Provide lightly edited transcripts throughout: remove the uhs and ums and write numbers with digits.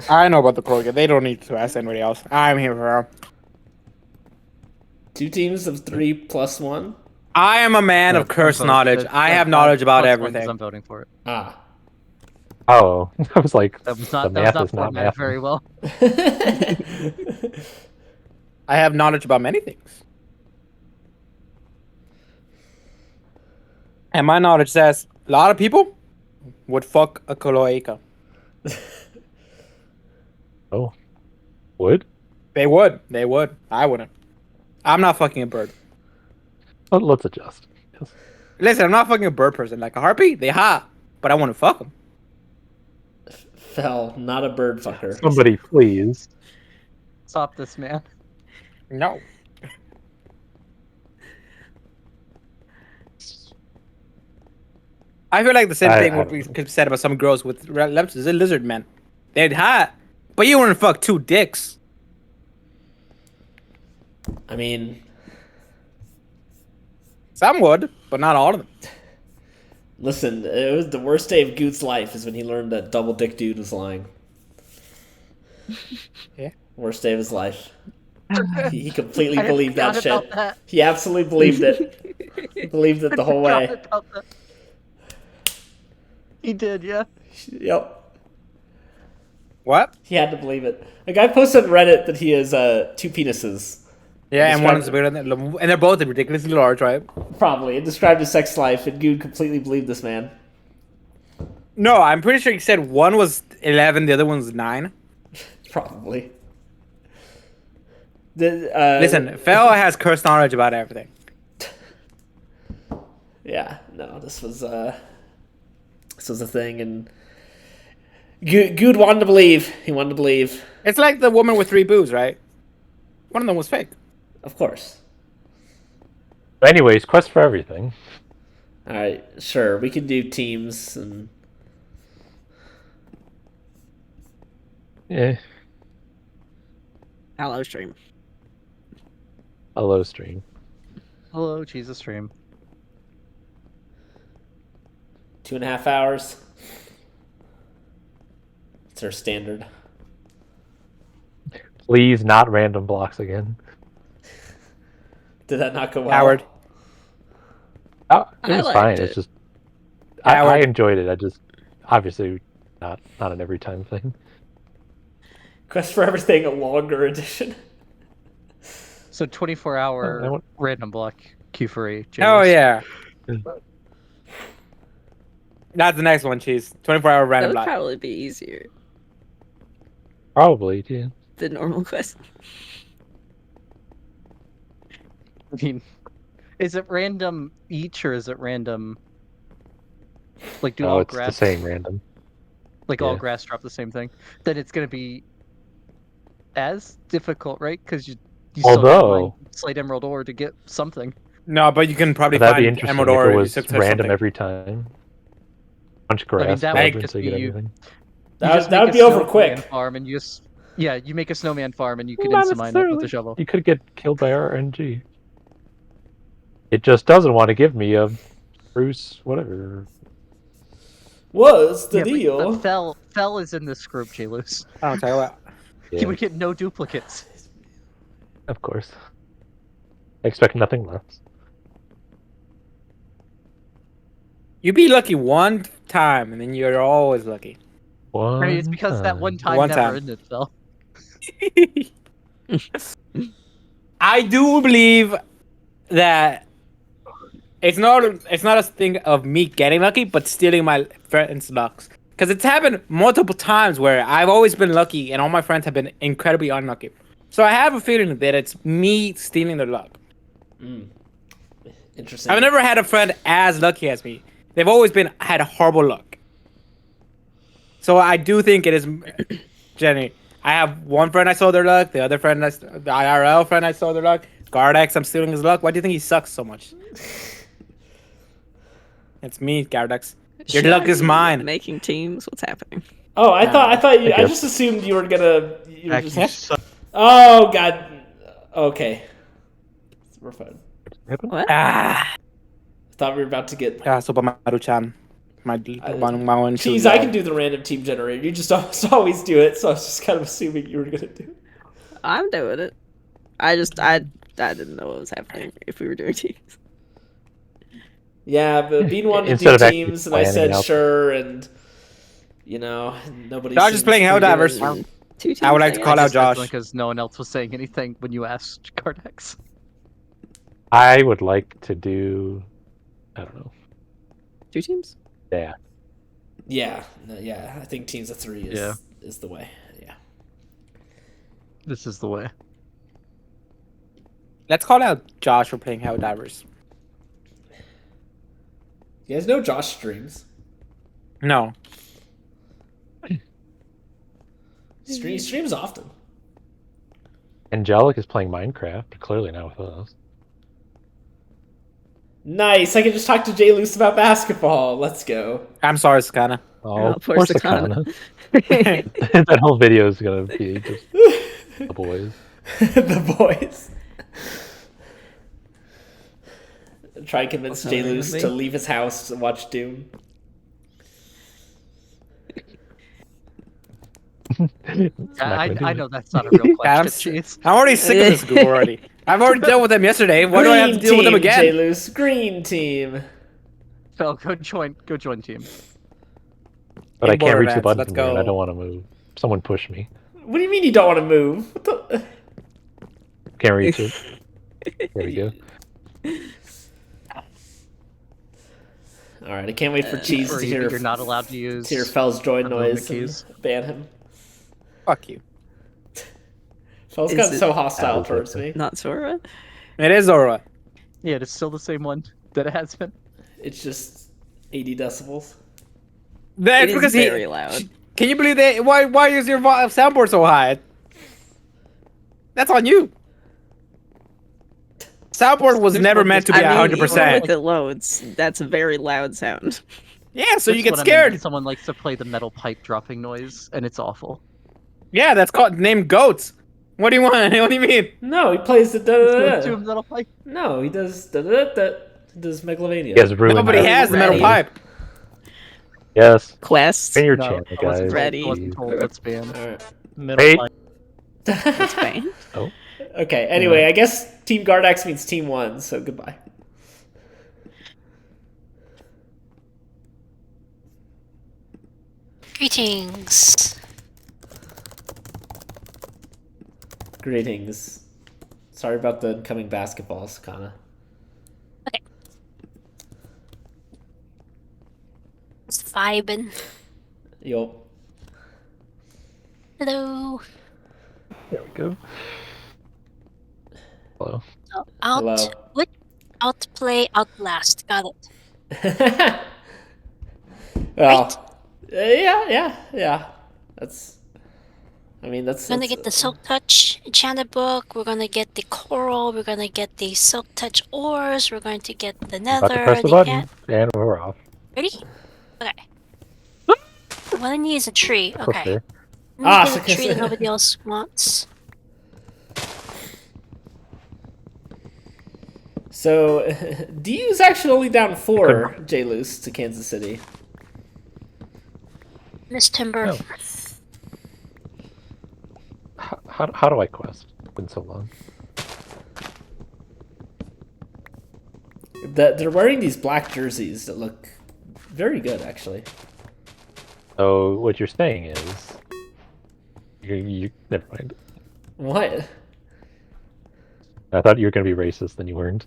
I know about the Krogan. They don't need to ask anybody else. I'm here for them. 2 teams of 3 plus 1? I am a man Yeah, of cursed I'm knowledge. voting. I have knowledge about plus one 'cause everything. I'm voting for it. Ah. Oh, I was like, That was the not math is not formatted math. very well. I have knowledge about many things. And my knowledge says a lot of people would fuck a cloaca. Oh, would? They would. They would. I wouldn't. I'm not fucking a bird. Let's adjust. Yes. Listen, I'm not fucking a bird person. Like a harpy, they hot, but I want to fuck them. Fell, not a bird fucker. Somebody, please. Stop this, man. No. I feel like the same thing would be said about some girls with lips as a lizard men. They'd hot, but you wouldn't fuck 2 dicks. I mean, Some would, but not all of them. listen, it was the worst day of Goot's life is when he learned that double dick dude was lying. Yeah. Worst day of his life. He completely I believed that forgot shit. about that. He absolutely believed it. He believed it the whole way. Forgot about that. He did, yeah. Yep. What? He had to believe it. A guy posted on Reddit that he has 2 penises. Yeah, and one Describe- is bigger than, and they're both ridiculously large, right? Probably. It described his sex life, and Good completely believed this man. No, I'm pretty sure he said one was 11, the other one's 9. Probably. Listen, Fel has cursed knowledge about everything. Yeah, no, this was a thing, and Good wanted to believe. He wanted to believe. It's like the woman with 3 boobs, right? One of them was fake. Of course. Anyways, quest for everything. All right, sure. We can do teams and Yeah. Hello, stream. Hello, stream. Hello, Jesus stream. 2.5 hours. It's our standard. Please, not random blocks again. Did that not go well? Howard. Oh, it I was liked fine. it. It's just I Howard. enjoyed it. I just obviously not an every time thing. Quest for Everything, a longer edition. So 24-hour I want- random block Q4A. Oh, yeah. That's the next one, Cheese. 24-hour That random would block. probably be easier Probably, yeah. than normal quest. I mean, is it random each or is it random? Like, do Oh, all it's grass the same random. like all yeah. grass drop the same thing? Then it's gonna be as difficult, right? Because you still gotta Although- mine Slate Emerald ore to get something. No, but you can probably That'd be find interesting Emerald if Ore it if you was success random something. every time. Bunch of I mean, grass that flowers would just so you be get you. everything. You That just would make a be over snowman quick. Farm and you just you make a snowman farm and you can Not insta mine it with necessarily. a shovel. You could get killed by RNG. It just doesn't want to give me a Bruce whatever. What's the Yeah, deal? But Fell is in this group, J-Luz. I don't tell you what. He Yeah, would get no duplicates. of course. I expect nothing less. You be lucky one time, and then you're always lucky. One I mean, it's because that one time One never time. ended, Fell. I do believe that it's not a thing of me getting lucky, but stealing my friends' lucks. Because it's happened multiple times where I've always been lucky, and all my friends have been incredibly unlucky. So I have a feeling that it's me stealing their luck. Interesting. I've never had a friend as lucky as me. They've always had horrible luck. So I do think it is Jenny. I have one friend I saw their luck. The other friend, the IRL friend I saw their luck. Gardex, I'm stealing his luck. Why do you think he sucks so much? It's me, Gardex. Your Should luck I is be mine. Making teams? What's happening? Oh, I thought you. I guess. just assumed you were gonna. You were Actually, just, oh God. Okay. We're fine. What? Ah, I thought we were about to get. Sopa Maruchan. my one. Cheese, I can do the random team generator. You just always do it, so I was just kind of assuming you were gonna do it. I'm doing it. I didn't know what was happening if we were doing teams. Yeah, but Bean wanted to Instead do of actually teams, and I planning said out- sure, and nobody. I was just playing Helldivers. Two teams. I would like to call out Josh. Because no one else was saying anything when you asked Cardex. I would like to do. I don't know. 2 teams. Yeah. Yeah, I think teams of 3 is the way. Yeah. This is the way. Let's call out Josh for playing Helldivers. You guys know Josh streams. No. He streams often. Angelic is playing Minecraft, but clearly not with us. Nice. I can just talk to Jay Luce about basketball. Let's go. I'm sorry, Sakana. Oh, poor poor Sakana. Sakana. That whole video is gonna be just the boys. The boys. Try and convince Jay Luce to leave his house to watch Doom. I know that's not a real question. Cheese. I'm already sick of this group already. I've already dealt with them yesterday. Why do I have to deal with them Team, again? Jay Luce. Green team. Phil, go join team. But I In can't reach the Borderlands, button let's from here, and I go. don't want to move. Someone push me. What do you mean you don't want to move? What the... Can't reach it. There we go. All right, I can't wait for Cheese to hear. You're not allowed to use. To hear Fel's join noise keys. and ban him. Fuck you. Fel's Is gotten it- so hostile was towards it. me. Not Sora. It is Zora. Yeah, it's still the same one that it has been. It's just 80 decibels. That's It is because very loud. Can you believe that? Why is your soundboard so high? That's on you. Soundboard was never meant to be I mean, even 100%. with it loads, that's a very loud sound. Yeah, so you That's get what I mean. scared. Someone likes to play the metal pipe dropping noise, and it's awful. Yeah, that's called named goats. What do you want? What do you mean? No, he plays the da It's da going to da. a metal pipe. No, he does da da da. Does Megalovania. He has ruined Nobody that. has the metal Ready. pipe. Yes. Quest. In your No, channel, I wasn't guys. told- Ready. I wasn't told that's banned. All right. Metal Hey. pipe. That's fine. Okay. Anyway, I guess Team Gardax means Team 1. So goodbye. Greetings. Greetings. Sorry about the incoming basketball, Sakana. Just vibing. Yo. Hello. There we go. Hello. Oh, Hello. outplay, outlast. Got it. Well, yeah. That's. I mean, that's. We're gonna get the Silk Touch enchanted book. We're gonna get the coral. We're gonna get the Silk Touch ores. We're going to get the About to nether. press the the button, and we're off. Ready? Okay. What I need is a tree. For Okay. sure. Let me so get a tree that nobody else wants. So, DU's actually only down 4 J Luce to Kansas City. Miss Timber. Oh. How do I quest? It's been so long. They're wearing these black jerseys that look very good, actually. So what you're saying is, you never mind. What? I thought you were gonna be racist, then you weren't.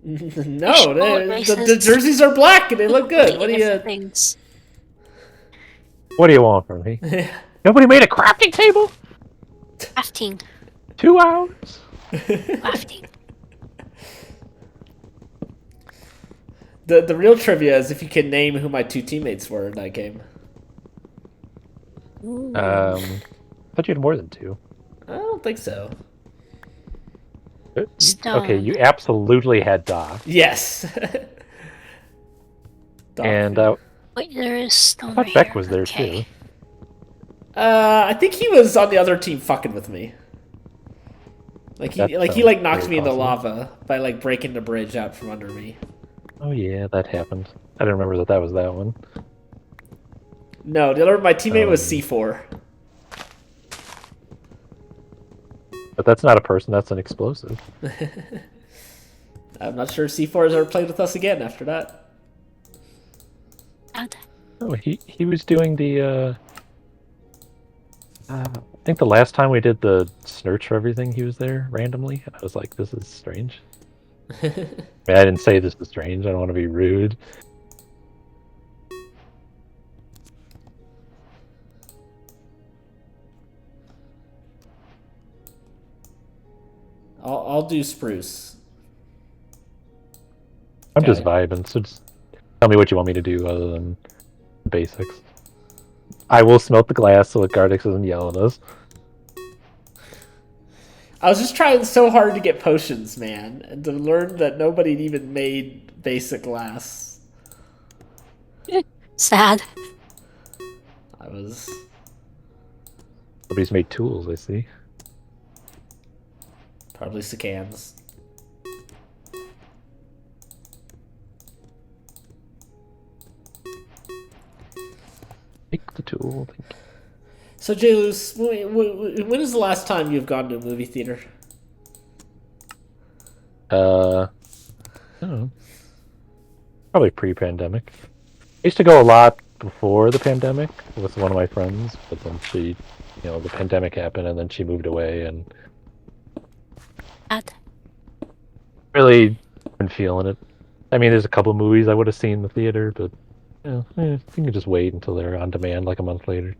No, Sure, the racist. jerseys are black and they look good. What do Different you? things. What do you want from me? Nobody made a crafting table. Crafting. 2 hours. Crafting. The real trivia is if you can name who my 2 teammates were in that game. Ooh. I thought you had more than 2. I don't think so. Stone. Okay, you absolutely had Doc, Yes. and Wait, there is stone I thought right Beck here. was there Okay. too. I think he was on the other team fucking with me. Like he That like knocked sounds me in the very lava by like breaking the bridge out from under me. Oh yeah, that happened. I didn't remember that was that one. No, my teammate was C4. But that's not a person, that's an explosive. I'm not sure C4 has ever played with us again after that. And Oh, he was doing the, I think the last time we did the Snirch for everything, he was there randomly. I was like, this is strange. I mean, I didn't say this is strange, I don't want to be rude. I'll do Spruce. I'm just Okay. vibing, so just tell me what you want me to do other than the basics. I will smelt the glass so that Gardix doesn't yell at us. I was just trying so hard to get potions, man, and to learn that nobody even made basic glass. sad. I was... Nobody's made tools, I see. Probably Sakans. Make the tool. So, J-Luce, when is the last time you've gone to a movie theater? I don't know. Probably pre-pandemic. I used to go a lot before the pandemic with one of my friends, but then the pandemic happened and then she moved away and Sad. really been feeling it. I mean, there's a couple movies I would have seen in the theater, but you can just wait until they're on demand like a month later.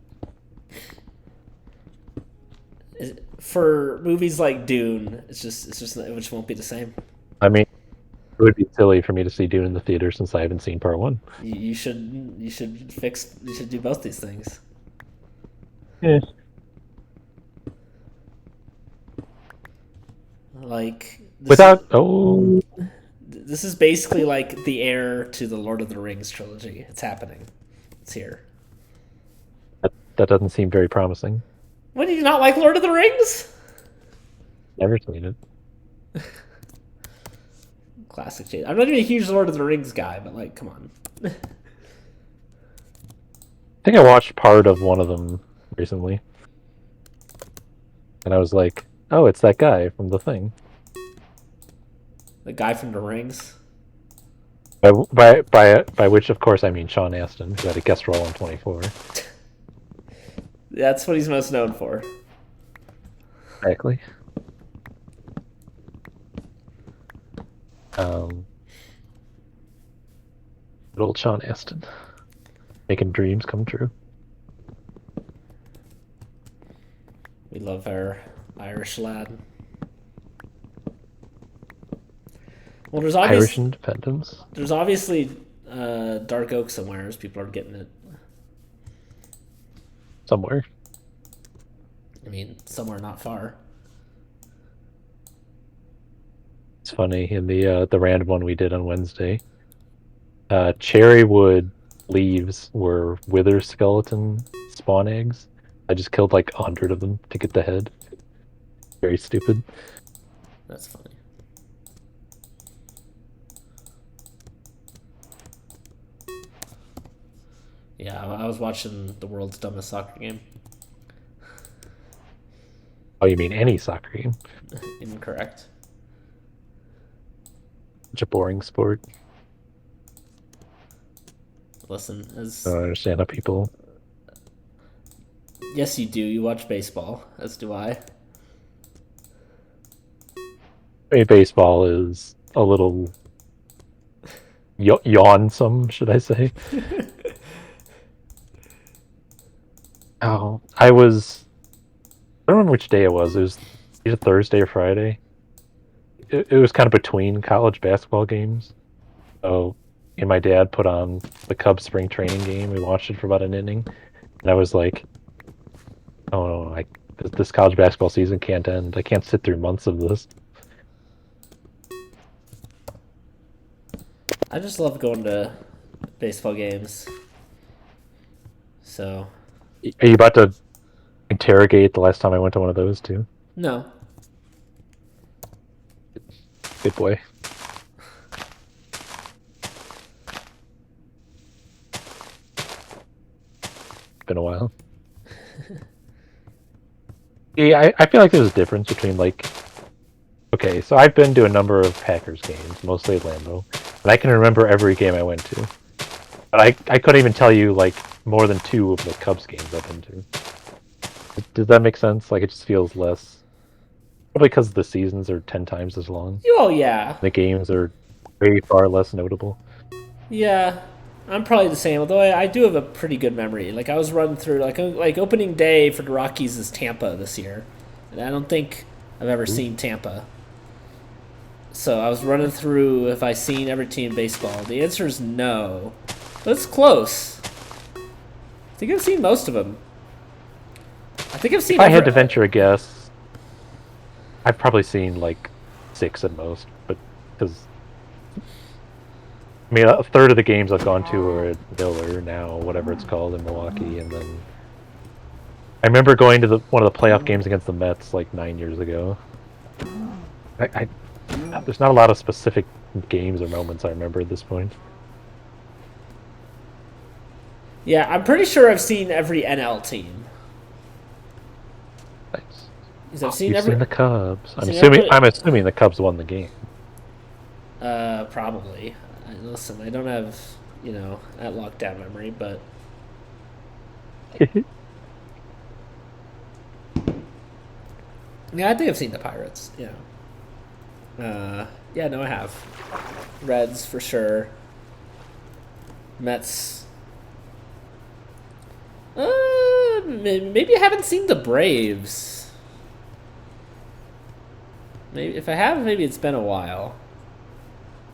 For movies like Dune, it just won't be the same. I mean, it would be silly for me to see Dune in the theater since I haven't seen part one. You should do both these things. Yeah. Like this is basically like the heir to the Lord of the Rings trilogy. It's happening. It's here. That doesn't seem very promising. What, do you not like Lord of the Rings? Never seen it. Classic Jade. I'm not even a huge Lord of the Rings guy, but like, come on. I think I watched part of one of them recently. And I was like, oh, it's that guy from The Thing. The guy from the Rings. By which, of course, I mean Sean Astin, who had a guest role in 24. That's what he's most known for. Exactly. Good old Sean Astin. Making dreams come true. We love our Irish lad. Well, Irish independence. There's obviously Dark Oak somewhere, as people are getting it. Somewhere. I mean, somewhere not far. It's funny, in the random one we did on Wednesday, cherrywood leaves were wither skeleton spawn eggs. I just killed like 100 of them to get the head. Very stupid. That's funny. Yeah, I was watching the world's dumbest soccer game. Oh, you mean any soccer game? Incorrect. Such a boring sport. Listen, as I don't understand how people... yes, you do. You watch baseball, as do I. I mean, baseball is a little... yawnsome, should I say. Oh, I don't remember which day it was. It was either Thursday or Friday. It was kind of between college basketball games. So, and my dad put on the Cubs spring training game. We watched it for about an inning. And I was like, oh no, this college basketball season can't end. I can't sit through months of this. I just love going to baseball games. So, Are you about to interrogate the last time I went to one of those too? no. Good boy. been a while. Yeah, I feel like there's a difference between like. Okay, so I've been to a number of Packers games, mostly at Lambeau, and I can remember every game I went to. But I couldn't even tell you like more than 2 of the Cubs games I've been to. Does that make sense? Like it just feels less. Probably because the seasons are 10 times as long. Oh yeah, The games are way far less notable. yeah. I'm probably the same. Although I do have a pretty good memory. Like I was running through like opening day for the Rockies is Tampa this year, and I don't think I've ever seen Tampa. So I was running through if I seen every team in baseball. The answer is no, but it's close. I think I've seen most of them. I think I've seen. If I had to venture a guess, I've probably seen like 6 at most, but because I mean a third of the games I've gone to are at Miller now, whatever it's called in Milwaukee, and then I remember going to one of the playoff games against the Mets like 9 years ago. There's not a lot of specific games or moments I remember at this point. Yeah, I'm pretty sure I've seen every NL team. Nice. Because I've seen You've every. seen the Cubs. Seen I'm assuming the Cubs won the game. Probably. Listen, I don't have at lockdown memory, but yeah, I think I've seen the Pirates. Yeah. Yeah, no, I have. Reds for sure. Mets. Maybe I haven't seen the Braves. Maybe if I have, maybe it's been a while.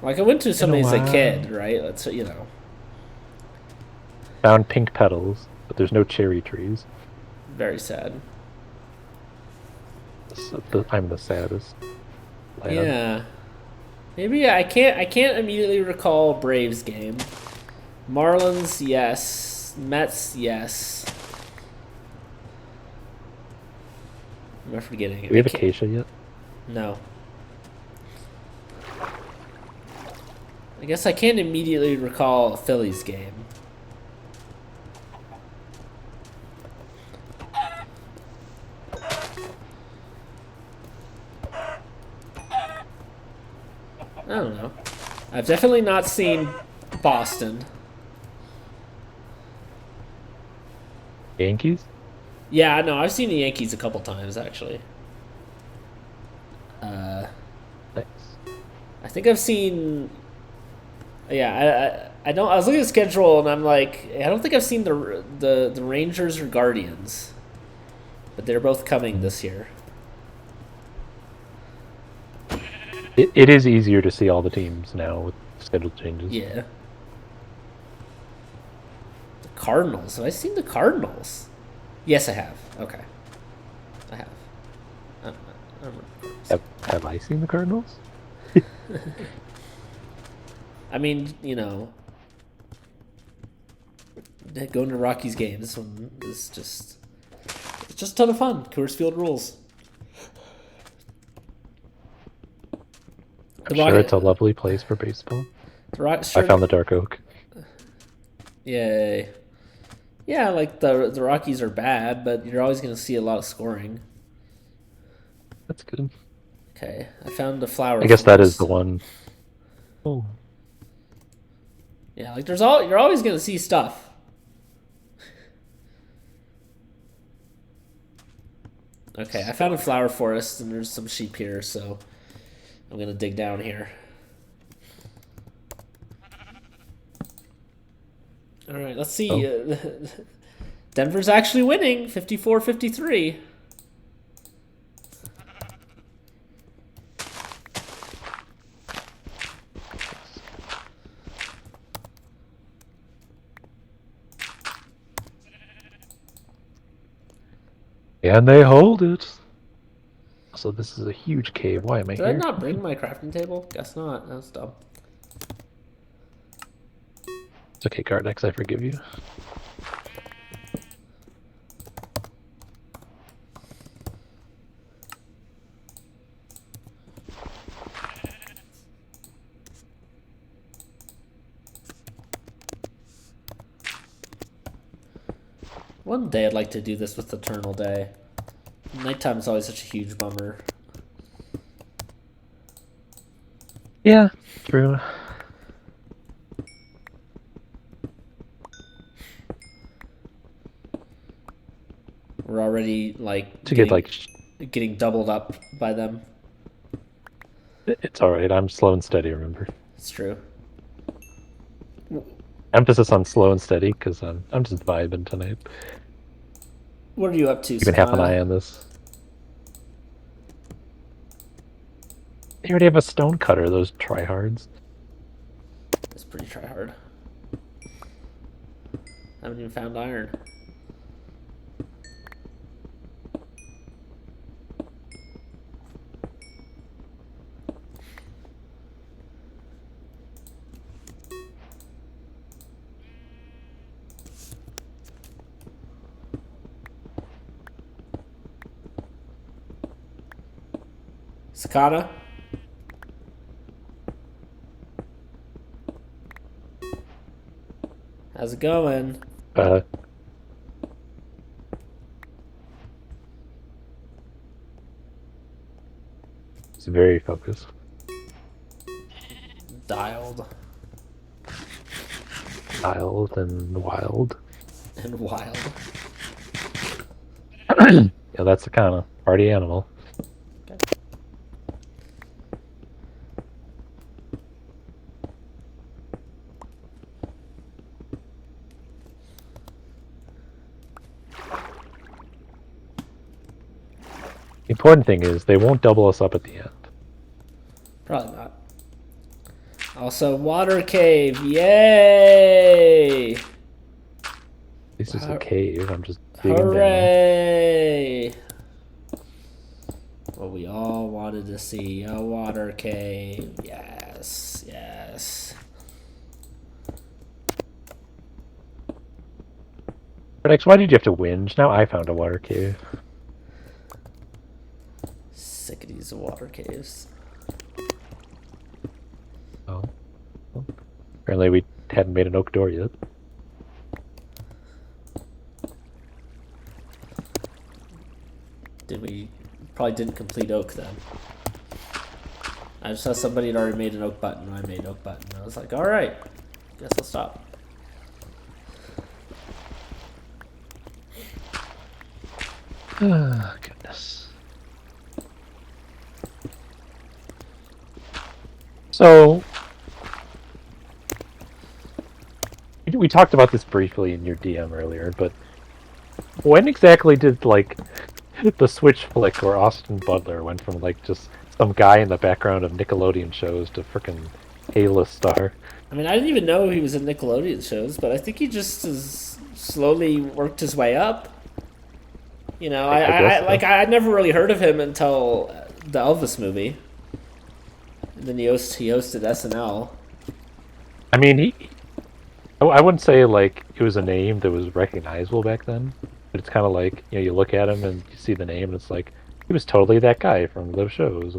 Like I went to some of these as a kid, right? That's Found pink petals, but there's no cherry trees. very sad. I'm the saddest. Lad. Yeah. Maybe I can't immediately recall Braves game. Marlins, yes. Mets, yes. Am I forgetting? Do we have Acacia yet? No. I guess I can't immediately recall a Phillies game. I don't know. I've definitely not seen Boston. Yankees? Yeah, no, I've seen the Yankees a couple times actually. Nice. I think I've seen. Yeah, I don't. I was looking at the schedule and I'm like, I don't think I've seen the Rangers or Guardians, but they're both coming this year. It is easier to see all the teams now with schedule changes. Yeah. The Cardinals. Have I seen the Cardinals? Yes, I have. Okay. I have. I don't know. Have I seen the Cardinals? I mean, going to Rockies games. This one is just a ton of fun. Coors Field rules. I'm sure it's a lovely place for baseball. I found the Dark Oak. Yay. Yeah, like the Rockies are bad, but you're always going to see a lot of scoring. That's good. Okay, I found the flower. I guess that is the one. Oh. Yeah, like you're always going to see stuff. Okay, I found a flower forest and there's some sheep here, so I'm going to dig down here. All right, let's see. Oh. Denver's actually winning 54-53. And they hold it. So this is a huge cave. Why am I Did I here? not bring my crafting table? Guess not. That was dumb. It's okay, Cardex. I forgive you. One day I'd like to do this with Eternal Day. Nighttime is always such a huge bummer. Yeah, true. We're already like To get like, getting doubled up by them. it's all right. I'm slow and steady. Remember, It's true. emphasis on slow and steady because I'm just vibing tonight. What are you up to, Keeping half an eye Sakana? on this. They already have a stone cutter. Those tryhards. It's pretty try hard. I haven't even found iron. Sakana? How's it going? It's very focused. Dialed Wild and wild. and wild. Yeah, that's the kind of party animal. The important thing is they won't double us up at the end. Probably not. Also, water cave. Yay! This is a cave. I'm just digging down. Hooray! What we all wanted to see, a water cave. Yes, yes. Rex, why did you have to whinge? Now I found a water cave. Sick of these water caves. Oh. Well, apparently we hadn't made an oak door yet. Did we? Probably didn't complete oak then. I just saw somebody had already made an oak button. I made oak button. I was like, all right, guess I'll stop. Ah, goodness. So, we talked about this briefly in your DM earlier, but when exactly did, like, the switch flick where Austin Butler went from, like, just some guy in the background of Nickelodeon shows to frickin' A-list star? I mean, I didn't even know he was in Nickelodeon shows, but I think he just has slowly worked his way up. You know, I guess so. I never really heard of him until the Elvis movie. And then he hosted SNL. I mean, I wouldn't say, like, it was a name that was recognizable back then, but it's kind of like, you know, you look at him and you see the name and it's like, he was totally that guy from those shows.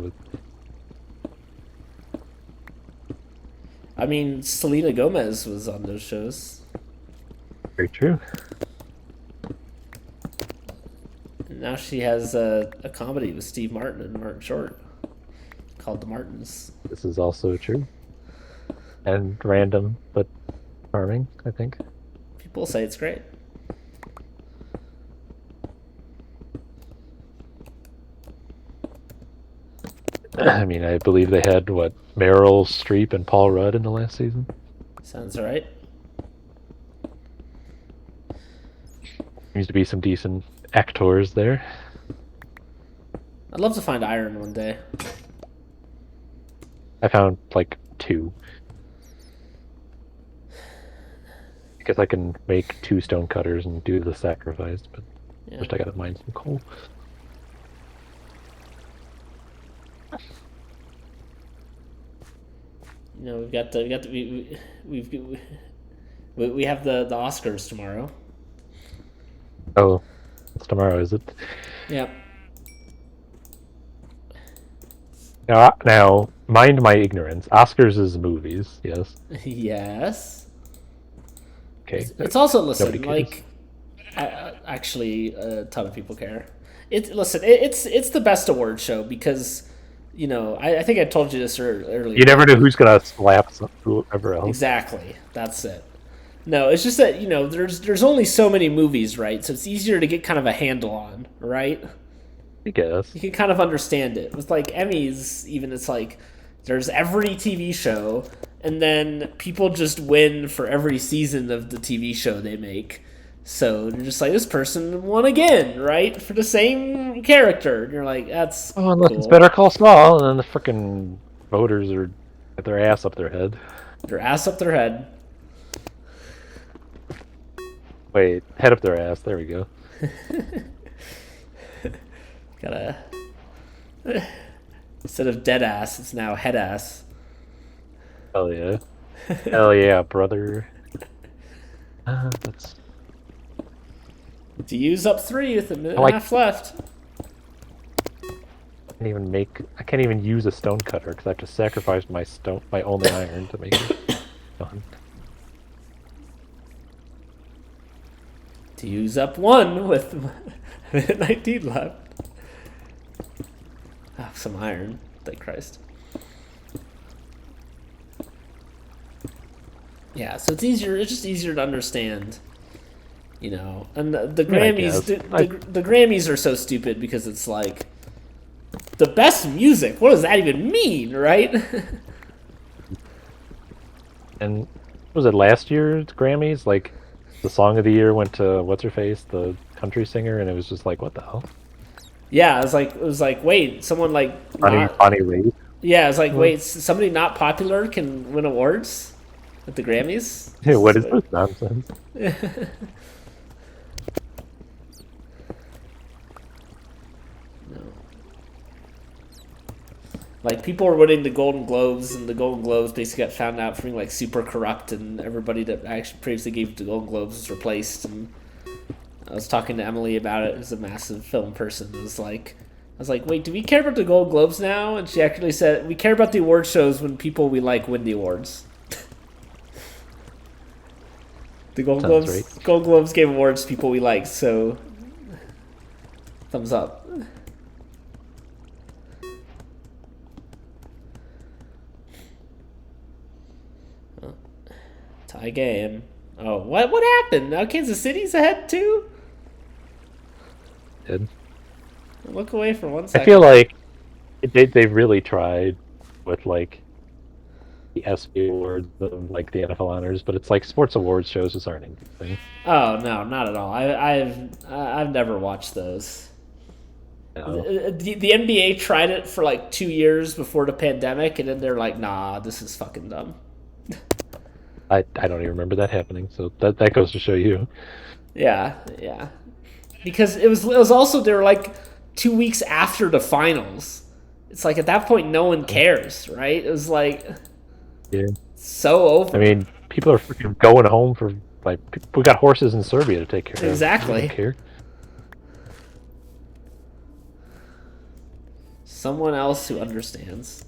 I mean, Selena Gomez was on those shows. Very true. And now she has a comedy with Steve Martin and Martin Short called The Martins. This is also true. And random, but charming, I think. People say it's great. I mean, I believe they had, what, Meryl Streep and Paul Rudd in the last season? Sounds right. Seems to be some decent actors there. I'd love to find iron one day. I found, like, 2. I guess I can make 2 stone cutters and do the sacrifice, but Yeah. first I gotta mine some coal. You know, we have the Oscars tomorrow. Oh, it's tomorrow, is it? Yep. Now, mind my ignorance. Oscars is movies, yes. Yes. Okay. It's also, listen, Nobody cares. like, actually a ton of people care. It's the best award show because, I think I told you this earlier. You never know who's gonna slap whoever else. Exactly, that's it. No, it's just that there's only so many movies, right? So it's easier to get kind of a handle on, right? I guess. You can kind of understand it. With like Emmys, even it's like there's every TV show, and then people just win for every season of the TV show they make. So you're just like, this person won again, right? For the same character. And you're like, that's Unless cool. it's Better Call Saul, and then the freaking voters are get their ass up their head. Their ass up their head. Wait, head up their ass. There we go. Gotta. Instead of dead ass, it's now head ass. Hell yeah. Hell yeah, brother. That's... To use up 3 with a minute like- and a half left. I can't even use a stone cutter because I have to sacrifice my only iron to make it done. To use up 1 with a minute 19 left. Ah, some iron. Thank Christ. Yeah, so it's easier. It's just easier to understand, And the Grammys, the Grammys are so stupid because it's like the best music. What does that even mean, right? And was it last year's Grammys? Like, the song of the year went to what's her face, the country singer, and it was just like, what the hell? Yeah, it was like, wait, someone like Bonnie Raitt. Yeah, it's like, wait, somebody not popular can win awards at the Grammys? Yeah, what is this nonsense? Like, people were winning the Golden Globes, and the Golden Globes basically got found out for being like super corrupt, and everybody that actually previously gave the Golden Globes was replaced. And I was talking to Emily about it, who's a massive film person. I was like, wait, do we care about the Golden Globes now? And she actually said, we care about the award shows when people we like win the awards. The Golden Globes gave awards to people we like, so thumbs up. Tie game. Oh, what happened? Now Kansas City's ahead too? Did. Look away for 1 second. I feel like they really tried with like the ESPY awards, like the NFL honors, but it's like sports awards shows just aren't anything. Oh no, not at all. I've never watched those. No. The NBA tried it for like 2 years before the pandemic, and then they're like, nah, this is fucking dumb. I don't even remember that happening, so that goes to show you. Yeah. Because it was also, they were like 2 weeks after the finals. It's like at that point no one cares, right? It was like so over. I mean, people are freaking going home for like we got horses in Serbia to take care of. Exactly. I don't care. Someone else who understands.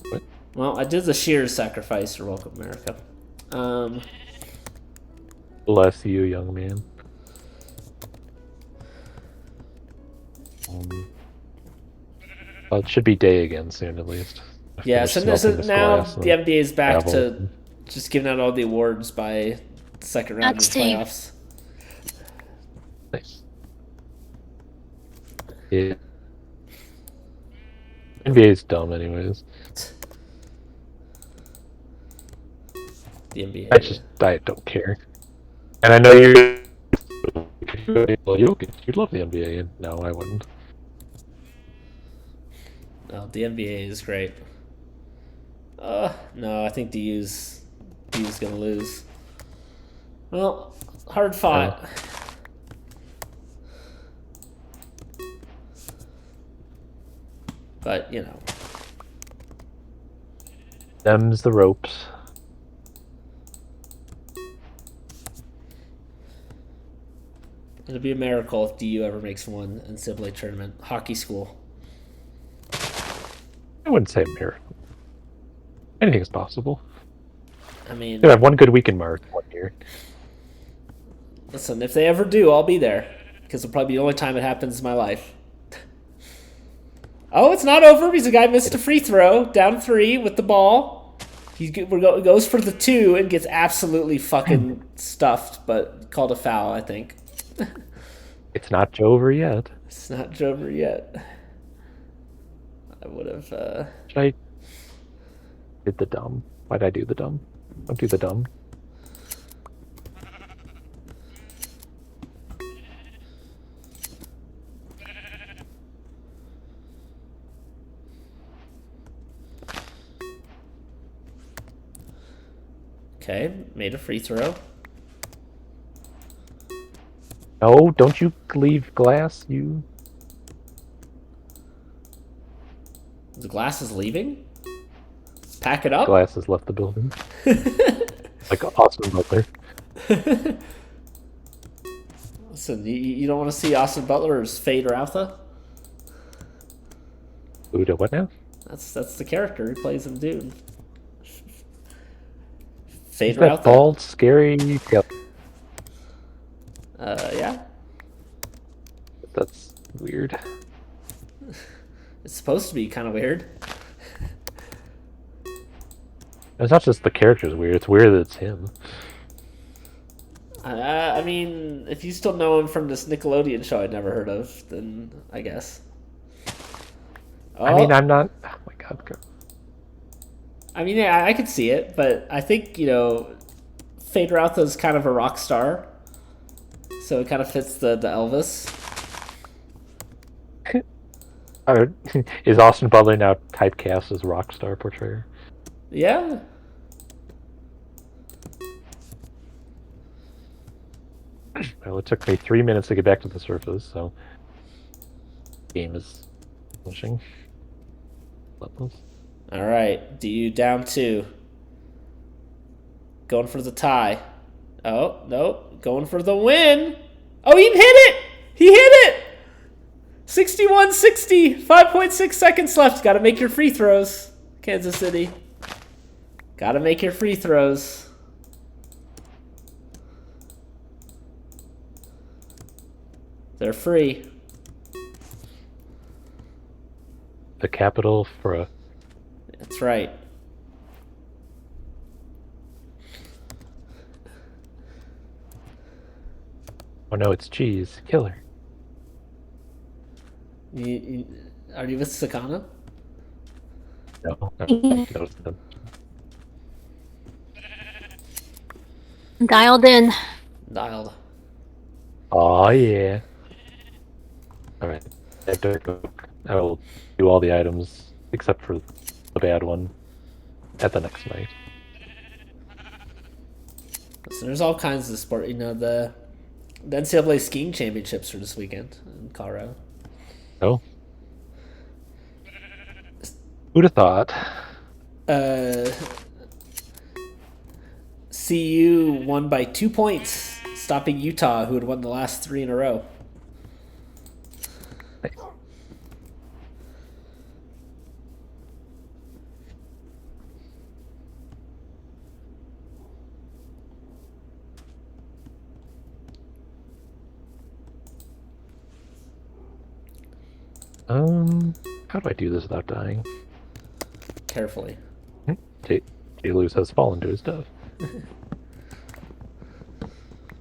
What? Well, I did the Shears sacrifice for Welcome America. Bless you, young man. Well, it should be day again soon, at least. Yeah, so now the NBA is back to just giving out all the awards by the second round of the playoffs. Nice. Yeah. NBA's dumb, anyways. The NBA. I don't care. And I know you'd love the NBA, and no, I wouldn't. No, the NBA is great. No, I think DU's gonna lose. Well, hard fought. But, Them's the ropes. It'll be a miracle if DU ever makes one NCAA tournament. Hockey school. I wouldn't say a miracle. Anything is possible. I mean, They have one good week in March 1 year. here. Listen, if they ever do, I'll be there. Because it'll probably be the only time it happens in my life. Oh, it's not over because the guy missed a free throw. Down 3 with the ball. He goes for the 2 and gets absolutely fucking stuffed, but called a foul, I think. It's not over yet. It's not over yet. I would have... Should I did the dumb? Why'd I do the dumb? Don't do the dumb. Okay, made a free throw. No, don't you leave glass, you... The glass is leaving? Pack it up? Glass has left the building. Like Austin Butler. Listen, you don't want to see Austin Butler's Fade Routha? Uda, what now? That's the character he plays in Dune. Fade Is that Routha? bald, scary... Yep. Yeah. That's weird. It's supposed to be kind of weird. It's not just the character's weird, it's weird that it's him. I mean, if you still know him from this Nickelodeon show I'd never heard of, then I guess. Oh, I mean, I'm not... Oh my god. I mean, yeah, I could see it, but I think, Fade Routha's kind of a rock star. So it kind of fits the Elvis. Is Austin Butler now typecast as rock star portrayer? Yeah. Well, it took me 3 minutes to get back to the surface, so... Game is finishing. Alright, DU down 2. Going for the tie. Oh, no. Going for the win. Oh, he hit it! He hit it! 61-60. 5.6 seconds left. Gotta make your free throws, Kansas City. Gotta make your free throws. They're free. The capital for a... That's right. Oh no, it's cheese. Killer. Are you with Sakana? No. Dialed in. Dialed. Oh yeah. Alright. I will do all the items except for the bad one at the next night. So there's all kinds of sport. The NCAA skiing championships are this weekend in Colorado. Oh. Who'd have thought? CU won by 2 points, stopping Utah, who had won the last 3 in a row. Nice. How do I do this without dying? Carefully. J-Luz has fallen to his death.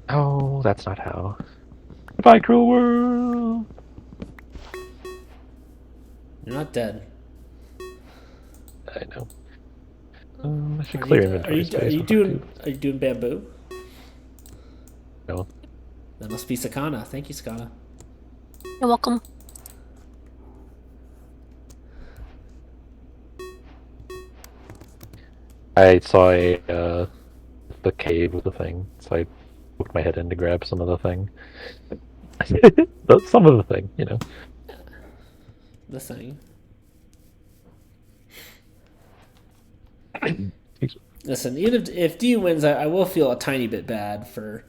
Oh, that's not how. Goodbye, cruel world! You're not dead. I know. I should clear inventory space. Are you doing bamboo? No. That must be Sakana. Thank you, Sakana. You're welcome. I saw the cave with the thing, so I poked my head in to grab some of the thing. Some of the thing, The thing. Listen, even if DU wins, I will feel a tiny bit bad for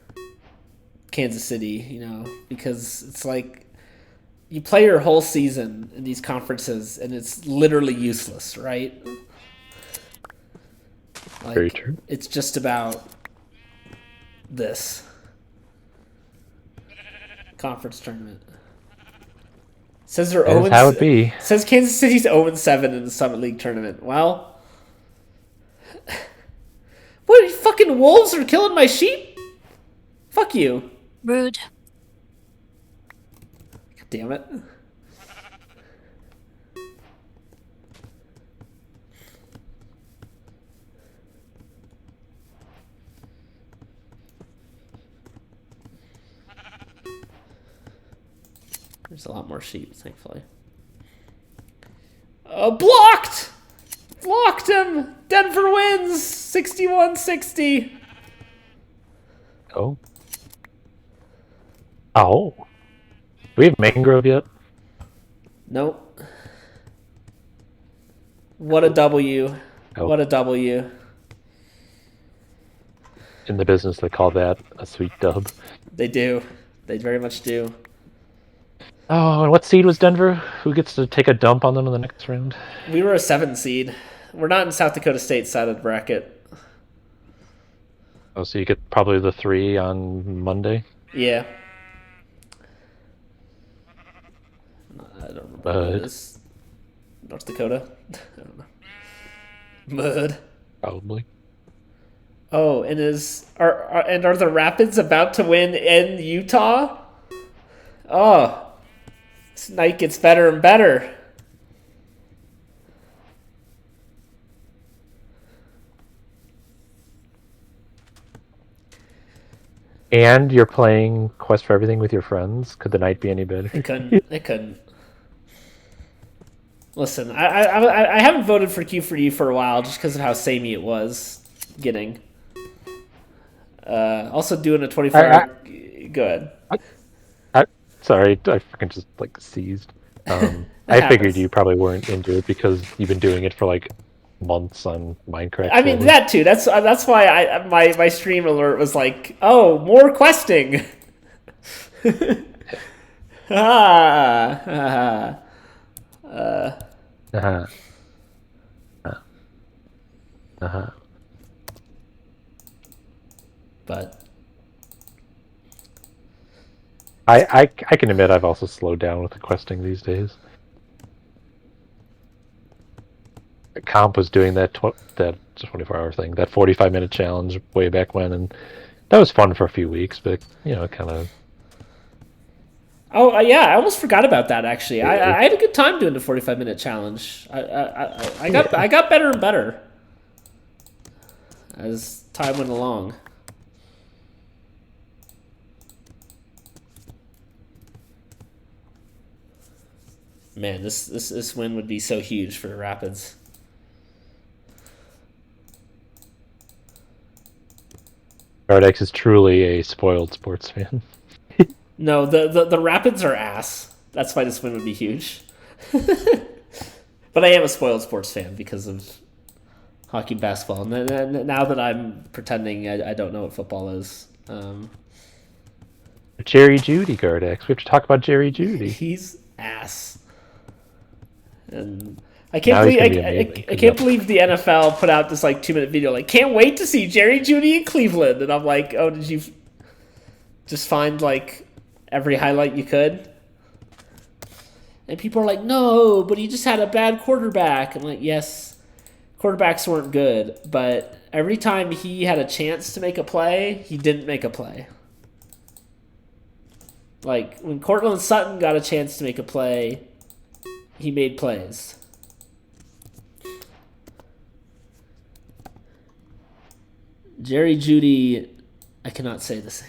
Kansas City, because it's like you play your whole season in these conferences and it's literally useless, right? Like, Very true. It's just about this conference tournament. Says they're That's how it be. Says Kansas City's 0-7 in the Summit League tournament. Well, what? Fucking wolves are killing my sheep? Fuck you. Rude. God damn it. There's a lot more sheep, thankfully. Blocked! Blocked him! Denver wins! 61-60. Oh. Oh. Do we have Mangrove yet? Nope. What a W. Oh. What a W. In the business, they call that a sweet dub. They do. They very much do. Oh, and what seed was Denver? Who gets to take a dump on them in the next round? We were a 7 seed. We're not in South Dakota State side of the bracket. Oh, so you get probably the 3 on Monday? Yeah. I don't know what it is. North Dakota? I don't know. Mud. Probably. Oh, and are the Rapids about to win in Utah? Oh. This night gets better and better. And you're playing Quest for Everything with your friends? Could the night be any better? It couldn't. It couldn't. Listen, I haven't voted for Q4U for a while just because of how samey it was getting. Also doing a 24-hour... Go ahead. Sorry, I freaking just like seized. I happens. figured you probably weren't into it because you've been doing it for like months on Minecraft. I mean, that too. That's why my stream alert was like, oh, more questing. Uh-huh. Uh-huh. But I can admit I've also slowed down with the questing these days. Comp was doing that 24-hour thing, that 45-minute challenge way back when, and that was fun for a few weeks, but kind of. oh yeah, I almost forgot about that. Actually, I had a good time doing the 45-minute challenge. I got better and better as time went along. Man, this win would be so huge for the Rapids. Gardex is truly a spoiled sports fan. No, the Rapids are ass. That's why this win would be huge. But I am a spoiled sports fan because of hockey and basketball. And now that I'm pretending I don't know what football is. Jerry Judy, Gardex. We have to talk about Jerry Judy. He's ass. And I can't believe the NFL put out this like 2-minute video like, can't wait to see Jerry Judy in Cleveland. And I'm like, oh, did you just find like every highlight you could? And people are like, no, but he just had a bad quarterback. I'm like, yes, quarterbacks weren't good, but every time he had a chance to make a play, he didn't make a play. Like when Cortland Sutton got a chance to make a play, he made plays. Jerry Judy, I cannot say the same.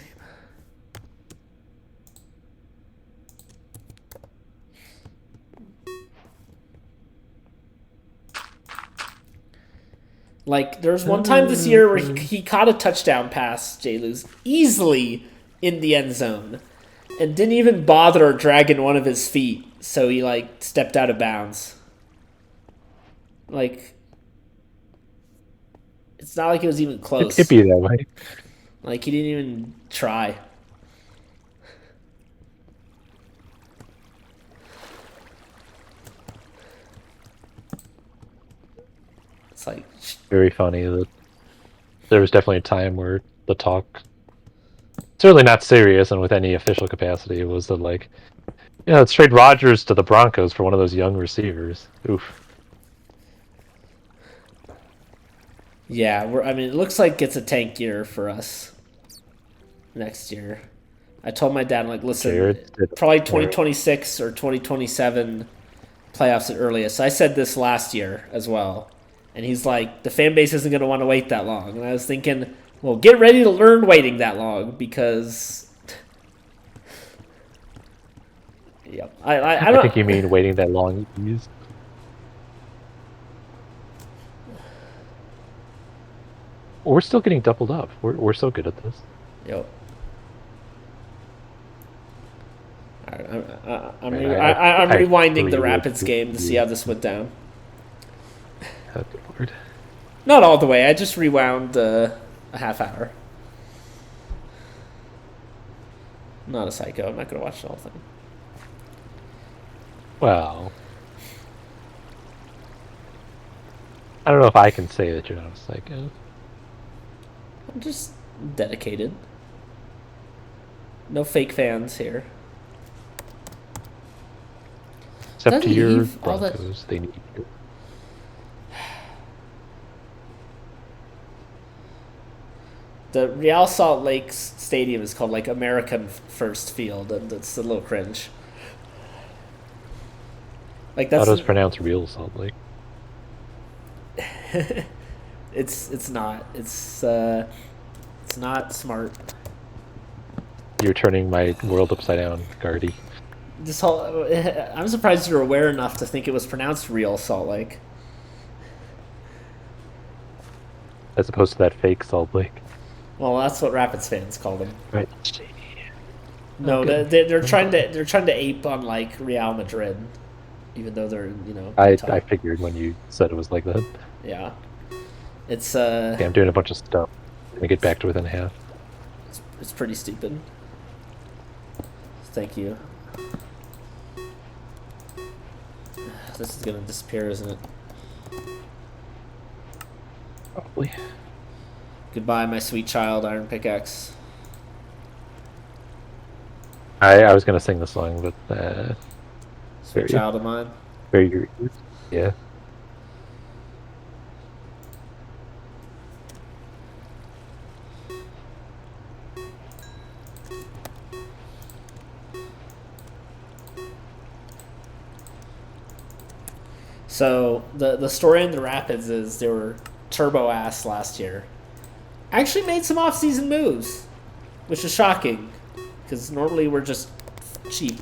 Like, there's one time this year where he caught a touchdown pass, J-Luz, easily in the end zone. And didn't even bother dragging one of his feet. So he, like, stepped out of bounds. Like, it's not like it was even close. It could be that way. Like, he didn't even try. It's like... Very funny that there was definitely a time where the talk certainly not serious and with any official capacity. It was that like, let's trade Rodgers to the Broncos for one of those young receivers. Oof. Yeah, I mean, it looks like it's a tank year for us next year. I told my dad, like, listen, probably 2026 or 2027 playoffs at earliest. I said this last year as well. And he's like, the fan base isn't going to want to wait that long. And I was thinking, well, get ready to learn waiting that long because... Yep. I don't... think you mean waiting that long. We're still getting doubled up. We're so good at this. Yep. I'm I rewinding the agree Rapids with game to see how this went down. Oh, good lord. Not all the way. I just rewound a half hour. I'm not a psycho. I'm not going to watch the whole thing. Well, I don't know if I can say that you're not a psycho. I'm just dedicated. No fake fans here. Except to your leave all that- Broncos, they need you. The Real Salt Lake Stadium is called like American First Field, and it's a little cringe. Like How that's does pronounce real Salt Lake? it's not smart. You're turning my world upside down, Guardy. This whole I'm surprised you're aware enough to think it was pronounced Real Salt Lake. As opposed to that fake Salt Lake. Well, that's what Rapids fans call them. Right. No, Okay. they're trying to ape on like Real Madrid, even though they're I top. figured when you said it was like that. Yeah, it's Yeah, I'm doing a bunch of stuff. Let me get back to within half. it's pretty stupid. Thank you. This is gonna disappear, isn't it? Probably. Goodbye, my sweet child, Iron Pickaxe. I was gonna sing the song, but Sweet very- child of mine. very yeah. So the story in the Rapids is they were turbo ass last year. Actually made some off-season moves, which is shocking because normally we're just cheap.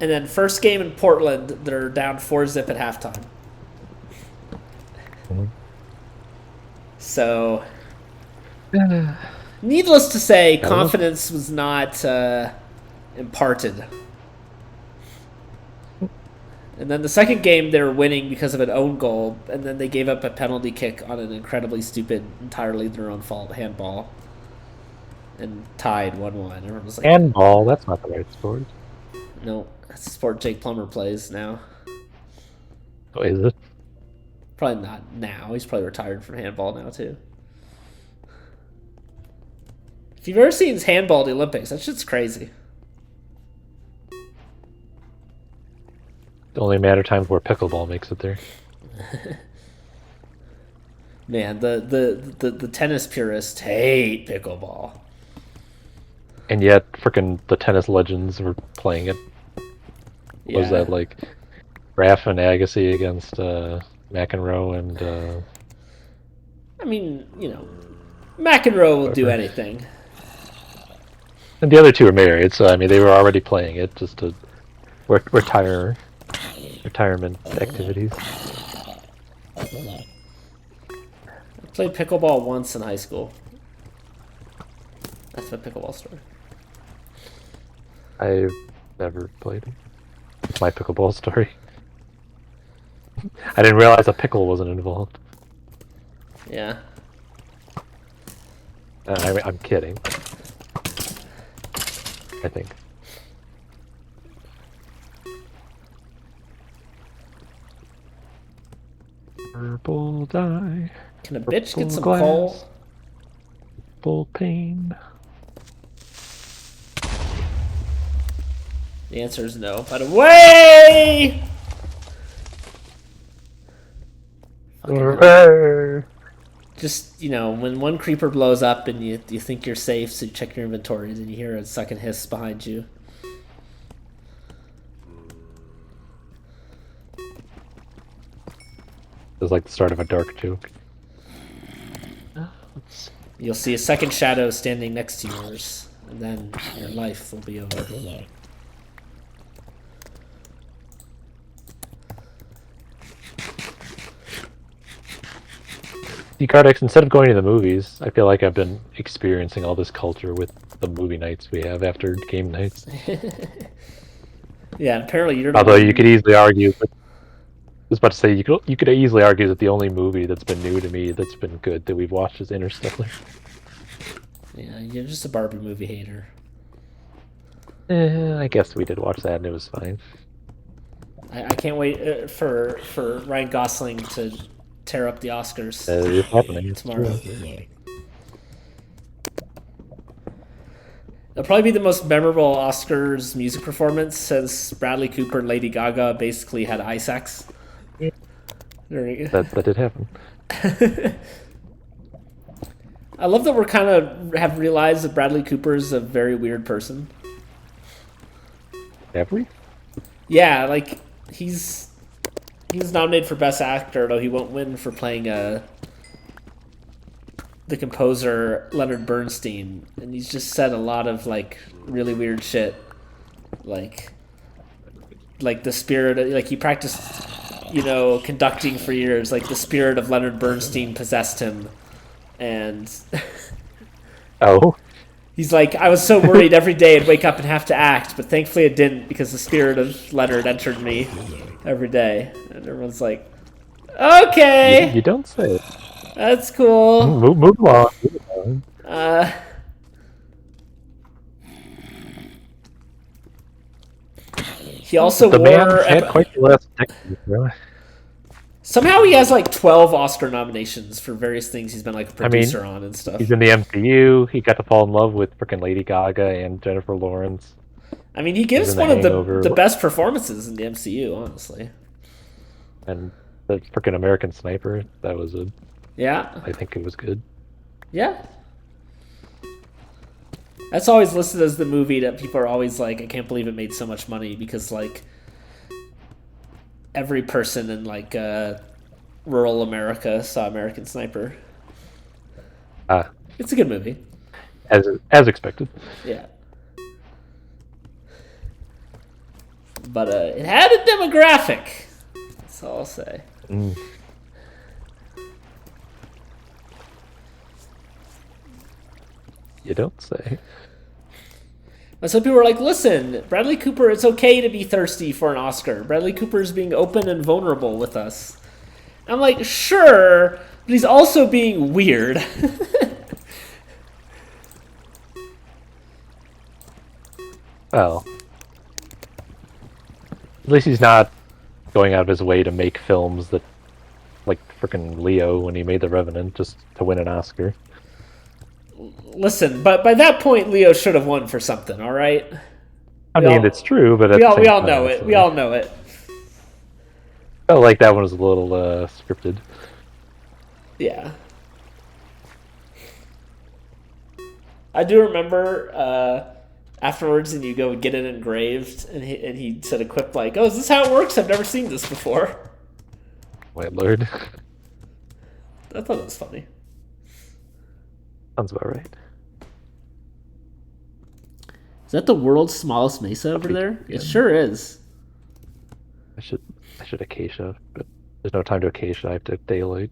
And then first game in Portland, they're down 4-0 at halftime. Mhm. So, needless to say, know. confidence was not imparted. And then the second game, they were winning because of an own goal, and then they gave up a penalty kick on an incredibly stupid, entirely their own fault handball, and tied 1-1. Everyone was like, Handball, that's not the right sport. no, that's the sport Jake Plummer plays now. Oh, is it? Probably not now. He's probably retired from handball now, too. If you've ever seen his handball at the Olympics, that shit's crazy. Only a matter of times where pickleball makes it there. Man, the tennis purists hate pickleball. And yet, frickin' the tennis legends were playing it. Yeah. Was that like Graf and Agassi against McEnroe and I mean, McEnroe will do anything. and the other two are married, so I mean they were already playing it just to retirement activities. I played pickleball once in high school. That's my pickleball story. I've never played it. It's my pickleball story. I didn't realize a pickle wasn't involved. Yeah. I'm kidding. I think. Purple dye. Can a bitch Purple get some glass. coal? Purple pain. The answer is no. By the way! Just, you know, when one creeper blows up and you think you're safe, so you check your inventories and you hear a second hiss behind you. It was like the start of a dark joke. You'll see a second shadow standing next to yours, and then your life will be over. Cardex, instead of going to the movies, I feel like I've been experiencing all this culture with the movie nights we have after game nights. Yeah, apparently you're. Although you could easily argue, I was about to say you could easily argue that the only movie that's been new to me that's been good that we've watched is Interstellar. Yeah, you're just a Barbie movie hater. I guess we did watch that and it was fine. I can't wait for Ryan Gosling to tear up the Oscars It's happening tomorrow. It'll probably be the most memorable Oscars music performance since Bradley Cooper and Lady Gaga basically had eye sex. That did happen. I love that we're kind of have realized that Bradley Cooper is a very weird person. Have we? Yeah, like he was nominated for Best Actor, though he won't win for playing the composer Leonard Bernstein, and he's just said a lot of like really weird shit, like the spirit of, like he practiced, you know, conducting for years, like the spirit of Leonard Bernstein possessed him, and Oh. he's like, I was so worried every day I'd wake up and have to act, but thankfully it didn't because the spirit of Leonard entered me every day. And everyone's like, okay, You don't say. that's cool. Move along. Move along. He also The man wore. had quite the last decade, really. Somehow he has like 12 Oscar nominations for various things he's been like a producer on and stuff. He's in the MCU. He got to fall in love with freaking Lady Gaga and Jennifer Lawrence. I mean, he gives in The one of Hangover. the best performances in the MCU, honestly. And the freaking American Sniper. That was a. Yeah, I think it was good. yeah. That's always listed as the movie that people are always like, I can't believe it made so much money because like every person in like rural America saw American Sniper. It's a good movie. As expected. Yeah. But it had a demographic. That's all I'll say. Mm. You don't say. And some people were like, listen, Bradley Cooper, it's okay to be thirsty for an Oscar. Bradley Cooper is being open and vulnerable with us. I'm like, sure, but he's also being weird. Well, at least he's not going out of his way to make films that, like freaking Leo when he made The Revenant, just to win an Oscar. Listen, but by that point, Leo should have won for something, all right? I mean, it's true, but we all know it. We all know it. Felt like that one was a little scripted. Yeah. I do remember afterwards, and you go get it engraved, and he said a quip like, "Oh, is this how it works? I've never seen this before." My lord. I thought it was funny. Sounds about right. Is that the world's smallest mesa over there? It sure is. I should acacia, but there's no time to acacia. I have to daylight.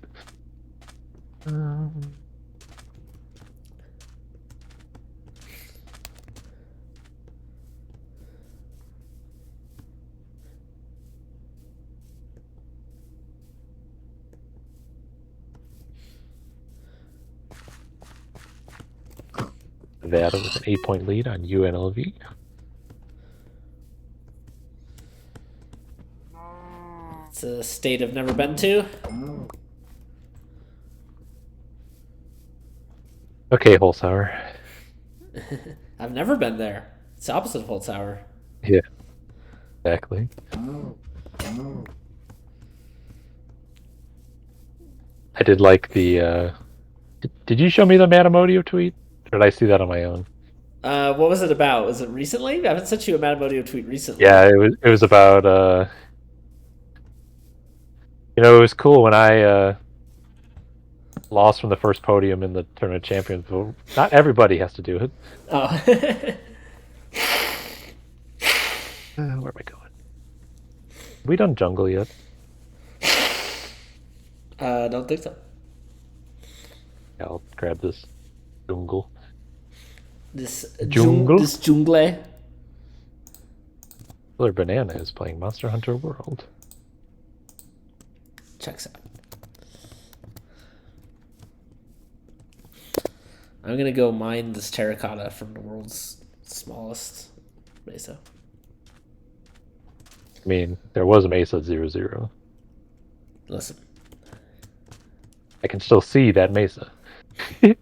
Nevada with an 8-point lead on UNLV. It's a state I've never been to. Okay, Holzhauer. I've never been there. It's the opposite of Holzhauer. Yeah, exactly. I did like the. Did you show me the Matamodio tweet? Or did I see that on my own? What was it about? Was it recently? I haven't sent you a Matamodio tweet recently. Yeah, it was about it was cool when I lost from the first podium in the Tournament of Champions, but not everybody has to do it. Oh. Where am I going? Have we done jungle yet? Don't think so. Yeah, I'll grab this jungle. This Jungle? This jungle. Killer Banana is playing Monster Hunter World. Checks out. I'm gonna go mine this terracotta from the world's smallest mesa. I mean, there was a Mesa 0-0. Listen. I can still see that Mesa. I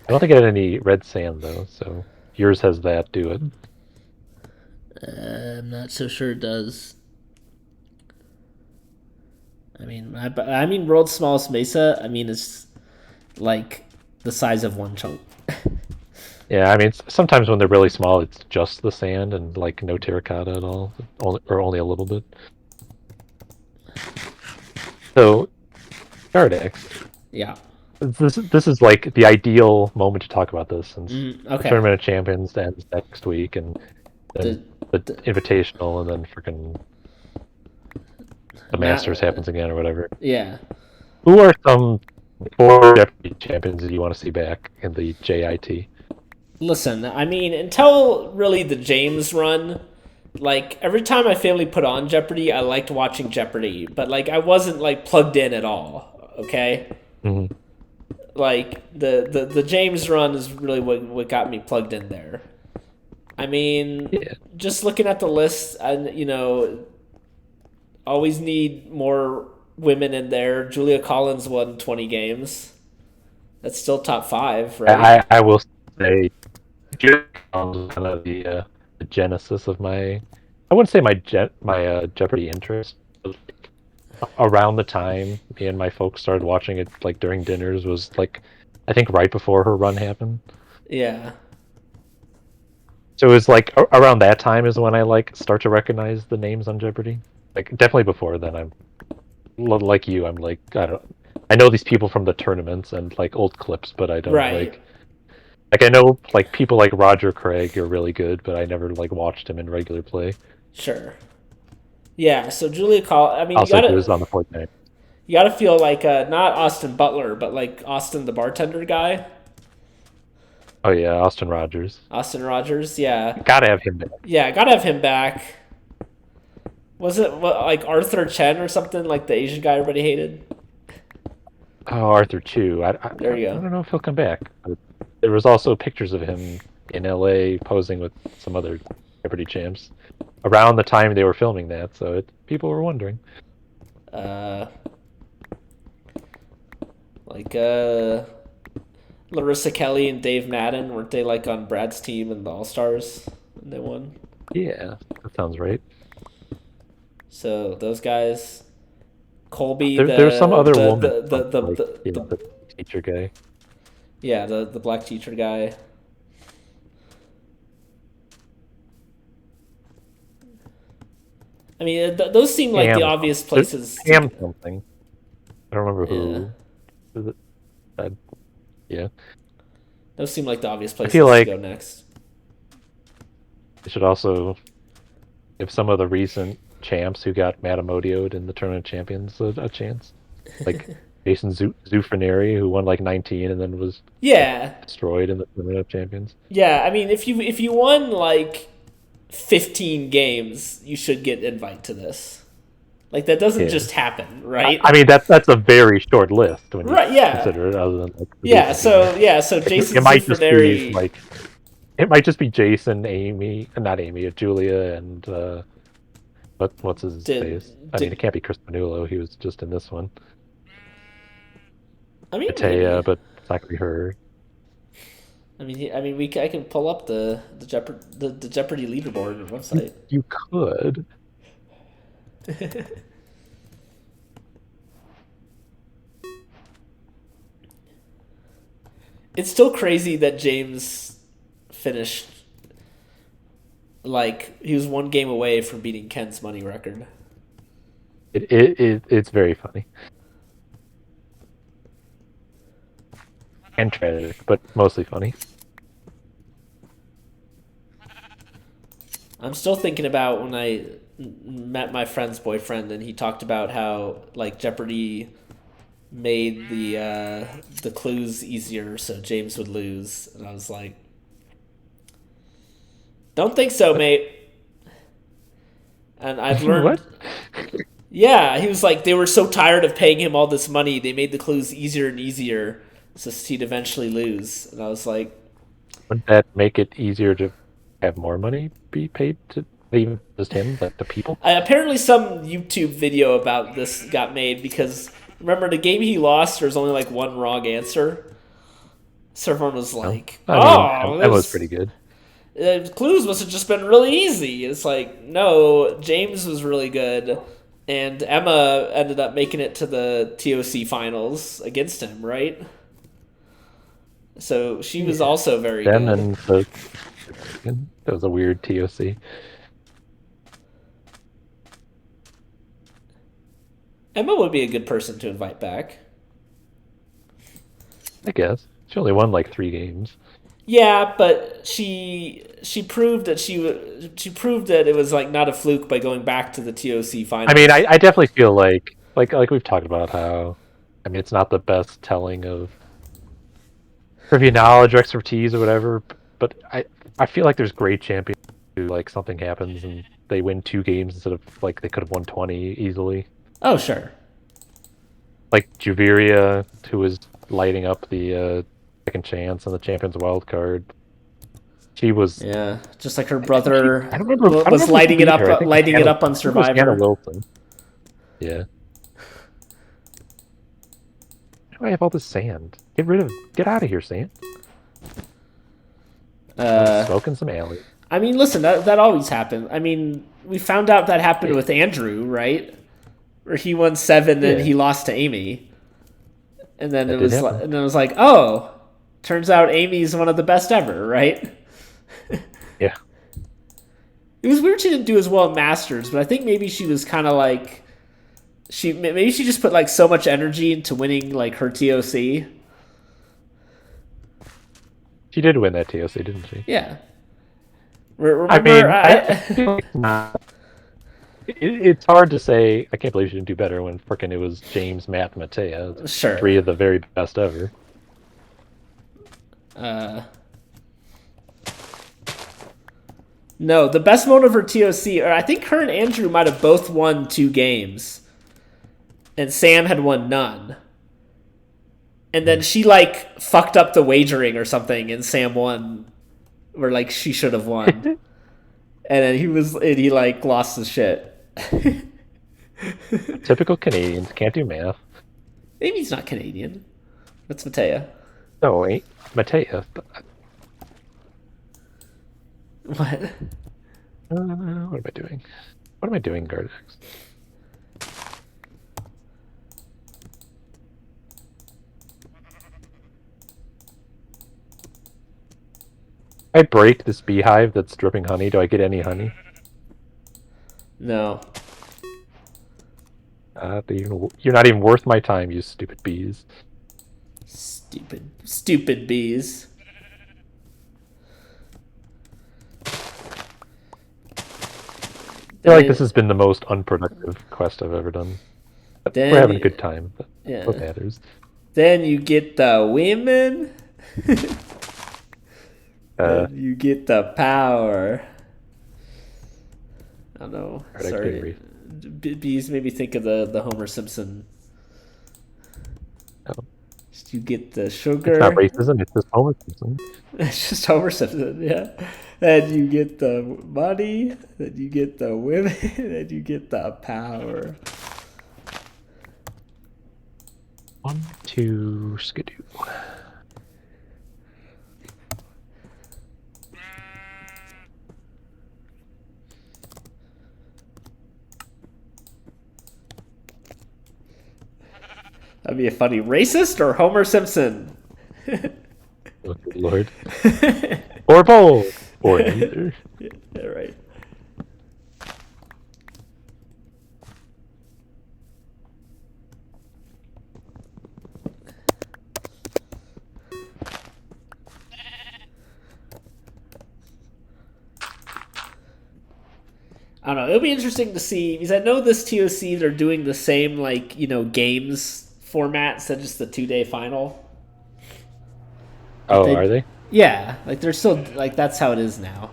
don't think I had any red sand though, so yours has that. Do it. I'm not so sure it does. I mean, world's smallest mesa. I mean, it's like the size of one chunk. Yeah, I mean, sometimes when they're really small, it's just the sand and like no terracotta at all, only a little bit. So, Gardex. Yeah. This is like the ideal moment to talk about this, since the Okay. Tournament of Champions ends next week, and then the Invitational, and then freaking the Masters happens again or whatever. Yeah. Who are some 4 Jeopardy champions that you want to see back in the JIT? Listen, I mean, until really the James run, like every time my family put on Jeopardy, I liked watching Jeopardy, but like I wasn't like plugged in at all. Okay. Mm-hmm. Like the James run is really what got me plugged in there. I mean, just looking at the list, and always need more women in there. Julia Collins won 20 games. That's still top 5, right? I will say, Julia Collins was kind of the genesis of my. I wouldn't say my Jeopardy interest. But around the time me and my folks started watching it, like during dinners, was like I think right before her run happened. Yeah. So it was like around that time is when I like start to recognize the names on Jeopardy. Like definitely before then, I'm like you. I'm like I know these people from the tournaments and like old clips, but I don't like I know like people like Roger Craig are really good, but I never like watched him in regular play. Sure. Yeah. So Julia Collins. I mean, Also, he was on the Fortnite. You gotta feel like not Austin Butler, but like Austin the bartender guy. Oh yeah, Austin Rogers. Austin Rogers, yeah. Gotta have him back. Yeah, gotta have him back. Was it like Arthur Chen or something, like the Asian guy everybody hated? Oh, Arthur Chu. There you go. I don't know if he'll come back. But there was also pictures of him in LA posing with some other Jeopardy champs around the time they were filming that, so people were wondering. Larissa Kelly and Dave Madden, weren't they like on Brad's team in the All Stars and they won? Yeah, that sounds right. So those guys, Colby. There's some other woman. The teacher guy. Yeah, the black teacher guy. I mean, those seem like the obvious places. Sam something. I don't remember who. Is it? Yeah. Those seem like the obvious places like to go next. They should also give some of the recent champs who got Matamodio'd in the Tournament of Champions a chance. Like Jason Zufrineri, who won like 19 and then was destroyed in the Tournament of Champions. Yeah, I mean, if you won like 15 games, you should get invite to this. Like that doesn't just happen, right? I mean that's a very short list when you consider it. Other than like, so Jason it might Zufrineri, it might just be Jason, Julia, and what's his face? I mean, it can't be Chris Manullo. He was just in this one. I mean, Matea, maybe. but it's not gonna be her. I can pull up the Jeopardy leaderboard website. You could. It's still crazy that James finished like he was one game away from beating Ken's money record. It's very funny. And tragic, but mostly funny. I'm still thinking about when I met my friend's boyfriend and he talked about how like Jeopardy made the clues easier so James would lose, and I was like, don't think so, mate. And I've learned What? Yeah, he was like they were so tired of paying him all this money, they made the clues easier and easier so he'd eventually lose. And I was like, Wouldn't that make it easier to have more money be paid to even just him, but the people? apparently some YouTube video about this got made because remember the game he lost, there was only like one wrong answer. So everyone was like, That was pretty good. Clues must have just been really easy. It's like, no, James was really good, and Emma ended up making it to the TOC finals against him, right? So she was also very Then good. and that was a weird TOC. Emma would be a good person to invite back. I guess she only won like 3 games. Yeah, but she proved that she proved that it was like not a fluke by going back to the TOC finals. I mean, I definitely feel like we've talked about how, I mean, it's not the best telling of trivia knowledge or expertise or whatever, but I feel like there's great champions who like something happens and they win 2 games instead of like they could have won 20 easily. Oh sure. Like Juviria, who was lighting up the second chance on the Champions Wild Card. She was. Yeah, just like her brother I don't remember. was lighting it up, I think it up on I think it was Hannah Survivor. Wilson. Yeah. Why do I have all this sand? Get out of here, sand. Smoking some alley. I mean, listen, that always happened. I mean, we found out that happened with Andrew, right? Where he won 7 and he lost to Amy, and then That it did was happen. and then it was like, oh, turns out Amy's one of the best ever, right? Yeah. It was weird she didn't do as well at Masters, but I think maybe she was kind of like maybe she just put like so much energy into winning like her TOC. She did win that TOC, didn't she? Yeah. Remember, I mean, I feel like not. It's hard to say. I can't believe she didn't do better when frickin' it was James, Matt, and Matea. Sure. 3 of the very best ever. No, the best moment of her TOC, or I think her and Andrew might have both won 2 games, and Sam had won none. And then she like fucked up the wagering or something, and Sam won, where like she should have won. And then he like lost his shit. Typical Canadians can't do math. Maybe he's not Canadian. That's Matea. No, ain't Matea. What? What am I doing? What am I doing, Gardex? I break this beehive that's dripping honey. Do I get any honey? No. You're not even worth my time, you stupid bees. Stupid bees. I feel like this has been the most unproductive quest I've ever done. But we're having a good time. But Yeah. what matters? Then you get the women. Then you get the power. I don't know. Alright, I Sorry. couldn't read. Bees made me think of the Homer Simpson. Oh. You get the sugar. It's not racism, it's just Homer Simpson. It's just Homer Simpson, yeah. Then you get the money. Then you get the women. Then you get the power. 1, 2, skidoo. That'd be a funny racist or Homer Simpson. Oh, good lord. Or both. Or neither. Yeah, right. I don't know. It'll be interesting to see because I know this TOC they're doing the same like games format instead of just the 2-day final. Oh, They- are they? Yeah, like they're still like that's how it is now.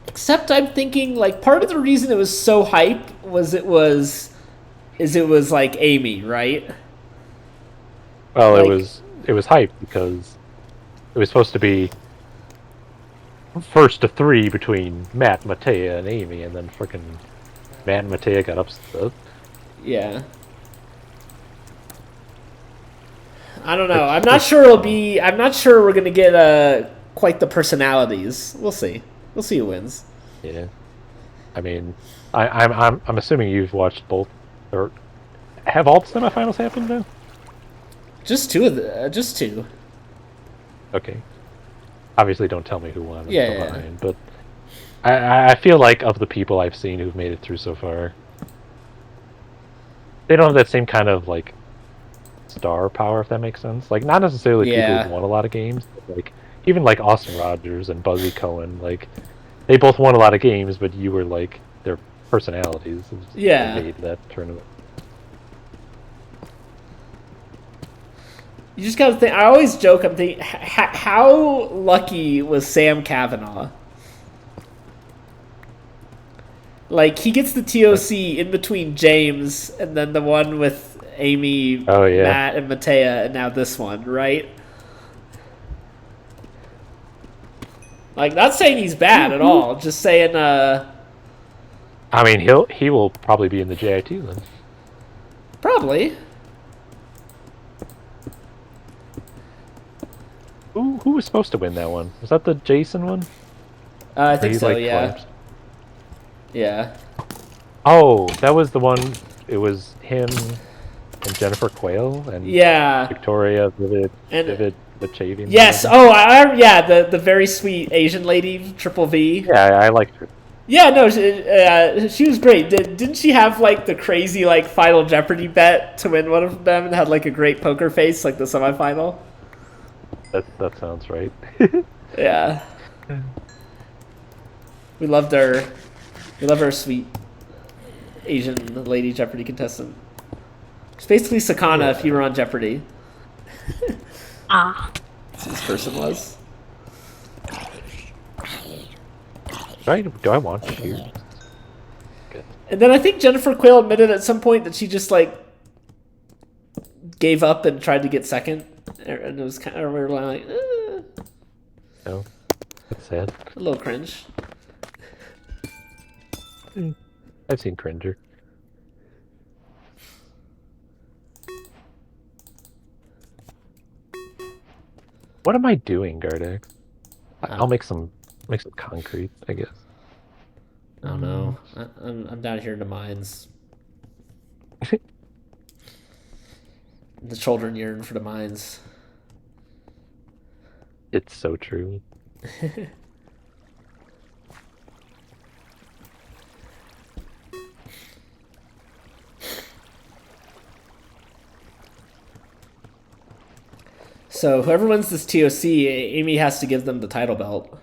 Except I'm thinking like part of the reason it was so hype was it was like Amy, right? Well, Like- it was hype because it was supposed to be first to 3 between Matt, Matea, and Amy, and then frickin' Matt and Matea got upset. Yeah. I don't know. I'm not sure it'll be. I'm not sure we're gonna get quite the personalities. We'll see. We'll see who wins. Yeah. I mean, I'm assuming you've watched both, or have all the semifinals happened now? Just two of the. Just two. Okay. Obviously, don't tell me who won. I'm Yeah, still yeah. behind, but I feel like of the people I've seen who've made it through so far, they don't have that same kind of like star power, if that makes sense. Like, not necessarily people Yeah. who've won a lot of games, but like even like Austin Rogers and Buzzy Cohen, like they both won a lot of games, but you were like their personalities Yeah. made that tournament. You just gotta think. I always joke. I'm thinking, how lucky was Sam Kavanaugh? Like he gets the TOC in between James and then the one with Amy, Oh, yeah. Matt, and Matea, and now this one, right? Like, not saying he's bad at all. Just saying, I mean, he will probably be in the JIT then. probably. Who was supposed to win that one? Was that the Jason one? I Or think he, so. like, Yeah. collapsed? Yeah. Oh, that was the one. It was him and Jennifer Quayle and Yeah. Victoria Vivid And- Vachavian. Yes. Oh, yeah. The very sweet Asian lady, Triple V. Yeah, I liked her. Yeah. No, she was great. Didn't she have like the crazy like Final Jeopardy bet to win one of them and had like a great poker face like the semifinal? That sounds right. Yeah. We loved her. We love our sweet Asian lady Jeopardy contestant. It's basically Sakana if you were on Jeopardy. Ah. This person was. Do I want to hear? Good. And then I think Jennifer Quayle admitted at some point that she just like gave up and tried to get second, and it was kind of we were like No, that's sad. a little cringe. I've seen Cringer. What am I doing, Gardex? I'll make some concrete, I guess. I don't know. I'm down here in the mines. The children yearn for the mines. It's so true. So whoever wins this TOC, Amy has to give them the title belt.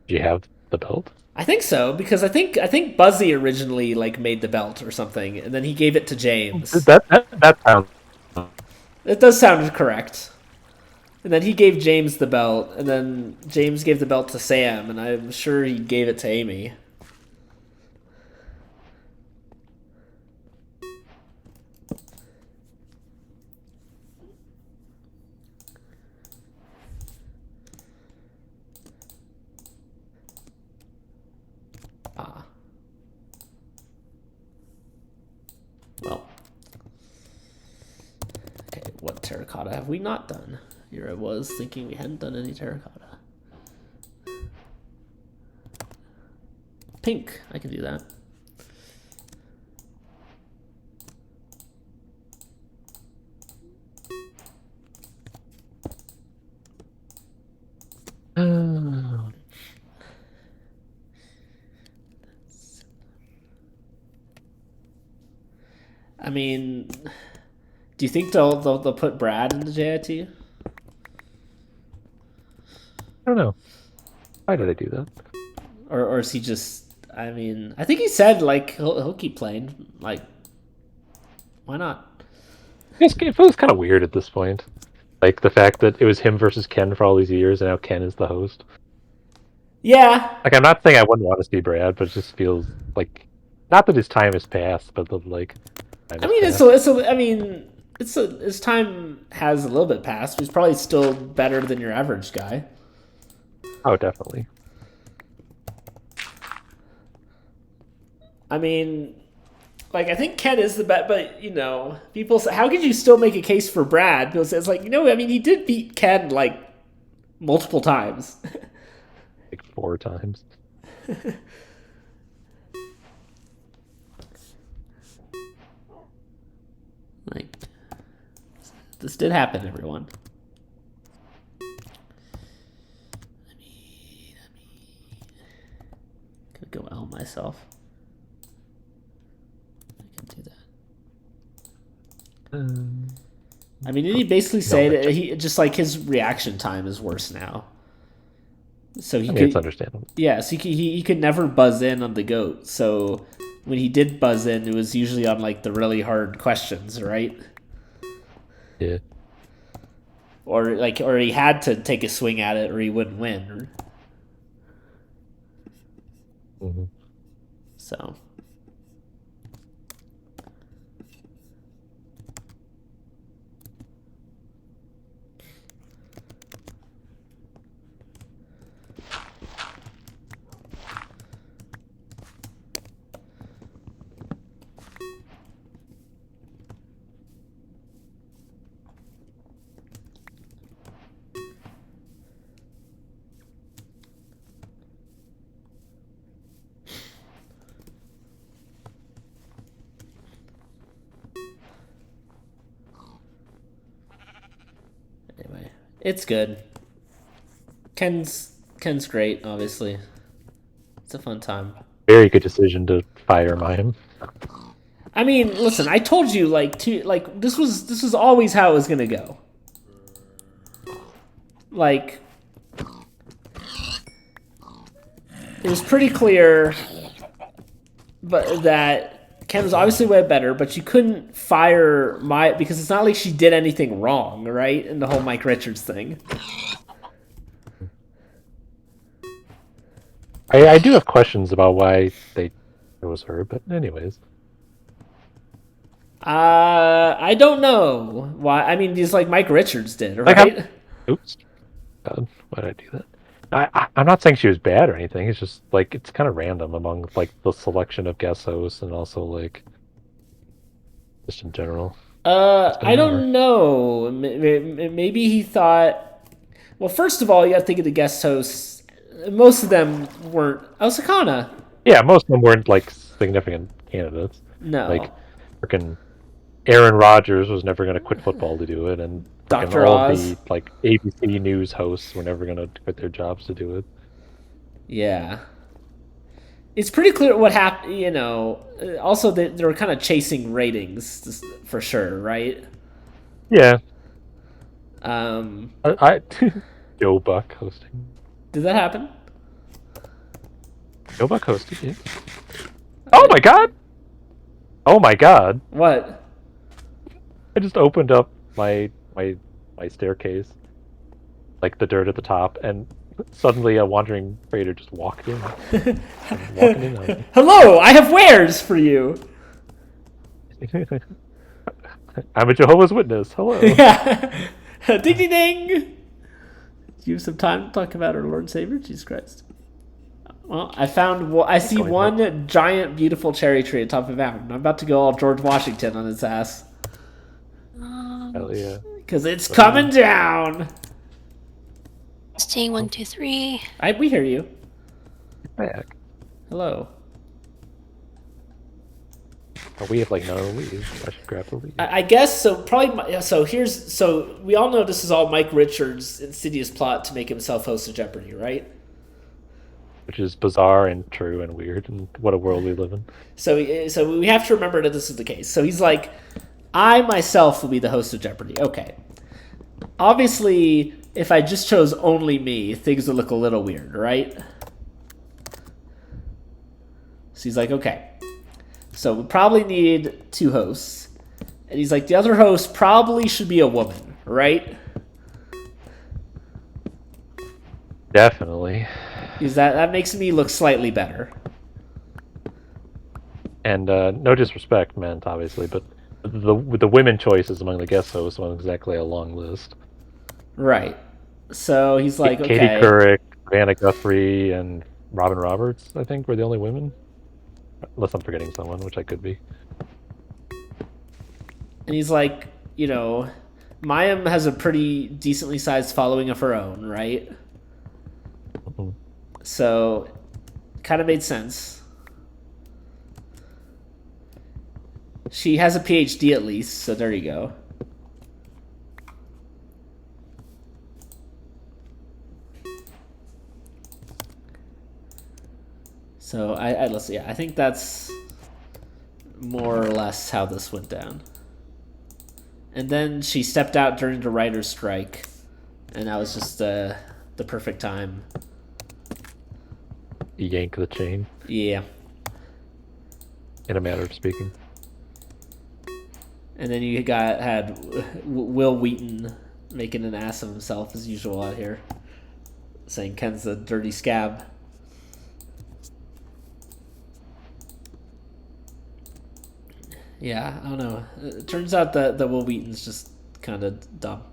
Do you have the belt? I think so because I think Buzzy originally like made the belt or something, and then he gave it to James. That sounds. It does sound correct. And then he gave James the belt, and then James gave the belt to Sam, and I'm sure he gave it to Amy. Ah. What terracotta have we not done? Here I was thinking we hadn't done any terracotta. Pink, I can do that. I mean, do you think they'll put Brad in the JIT? I don't know. Why did I do that? Or is he just? I mean, I think he said like he'll keep playing. Like, why not? It feels kind of weird at this point. Like the fact that it was him versus Ken for all these years, and now Ken is the host. Yeah. Like, I'm not saying I wouldn't want to see Brad, but it just feels like, not that his time has passed, but that, like, I mean, his time has a little bit passed. He's probably still better than your average guy. Oh, definitely. I mean, like, I think Ken is the best, but, you know, people say, how could you still make a case for Brad? People say, it's like, you know, I mean, he did beat Ken, like, multiple times. Like 4 times. Like, this did happen, everyone. Gonna go out myself. I can do that. I mean, did he basically say that he just like his reaction time is worse now? So it's understandable. Yeah, so he could never buzz in on the goat. So when he did buzz in, it was usually on like the really hard questions, right? Yeah. Or he had to take a swing at it, or he wouldn't win. Mm-hmm. So. Anyway, it's good. Ken's great, obviously. It's a fun time. Very good decision to fire Mayim. I mean, listen, I told you this was always how it was gonna go. Like, it was pretty clear, but that Ken was obviously way better, but you couldn't fire because it's not like she did anything wrong, right? In the whole Mike Richards thing. I do have questions about why it was her, but anyways. I don't know why. I mean, just like Mike Richards did, right? Oops. God, why did I do that? I'm not saying she was bad or anything. It's just like it's kind of random among like the selection of guest hosts and also like just in general. I don't know. Maybe he thought. Well, first of all, you got to think of the guest hosts. Most of them weren't. Oh, Sakana. Yeah, most of them weren't like significant candidates. No. Like freaking Aaron Rodgers was never going to quit football to do it, and Dr. all Oz. the like ABC News hosts were never going to quit their jobs to do it. Yeah. It's pretty clear what happened, you know. Also, they were kind of chasing ratings, for sure, right? Yeah. I Joe Buck hosting. Did that happen? Joe Buck hosted, yeah. Oh my god! Oh my god! What? I just opened up my staircase, like the dirt at the top, and suddenly a wandering freighter just walked in. Walking in on me. Hello, I have wares for you. I'm a Jehovah's Witness. Hello. Yeah. Ding ding ding. You have some time to talk about our Lord and Savior, Jesus Christ. Well, I see one giant, beautiful cherry tree atop of a mountain. I'm about to go all George Washington on his ass. Hell yeah. Because it's coming down. Staying 1, 2, 3. We hear you. Back. Hello. Oh, we have like no leaves. I should grab the leaves. I guess so. Probably. So we all know this is all Mike Richards' insidious plot to make himself host of Jeopardy, right? Which is bizarre and true and weird, and what a world we live in. So we have to remember that this is the case. So he's like, I myself will be the host of Jeopardy. Okay. Obviously, if I just chose only me, things would look a little weird, right? So he's like, okay. So we probably need 2 hosts. And he's like, the other host probably should be a woman, right? Definitely. Because that makes me look slightly better. And no disrespect meant, obviously, but the women choices among the guest hosts wasn't exactly a long list. Right. So he's like, Katie okay. Couric, Vanna Guthrie, and Robin Roberts, I think, were the only women. Unless I'm forgetting someone, which I could be. And he's like, Mayim has a pretty decently sized following of her own, right? Mm-hmm. So, kind of made sense. She has a PhD at least, so there you go. So let's see. I think that's more or less how this went down. And then she stepped out during the writer's strike, and that was just the perfect time. Yank the chain, Yeah. in a matter of speaking. And then you had Will Wheaton making an ass of himself as usual out here, saying Ken's a dirty scab. Yeah, I don't know. It turns out that Will Wheaton's just kind of dumb.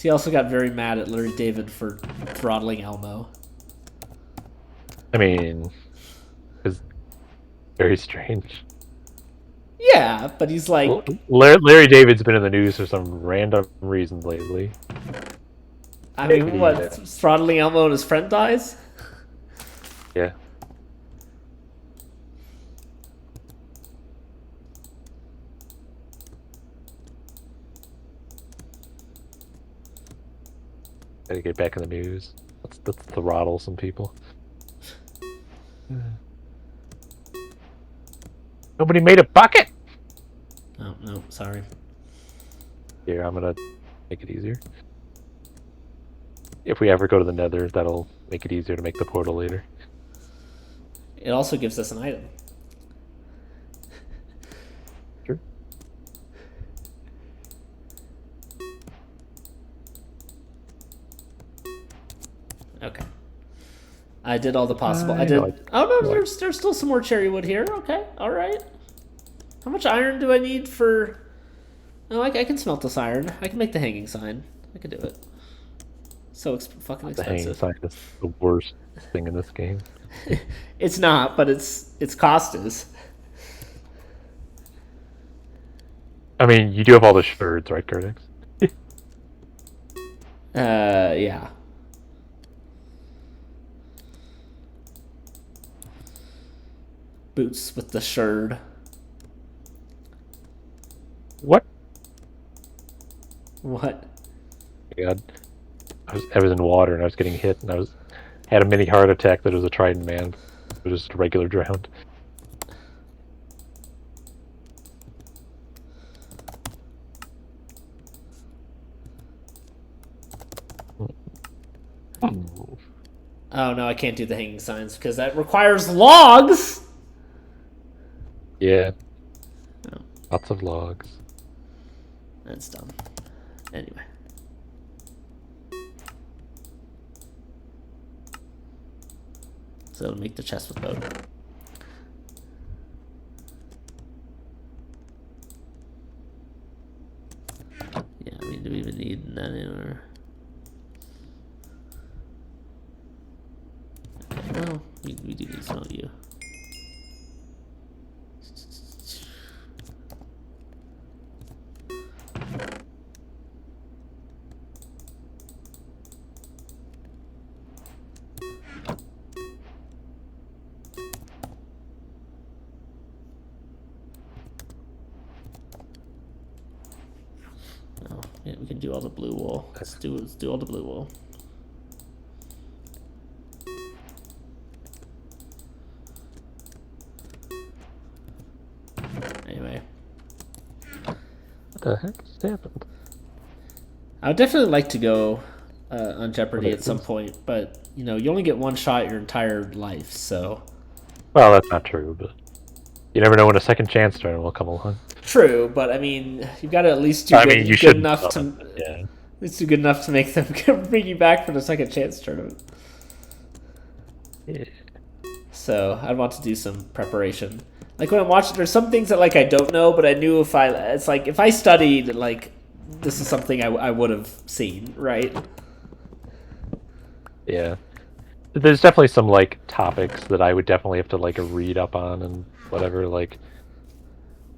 He also got very mad at Larry David for throttling Elmo. I mean, it's very strange. Yeah, but he's like... Larry David's been in the news for some random reason lately. I mean, what? Yeah. Throttling Elmo and his friend dies? Yeah. Gotta get back in the news. Let's throttle some people. Nobody made a bucket! Oh, no, sorry. Here, I'm gonna make it easier. If we ever go to the Nether, that'll make it easier to make the portal later. It also gives us an item. Sure. Okay. I did all the possible. I know. did. Oh no, there's still some more cherry wood here. Okay, all right. How much iron do I need for? Oh, I can smelt this iron. I can make the hanging sign. I can do it. So fucking The hanging expensive. sign is the worst thing in this game. It's not, but its cost is. I mean, you do have all the shards, right, Curtis? Yeah. Boots with the sherd. What? What? Oh my God. I was in water and I was getting hit and I had a mini heart attack that it was a Trident man. It was just a regular drowned. Oh no, I can't do the hanging signs because that requires logs. Yeah. Oh. Lots of logs. That's dumb. Anyway. So it'll make the chest with boat. Yeah, I mean, do we even need that anymore? Okay, well, we do need some of you. Yeah, we can do all the blue wool. Let's do all the blue wool. Anyway, What the heck just happened? I would definitely like to go on Jeopardy Okay, at some point, but you know, you only get one shot your entire life, so. Well, that's not true, but you never know when a second chance turn will come along. True, but I mean, you've got to at least do I mean, you good shouldn't enough sell to. it, yeah. At least do good enough to make them bring you back for the second chance tournament. Yeah. So I'd want to do some preparation. Like when I'm watching, there's some things that like I don't know, but I knew if I studied, like this is something I would have seen, right? Yeah. There's definitely some like topics that I would definitely have to like read up on and whatever, like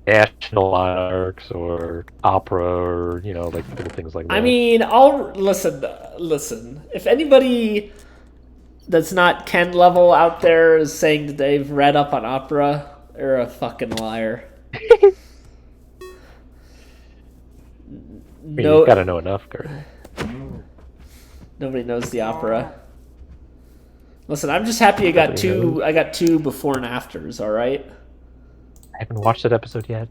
national monarchs or opera or like little things like that. I mean, I'll listen. If anybody that's not Ken level out there is saying that they've read up on opera, they're a fucking liar. No, you've got to know enough, Kurt. Nobody knows the opera. Listen, I'm just happy I got two before and afters. All right. I haven't watched that episode yet.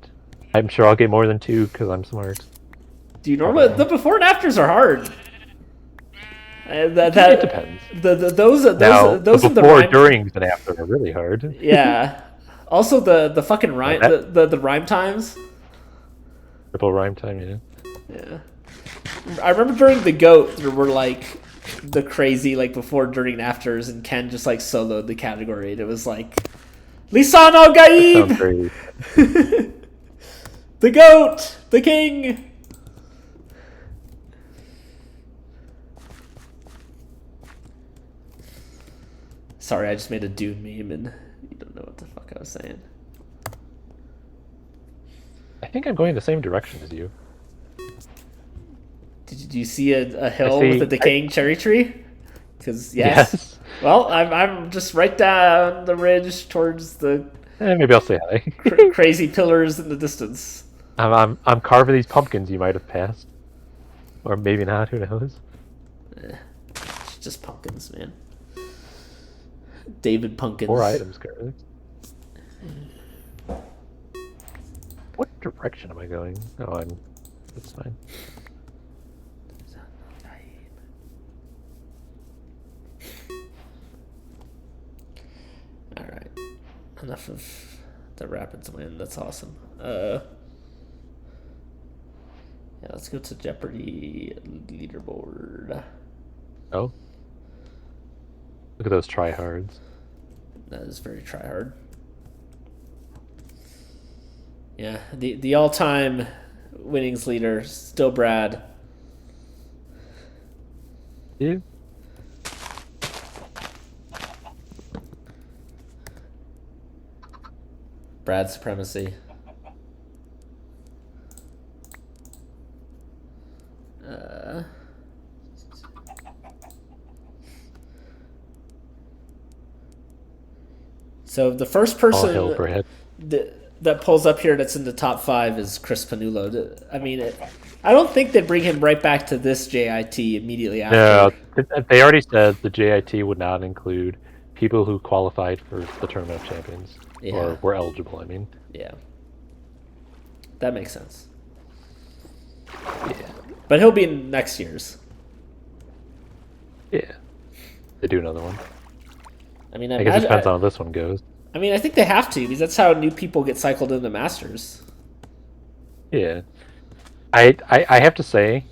I'm sure I'll get more than 2 because I'm smart. Do you normally the before and afters are hard? It depends. Those Now, are the before, rhyme. during, and after are really hard. Yeah. Also the fucking rhyme the rhyme times. Triple rhyme time, yeah. Yeah. I remember during the GOAT there were like the crazy like before, during, and afters, and Ken just like soloed the category, and it was like Lisan al Sounds Gaib, great. the GOAT, the king. Sorry, I just made a Dune meme and you don't know what the fuck I was saying. I think I'm going the same direction as you. Do you see a hill see- with a decaying cherry tree? Because yes. Well, I'm just right down the ridge towards the Maybe I'll say hi. crazy pillars in the distance. I'm carving these pumpkins you might have passed. Or maybe not, who knows? It's just pumpkins, man. David Pumpkins. 4 items, currently. What direction am I going? Oh, that's fine. Alright. Enough of the Rapids win. That's awesome. Yeah, let's go to Jeopardy leaderboard. Oh. Look at those tryhards. That is very tryhard. Yeah, the all-time winnings leader, still Brad. You? Brad supremacy. So the first All hail person Brad. that pulls up here that's in the top 5 is Chris Panulo. I mean, I don't think they'd bring him right back to this JIT immediately after. No, they already said the JIT would not include people who qualified for the Tournament of Champions. Yeah. Or were eligible, I mean. Yeah. That makes sense. Yeah. But he'll be in next year's. Yeah. They do another one. I mean, I guess it depends on how this one goes. I mean, I think they have to, because that's how new people get cycled into Masters. Yeah. I have to say,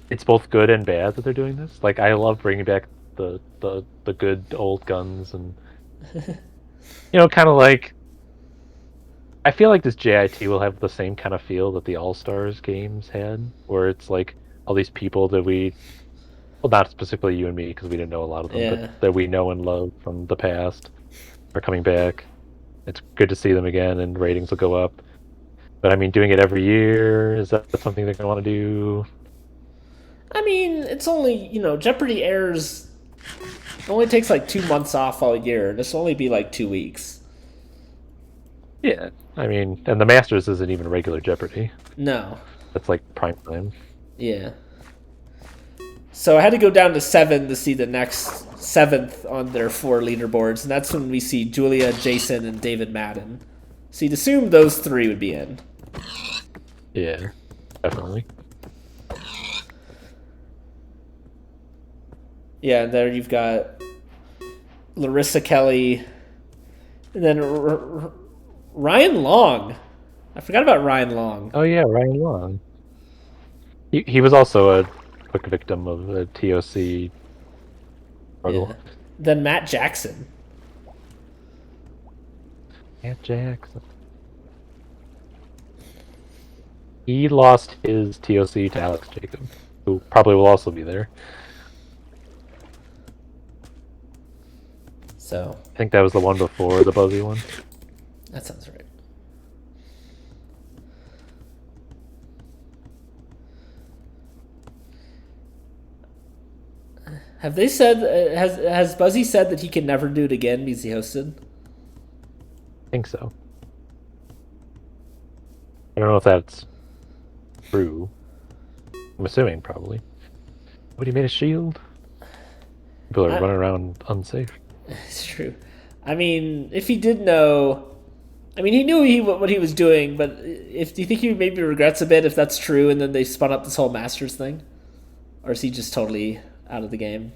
it's both good and bad that they're doing this. Like, I love bringing back the good old guns and, kind of like, I feel like this JIT will have the same kind of feel that the All-Stars games had, where it's like all these people that well, not specifically you and me, because we didn't know a lot of them, but that we know and love from the past are coming back. It's good to see them again, and ratings will go up. But I mean, doing it every year, is that something they're going to want to do? I mean, it's only, Jeopardy airs, it only takes like 2 months off all year. This will only be like 2 weeks. Yeah, I mean, and the Masters isn't even regular Jeopardy. No. That's like prime time. Yeah. So I had to go down to 7 to see the next 7th on their 4 leaderboards, and that's when we see Julia, Jason, and David Madden. So you'd assume those 3 would be in. Yeah, definitely. Yeah, and there you've got Larissa Kelly, and then Ryan Long. I forgot about Ryan Long. Oh yeah, Ryan Long. He was also a quick victim of the TOC struggle. Yeah. Then Matt Jackson. Matt Jackson. He lost his TOC to Alex Jacob, who probably will also be there. So I think that was the one before the Buzzy one. that sounds right. Have they said has Buzzy said that he can never do it again because he hosted? I think so. I don't know if that's true. I'm assuming probably. But he made a shield. People are running around unsafe. It's true. I mean, if he did know, I mean, he knew what he was doing. But do you think he maybe regrets a bit if that's true, and then they spun up this whole Masters thing, or is he just totally out of the game?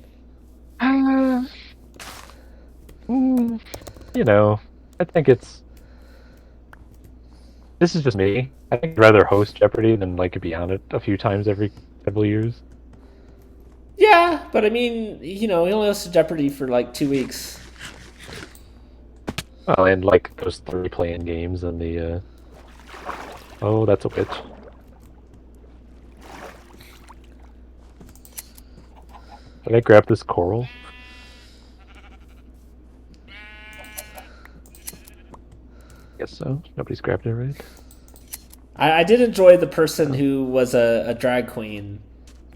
You know, I think it's. This is just me. I think I'd rather host Jeopardy than like be on it a few times every couple of years. Yeah, but I mean, he only hosted Jeopardy for like 2 weeks. Oh, and like those 3 playing games and the. Oh, that's a witch. Did I grab this coral? Guess so. Nobody's grabbed it, right? I did enjoy the person who was a drag queen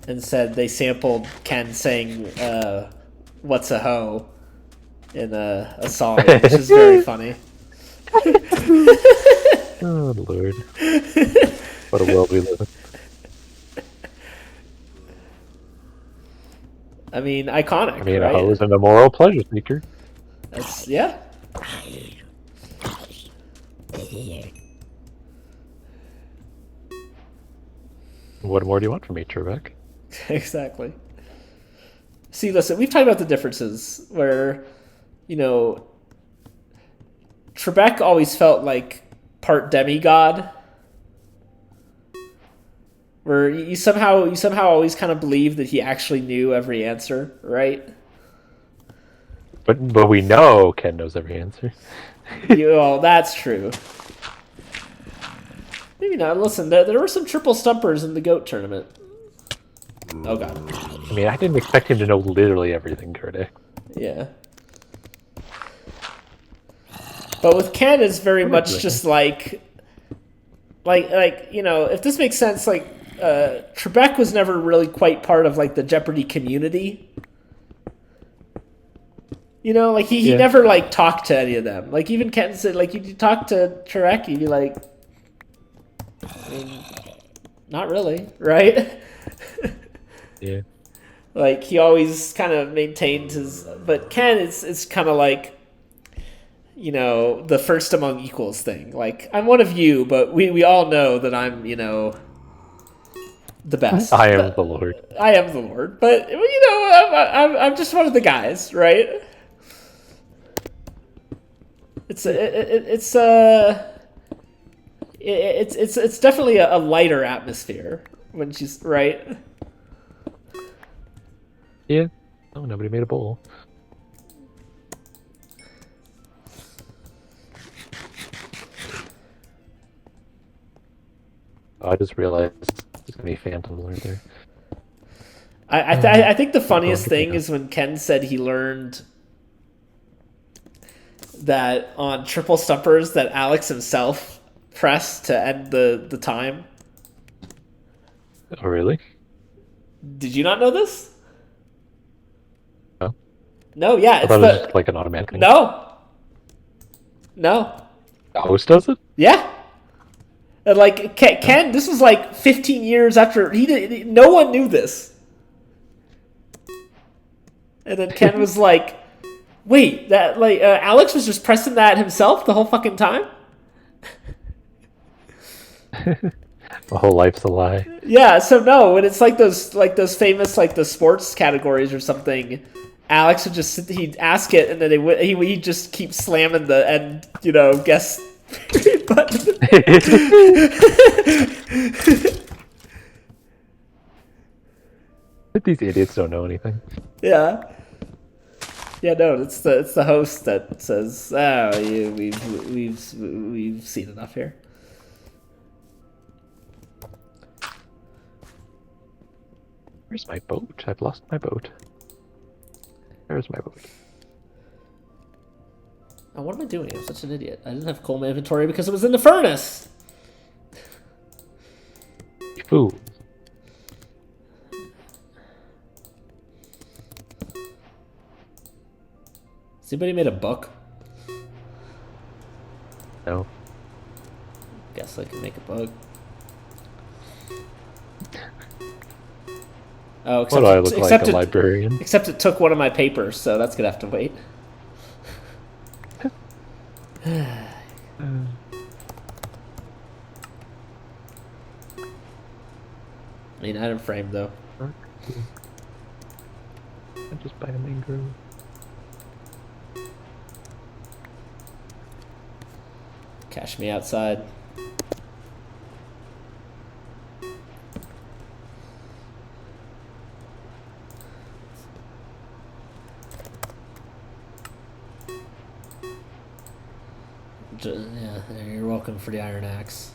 and said they sampled Ken saying "What's a hoe" in a song, which is very funny. Oh Lord! What a world we live in. I mean, iconic. I mean, right? a hoe is an immoral pleasure seeker. Yeah. What more do you want from me, Trebek? Exactly. See, listen, we've talked about the differences where, Trebek always felt like part demigod, where you somehow always kind of believe that he actually knew every answer, right? But we know Ken knows every answer. Well, that's true. Maybe not. Listen, there were some triple stumpers in the GOAT tournament. Oh god. I mean, I didn't expect him to know literally everything, Kurdik. Yeah. But with Ken, it's very much just like if this makes sense, Trebek was never really quite part of like the Jeopardy community. He never talked to any of them. Like even Ken said, you talk to Trebek, you'd be like, I mean, not really, right? Yeah. He always kind of maintained his, but Ken is kind of like, the first among equals thing. Like, I'm one of you, but we all know that I'm, the best. I am the Lord. I am the Lord, but I'm just one of the guys, right? It's definitely a lighter atmosphere when she's right. Yeah. Oh, nobody made a bowl. Oh, I just realized there's gonna be phantoms right there. I think the funniest thing is when Ken said he learned that on triple stumpers that Alex himself pressed to end the time. Oh, really? Did you not know this? No. No, yeah, I it's thought it was just like an automatic thing. No. The host does it? Yeah. And like Ken, this was like 15 years after he did. No one knew this. And then Ken was like, "Wait, that like Alex was just pressing that himself the whole fucking time." My whole life's a lie. Yeah, so no, when it's like those famous like the sports categories or something, Alex would just he'd ask it and then he'd just keep slamming the end, guess button. These idiots don't know anything. Yeah. Yeah, no, it's the host that says, "Oh, we've seen enough here." Where's my boat? I've lost my boat. Where's my boat? Oh, what am I doing? I'm such an idiot. I didn't have coal in my inventory because it was in the furnace. You fool. Has anybody made a book? No. Guess I can make a book. Oh, What do I look like, a librarian? Except it took one of my papers, so that's gonna have to wait. I mean, item frame though. I just buy a mangrove. Cash me outside. Yeah, you're welcome for the iron axe.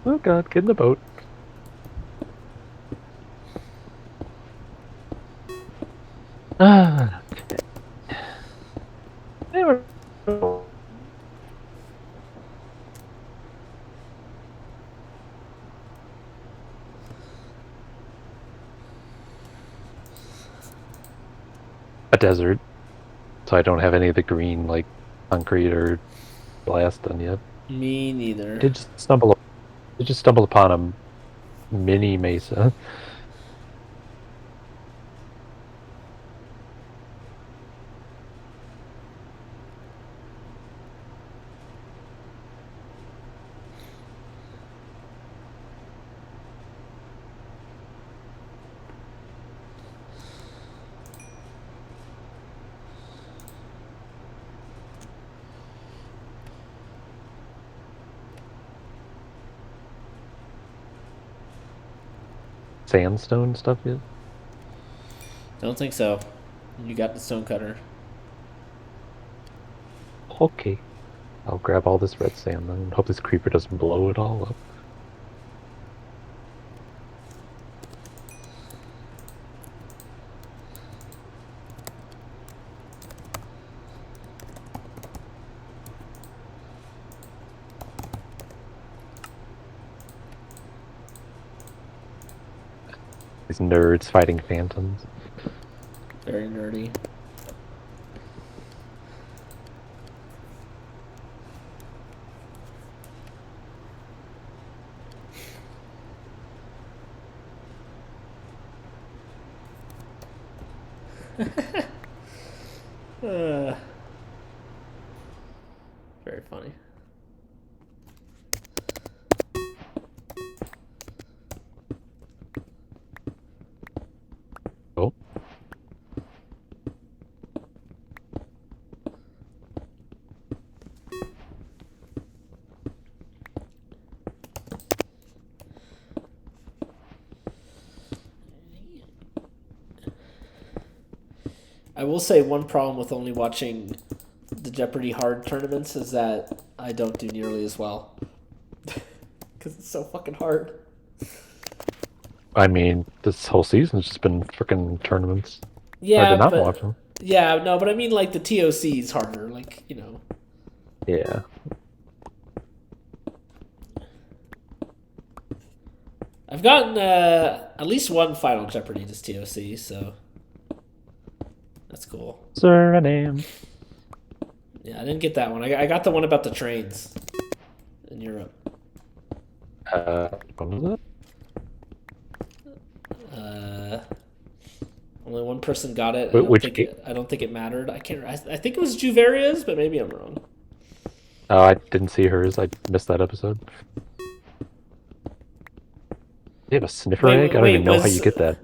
Oh god, get in the boat. Ah. Never. A desert, so I don't have any of the green like concrete or glass done yet. Me neither. Did just stumble upon a mini mesa. Sandstone stuff yet? Don't think so. You got the stone cutter. Okay. I'll grab all this red sand then and hope this creeper doesn't blow it all up. These nerds fighting phantoms. Very nerdy. Very funny. Oh. I will say one problem with only watching the Jeopardy hard tournaments is that I don't do nearly as well. Because it's so fucking hard. I mean, this whole season's just been freaking tournaments. Yeah, I did not but, watch them. Yeah, no, but I mean like the TOC is harder, like, you know. Yeah. I've gotten at least one Final Jeopardy just TOC, so that's cool. Suriname. Yeah, I didn't get that one. I got the one about the trains in Europe. What was it? Only one person got it. I don't think it mattered. I can't. I think it was Juveria's, but maybe I'm wrong. Oh, I didn't see hers. I missed that episode. You have a sniffer egg? I don't even know how you get that.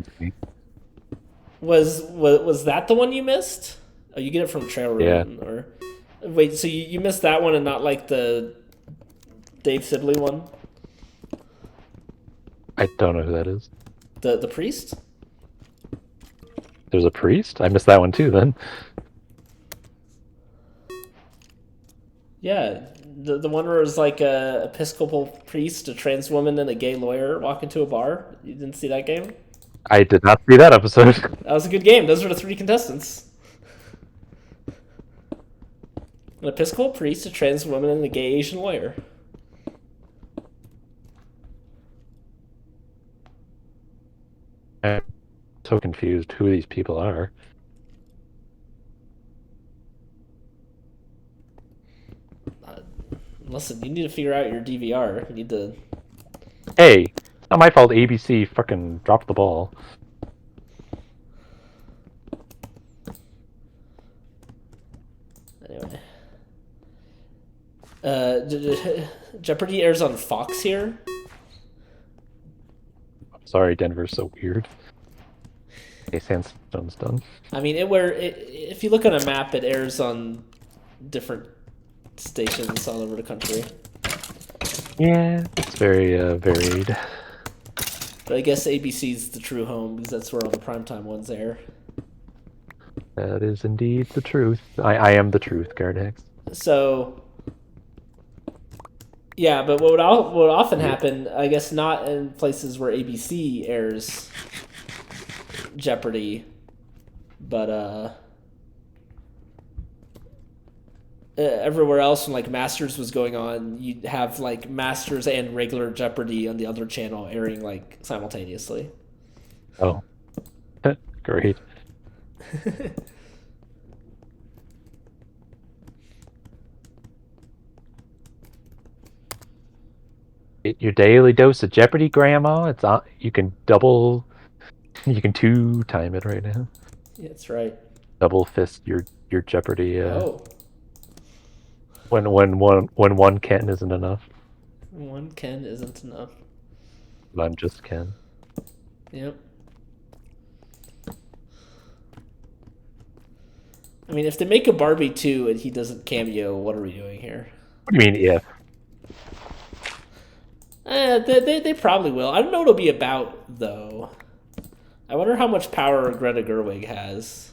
Was that the one you missed? Oh, you get it from Trail Run, or wait? So you missed that one and not like the Dave Sibley one? I don't know who that is. The priest? There's a priest? I missed that one too. Then. Yeah, the one where it was like a Episcopal priest, a trans woman, and a gay lawyer walk into a bar. You didn't see that game? I did not see that episode. That was a good game. Those were the three contestants. An Episcopal priest, a trans woman, and a gay Asian lawyer. I'm so confused who these people are. Listen, you need to figure out your DVR. You need to... Hey, not my fault ABC fucking dropped the ball. Anyway. Jeopardy airs on Fox here. Sorry, Denver's so weird. Okay, Sandstone's done. I mean, if you look on a map, it airs on different stations all over the country. Yeah, it's very varied. But I guess ABC's the true home because that's where all the primetime ones air. That is indeed the truth. I am the truth, Gardex. So, yeah, but what would often happen, I guess not in places where ABC airs Jeopardy, but everywhere else when like Masters was going on, you'd have like Masters and regular Jeopardy on the other channel airing like simultaneously. Oh, great. Get your daily dose of Jeopardy, Grandma. It's on. You can double. You can two-time it right now. Yeah, that's right. Double fist your Jeopardy. Oh. When one Ken isn't enough. One Ken isn't enough. But I'm just Ken. Yep. I mean, if they make a Barbie 2 and he doesn't cameo, what are we doing here? What do you mean, if? They probably will. I don't know what it'll be about, though. I wonder how much power Greta Gerwig has.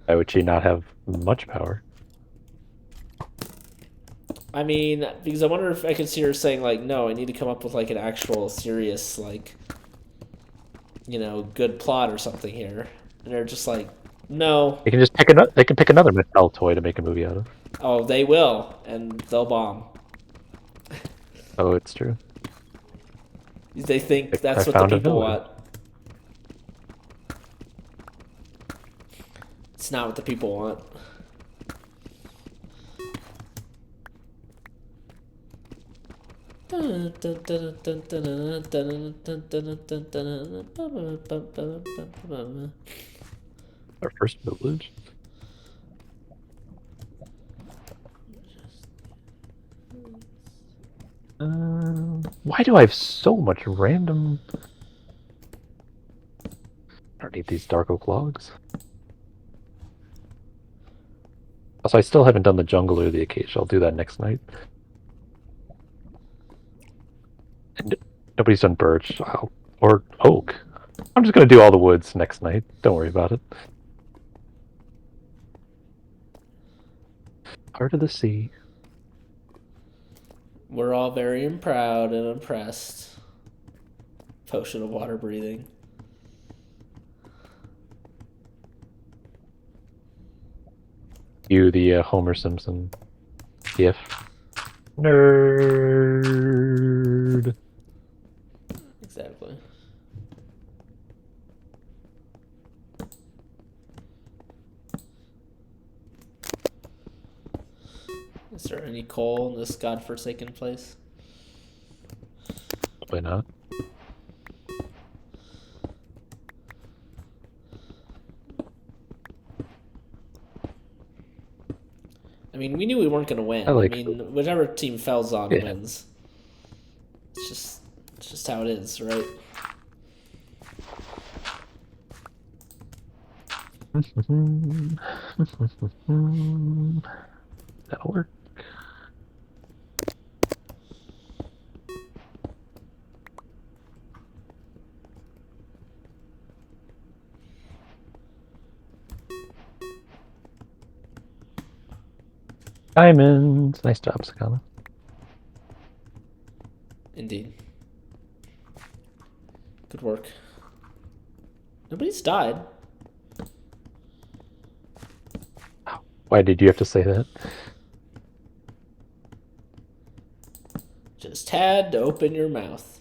Why would she not have much power? I mean, because I wonder if I could see her saying, like, no, I need to come up with, like, an actual serious, like, you know, good plot or something here. And they're just like, no. They can just pick another. They can pick another Mattel toy to make a movie out of. Oh, they will, and they'll bomb. Oh, it's true. They think that's I what the found a people villain. want. It's not what the people want. Our first village. Why do I have so much random? I don't need these dark oak logs. Also, I still haven't done the jungle or the acacia. I'll do that next night. And nobody's done birch or oak. I'm just gonna do all the woods next night. Don't worry about it. Heart of the sea. We're all very proud and impressed. Potion of water breathing. You, the Homer Simpson gif. Nerd. Exactly. Is there any coal in this godforsaken place? Probably not. I mean, we knew we weren't going to win. I like mean, whichever team Fell's on Yeah. wins. It's just how it is, right? That'll work. Diamonds. Nice job, Sakana. Indeed. Good work. Nobody's died. Why did you have to say that? Just had to open your mouth.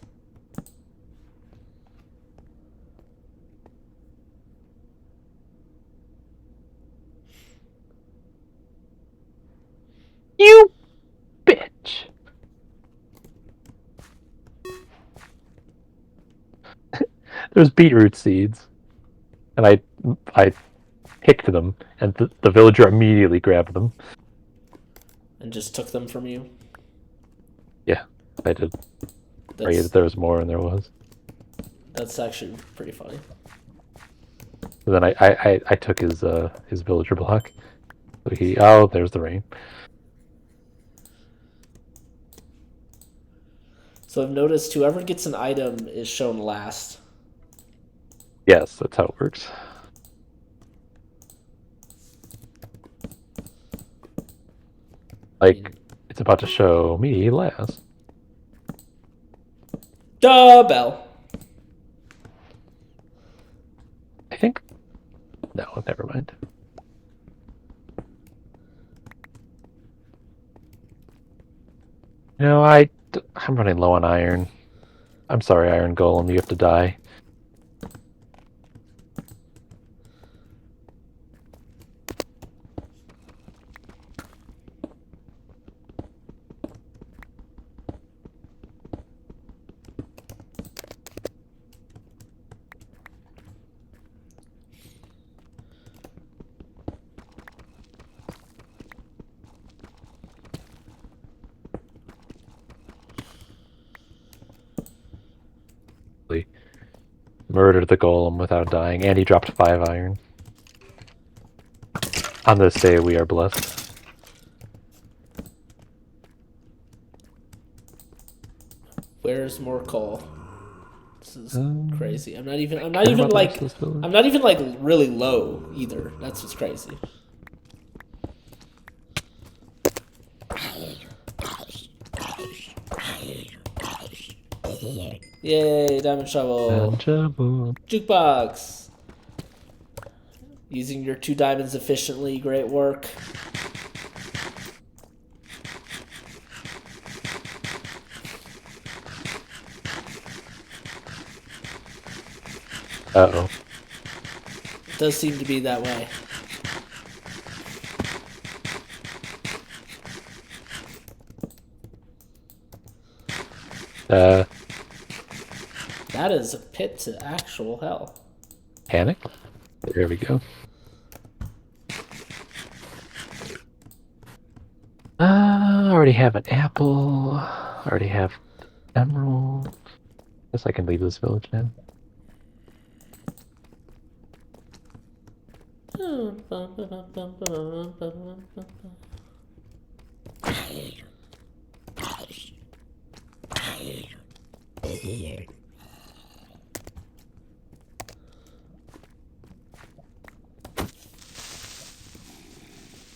You bitch. There's beetroot seeds, and I picked them, and the villager immediately grabbed them. And just took them from you. Yeah, I did. Pray that That's, there was more, and there was. that's actually pretty funny. And then I took his villager block. So there's the rain. So I've noticed whoever gets an item is shown last. Yes, that's how it works. Like, it's about to show me last. Duh, bell. I think. No, never mind. You know, I'm running low on iron. I'm sorry, Iron Golem, you have to die. Murdered the golem without dying, and he dropped 5 iron. On this day, we are blessed. Where's more coal? This is crazy. I'm not even like really low either. That's what's crazy. Yay, diamond shovel. Jukebox. Using your 2 diamonds efficiently, great work. Uh-oh. It does seem to be that way. That is a pit to actual hell. Panic? There we go. I already have an apple. I already have emerald. Guess I can leave this village now.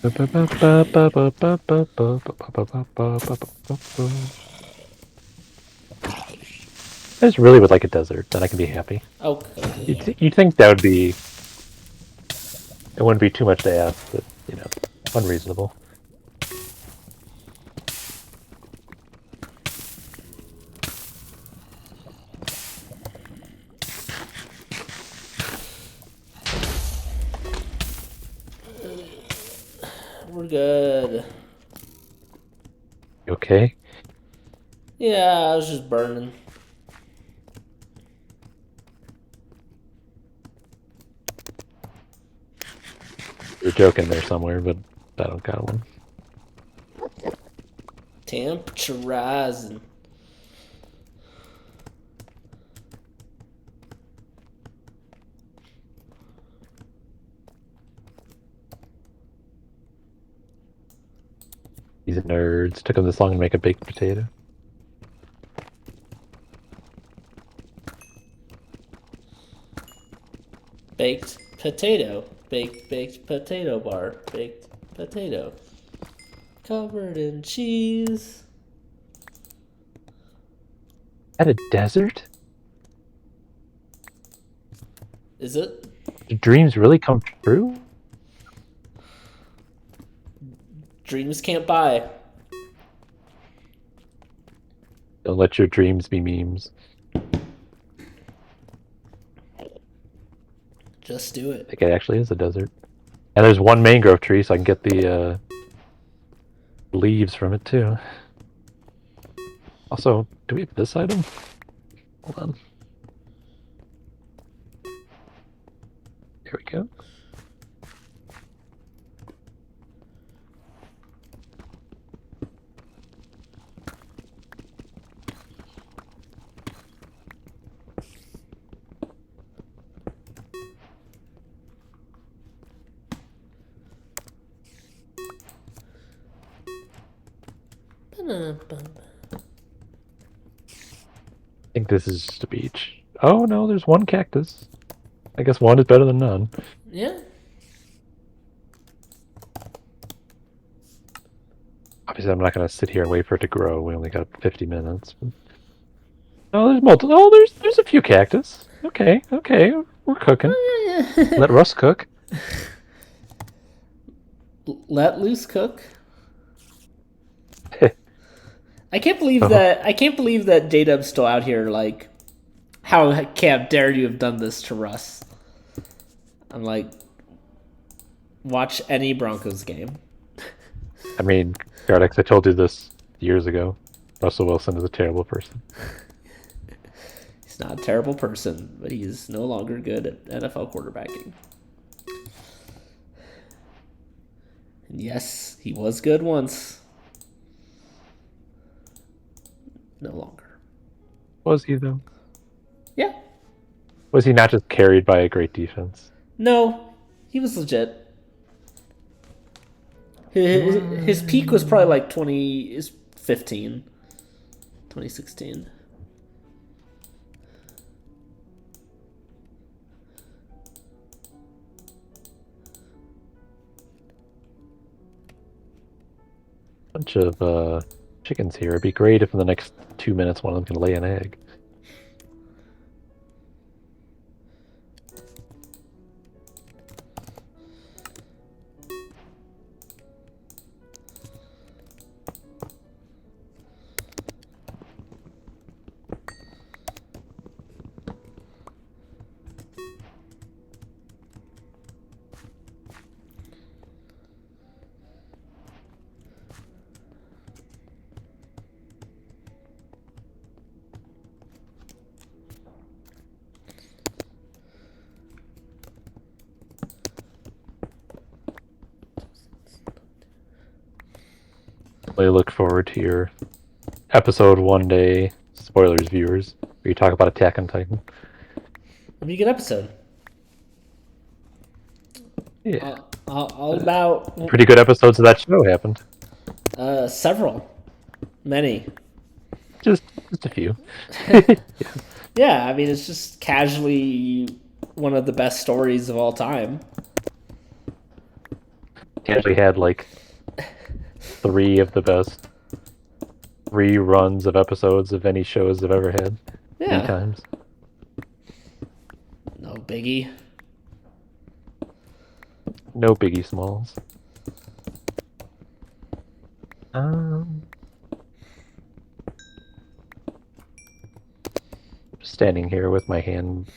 I just really would like a desert, then I can be happy. Okay. You'd think that would be... It wouldn't be too much to ask, but, you know, unreasonable. We're good. You okay? Yeah, I was just burning. You're joking there somewhere, but I don't got one. Temperature rising. These nerds took them this long to make a baked potato. Baked potato. Baked potato bar. Baked potato. Covered in cheese. At a desert? Is it? Do dreams really come true? Dreams can't buy. Don't let your dreams be memes. Just do I it. think it actually is a desert. And there's one mangrove tree, so I can get the leaves from it too. Also, do we have this item? Hold on. There we go. I think this is just a beach. Oh no, there's one cactus. I guess one is better than none. Yeah. Obviously, I'm not going to sit here and wait for it to grow. We only got 50 minutes. Oh, there's multiple. Oh, there's a few cactus. Okay, we're cooking. Let Russ cook. Let loose cook. I can't believe that. I can't believe that J-Dub's still out here. Like, how dare you have done this to Russ? I'm like, watch any Broncos game. I mean, Gardex, I told you this years ago. Russell Wilson is a terrible person. He's not a terrible person, but he's no longer good at NFL quarterbacking. And yes, he was good once. No longer. Was he, though? Yeah. Was he not just carried by a great defense? No, he was legit. His peak was probably like 2016. Bunch of chickens here. It'd be great if in the next 2 minutes one of them can lay an egg. I look forward to your episode one day. Spoilers, viewers. Where you talk about Attack on Titan. It'll be a good episode. Yeah. All about Pretty good episodes of that show happened. several, many. Just a few. Yeah, I mean it's just casually one of the best stories of all time. Actually had like 3 of the best reruns of episodes of any shows I've ever had. Yeah. 3 times. No biggie. No Biggie Smalls. Just standing here with my hand.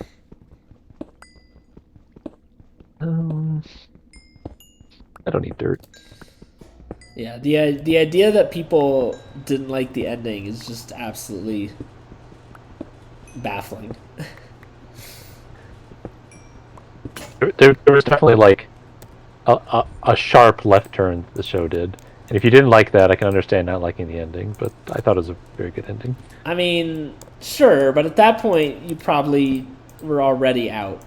I don't need dirt. Yeah, the idea that people didn't like the ending is just absolutely baffling. There was definitely like a sharp left turn the show did, and if you didn't like that, I can understand not liking the ending. But I thought it was a very good ending. I mean, sure, but at that point, you probably were already out.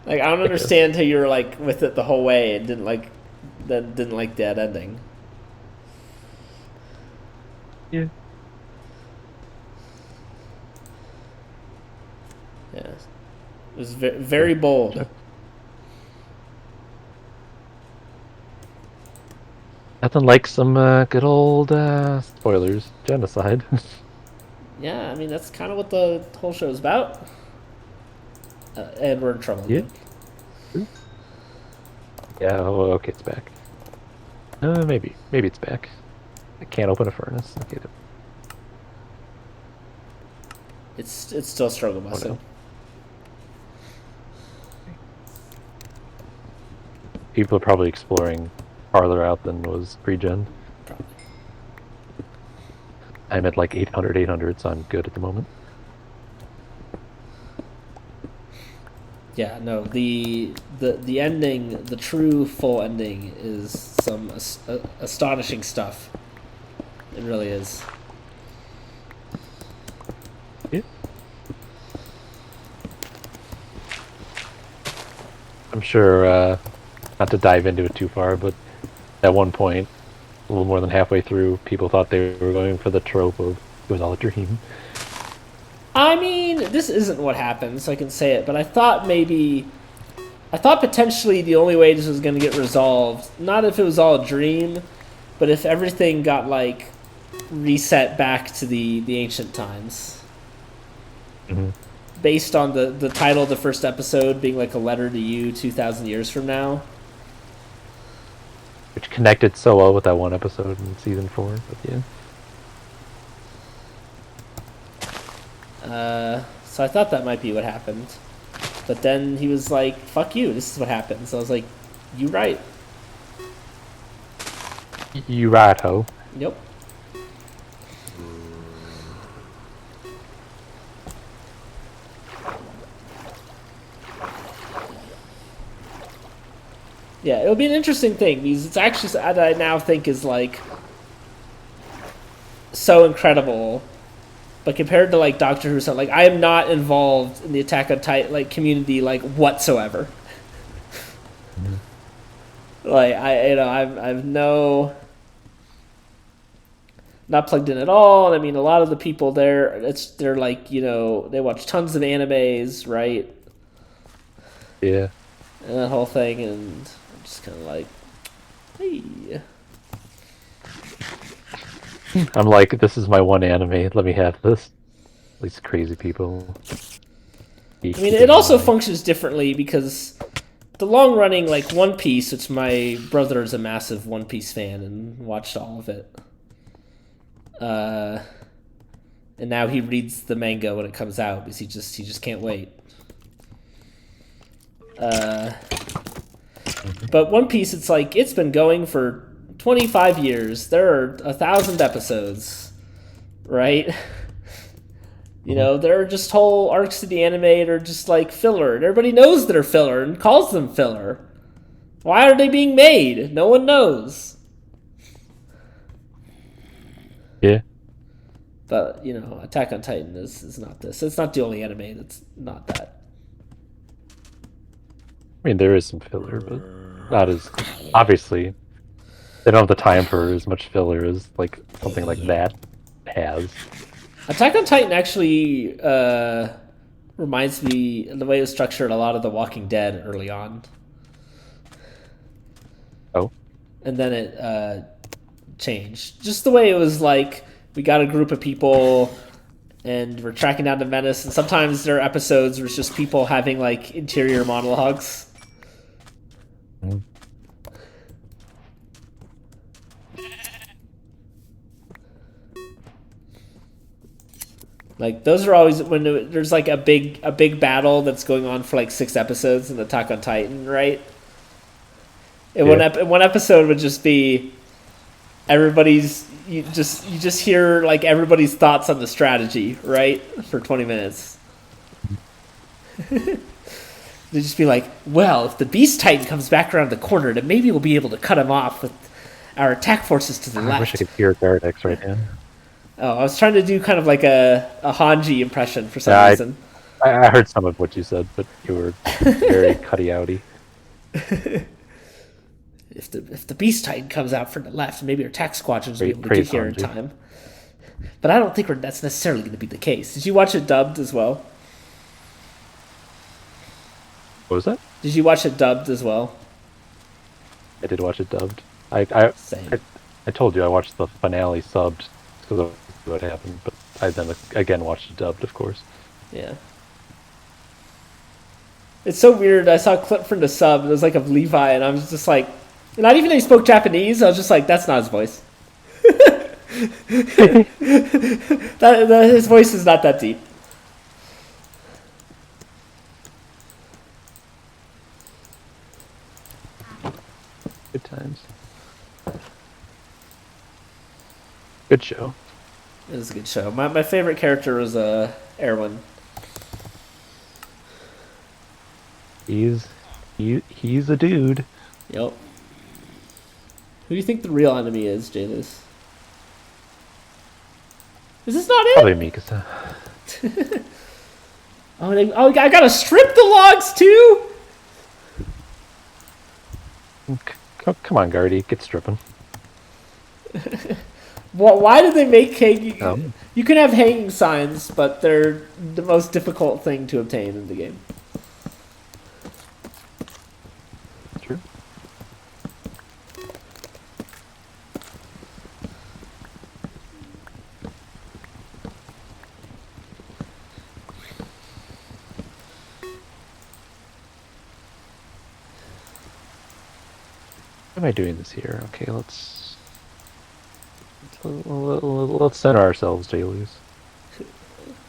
Like, I don't understand how you were like with it the whole way and didn't like that ending. Yeah. Yeah, it was very bold. Nothing like some good old spoilers, genocide. Yeah, I mean that's kind of what the whole show is about. And we're in trouble Yeah. again. Yeah. Oh, okay, it's back. Maybe it's back. I can't open a furnace. Okay. It's still struggle busing. no. People are probably exploring farther out than was pre-gen. Probably. I'm at like 800, so I'm good at the moment. Yeah, no, the ending, the true full ending is some astonishing stuff. It really is. Yeah. I'm sure, not to dive into it too far, but at one point, a little more than halfway through, people thought they were going for the trope of it was all a dream. I mean, this isn't what happened, so I can say it, but I thought potentially the only way this was going to get resolved, not if it was all a dream, but if everything got, like, reset back to the ancient times. Mm-hmm. Based on the title of the first episode being, like, a letter to you 2,000 years from now. Which connected so well with that one episode in season 4, but yeah. So I thought that might be what happened. But then he was like, fuck you, this is what happened. So I was like, you right. You right, ho. Yep. Yeah, it'll be an interesting thing because it's actually that I now think is like so incredible. But compared to like Doctor Who, like I am not involved in the Attack on Titan like community like whatsoever. Like I've no not plugged in at all. I mean, a lot of the people there, they're like they watch tons of animes, right? Yeah. And that whole thing, and I'm just kind of like, hey. I'm like, this is my one anime. Let me have this. These crazy people. I mean, it also functions differently because the long running, like One Piece, which my brother is a massive One Piece fan and watched all of it. And now he reads the manga when it comes out because he just can't wait. But One Piece, it's like it's been going for 25 years. There are 1,000 episodes, right? There are just whole arcs of the anime that are just like filler, and everybody knows they're filler and calls them filler. Why are they being made? No one knows. Yeah. But Attack on Titan is not this. It's not the only anime that's not that. I mean, there is some filler, but not as obviously. They don't have the time for as much filler as like something like that has. Attack on Titan actually reminds me of the way it was structured a lot of The Walking Dead early on. Oh. And then it changed. Just the way it was like, we got a group of people and we're tracking down the menace, and sometimes there are episodes where it's just people having like interior monologues. Mm. Like those are always when there's like a big battle that's going on for like 6 episodes in Attack on Titan, right? And one episode would just be everybody's. You just hear like everybody's thoughts on the strategy, right, for 20 minutes. They just be like, well, if the Beast Titan comes back around the corner, then maybe we'll be able to cut him off with our attack forces to the left. I wish I could hear Gardex right now. Oh, I was trying to do kind of like a Hanji impression for some reason. I heard some of what you said, but you were very cutty-outy. If the Beast Titan comes out from the left, maybe our attack squadrons will be able to get here in time. But I don't think that's necessarily going to be the case. Did you watch it dubbed as well? What was that? Did you watch it dubbed as well? I did watch it dubbed. Same. I told you I watched the finale subbed because of what happened, but I then again watched it dubbed, of course. Yeah. It's so weird. I saw a clip from the sub. It was like of Levi, and I was just like, not even though he spoke Japanese, I was just like, that's not his voice. His voice is not that deep. Good times. Good show. It was a good show. My favorite character was Erwin. He's a dude. Yep. Who do you think the real enemy is, J-Luz? Is this not it? Probably Mikasa. I gotta strip the logs too? Come on, Guardy, get stripping. Well, why did they make hanging... Um. You can have hanging signs, but they're the most difficult thing to obtain in the game. True. Why am I doing this here? Okay, let's center ourselves, J-Luz.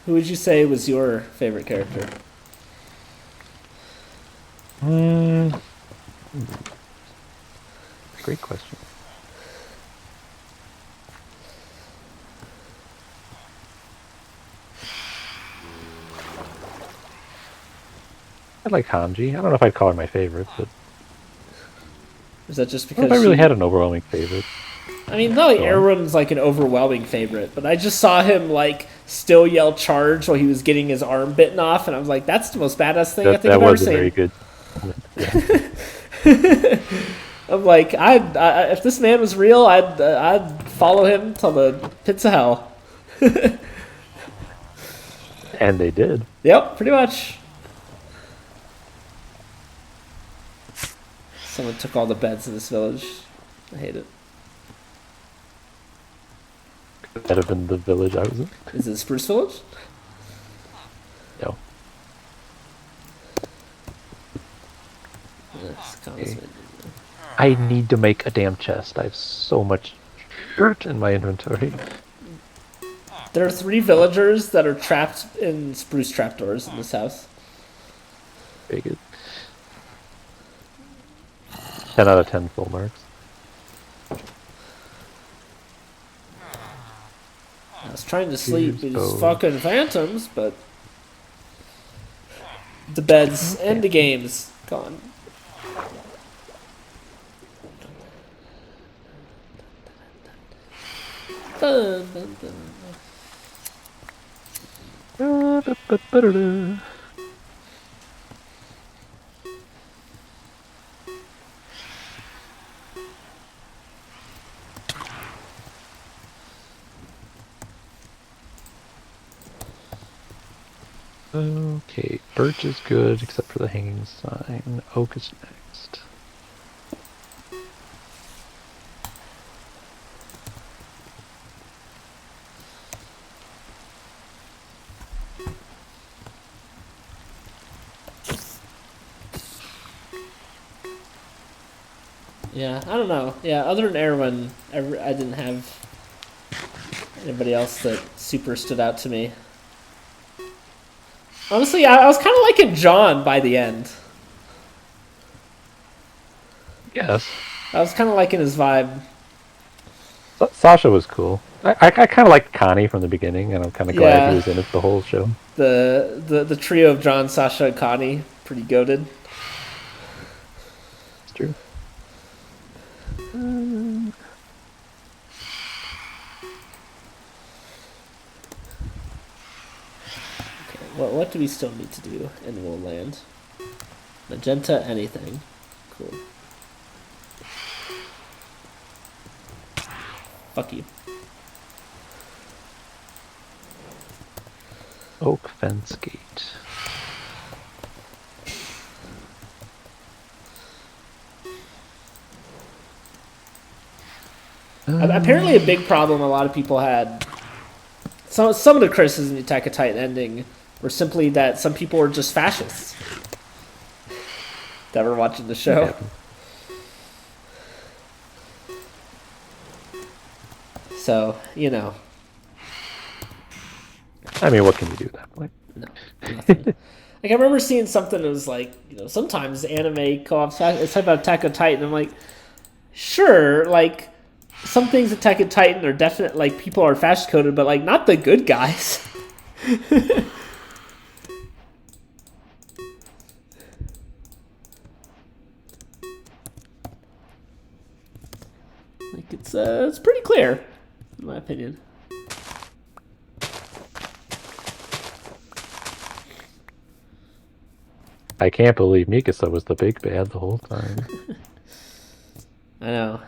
Who would you say was your favorite character? Great question. I like Hanji. I don't know if I'd call her my favorite, but Is that just I because don't know if I really had an overwhelming favorite. I mean, not like Erwin's like an overwhelming favorite, but I just saw him like still yell charge while he was getting his arm bitten off, and I was like, that's the most badass thing I think I've ever seen. That was very good. I'm like, if this man was real, I'd follow him till the pits of hell. And they did. Yep, pretty much. Someone took all the beds in this village. I hate it. Could that have been the village I was in? Is it Spruce Village? No. Okay. I need to make a damn chest. I have so much dirt in my inventory. There are 3 villagers that are trapped in spruce trapdoors in this house. Very good. 10 out of 10 full marks. I was trying to sleep Here's these those. fucking phantoms, but the beds and the games gone. Dun, dun, dun. Okay, birch is good except for the hanging sign. Oak is next. Yeah, I don't know. Yeah, other than Erwin, I didn't have anybody else that super stood out to me. Honestly, I was kind of liking John by the end. Yes. I was kind of liking his vibe. Sasha was cool. I kind of liked Connie from the beginning, and I'm kind of glad Yeah. he was in it the whole show. The trio of John, Sasha, and Connie, pretty goated. It's true. What do we still need to do in Wool Land? Magenta, anything. Cool. Fuck you. Oak Fence Gate. Apparently, a big problem a lot of people had. Some of the criticisms of the Attack of Titan ending were simply that some people were just fascists that were watching the show. So, you know. I mean, what can you do at that point? No, nothing. Like, I remember seeing something that was like, you know, sometimes anime co-ops, it's talking about Attack on Titan. I'm like, sure, like, some things Attack on Titan are definite, like, people are fascist coded, but, like, not the good guys. Like, it's pretty clear, in my opinion. I can't believe Mikasa was the big bad the whole time. I know.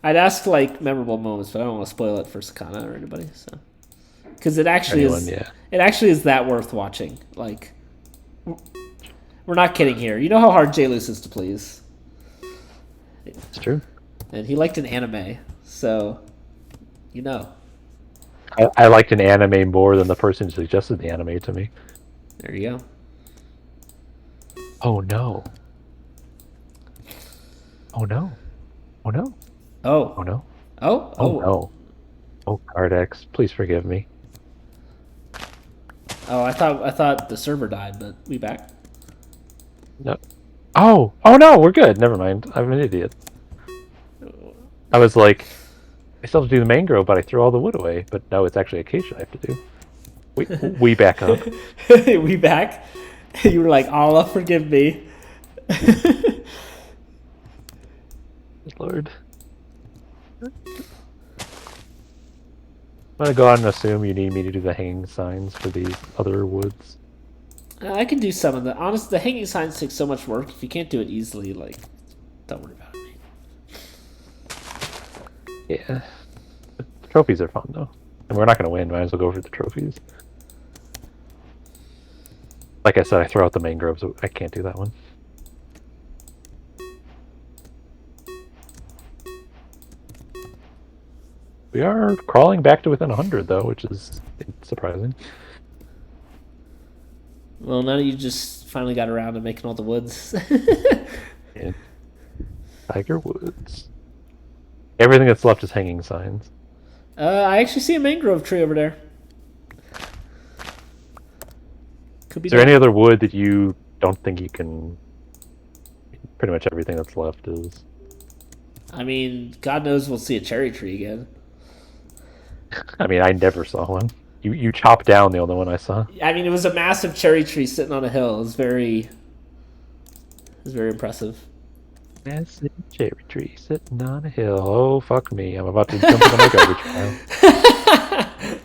I'd ask like memorable moments, but I don't want to spoil it for Sakana or anybody. So, because it actually it actually is that worth watching. Like, we're not kidding here. You know how hard Jay Luce is to please. It's true. And he liked an anime, so you know. I liked an anime more than the person who suggested the anime to me. There you go. Oh no. Oh no. Oh no. Oh. Oh no. Oh. Oh no. Oh, Cardex, please forgive me. Oh, I thought the server died, but we back. No. Oh no, we're good. Never mind. I'm an idiot. I was like, I still have to do the mangrove, but I threw all the wood away. But no, it's actually acacia I have to do. We back up. We back. You were like, Allah, forgive me. Lord. I'm gonna go out and assume you need me to do the hanging signs for these other woods. I can do some of the. Honestly, the hanging signs take so much work. If you can't do it easily, like, don't worry about it. Yeah. The trophies are fun though. And we're not gonna win, might as well go for the trophies. Like I said, I throw out the mangroves, I can't do that one. We are crawling back to within 100 though, which is surprising. Well, now that you just finally got around to making all the woods. Yeah. Tiger Woods. Everything that's left is hanging signs. I actually see a mangrove tree over there. Could be. Is there any other wood that you don't think you can... Pretty much everything that's left is... I mean, God knows we'll see a cherry tree again. I mean, I never saw one. You chopped down the only one I saw. I mean, it was a massive cherry tree sitting on a hill. It was very impressive. Massive cherry tree sitting on a hill. Oh, fuck me. I'm about to jump into my garbage pile.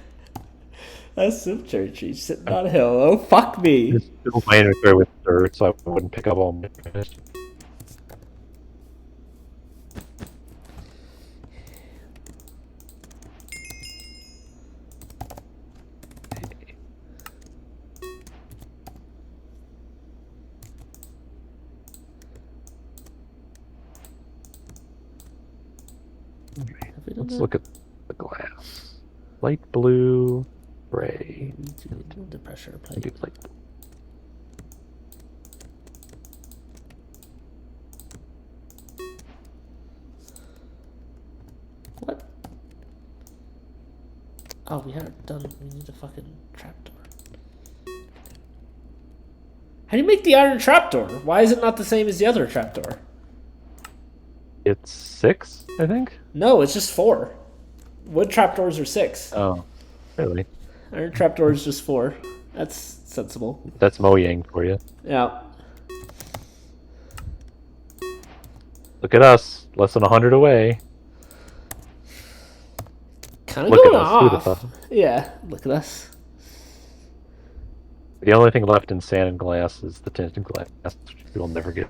Massive cherry tree sitting on a hill. Oh, fuck me. Just fill my inventory with dirt so I wouldn't pick up all my trash. Let's look at the glass. Light blue, gray. The pressure plate. Maybe light blue. What? Oh, we haven't done. We need a fucking trapdoor. How do you make the iron trapdoor? Why is it not the same as the other trapdoor? 6, I think. No, it's just 4. Wood trapdoors are 6. Oh, really? Iron trapdoors just 4. That's sensible. That's Mojang for you. Yeah. Look at us, less than 100 away. Kind of Look at going us. Who'd have off. thought? Yeah, look at us. The only thing left in sand and glass is the tinted glass, which you'll never get.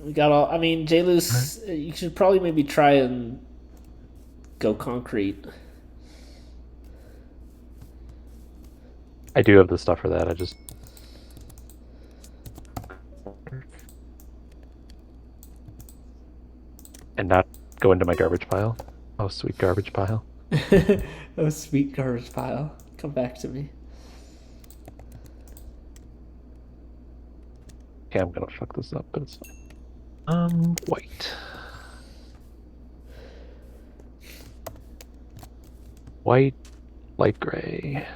We got all. I mean, J-Luce, you should probably maybe try and go concrete. I do have the stuff for that. I just and not go into my garbage pile. Oh, sweet garbage pile. Oh, sweet garbage pile. Come back to me. Okay, I'm gonna fuck this up, but it's fine. White. White, light gray.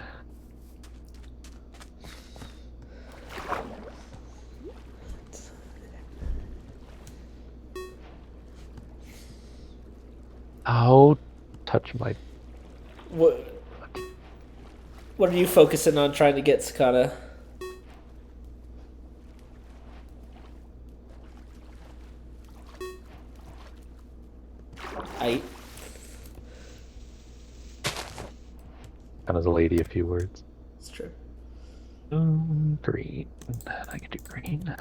Oh, touch my. What are you focusing on trying to get, Sakana? Kind of a lady, a few words. It's true. Green. I can do green.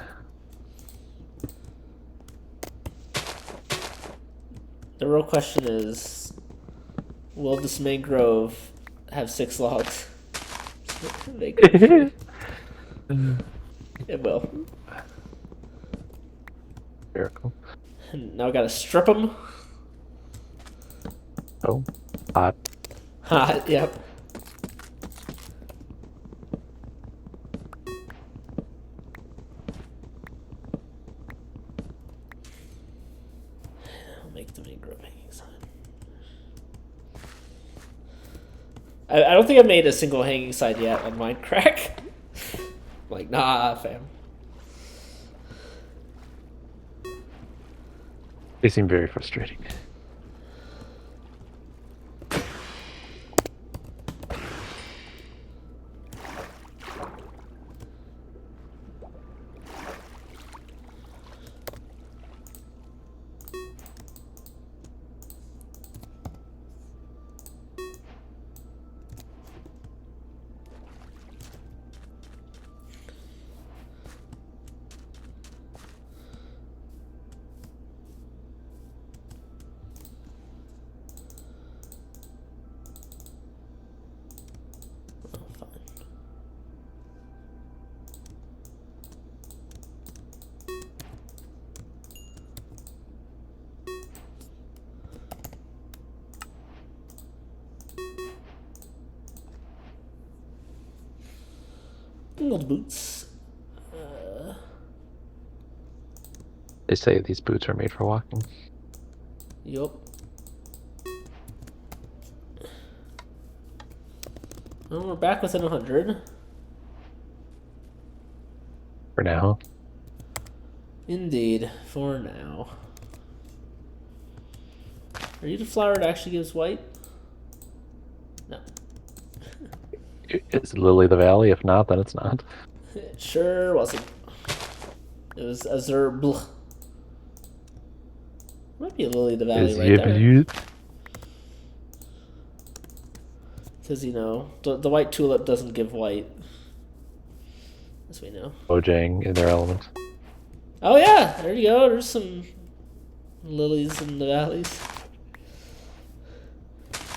The real question is, will this mangrove have 6 logs? It will. Miracle. And now I gotta strip them. Oh, hot. Hot, yep. I'll make the mangrove hanging sign. I don't think I've made a single hanging sign yet on Minecraft. Like, nah, fam. They seem very frustrating. Old boots. They say these boots are made for walking. Yup. Well, we're back within 100. For now. Indeed, for now. Are you the flower that actually gives white? No. Is Lily the Valley? If not, then it's not. It sure wasn't. It was Azure Blah. Might be a Lily of the Valley right there. Because, you know, the white tulip doesn't give white. As we know. Mojang in their element. Oh, yeah. There you go. There's some lilies in the valleys.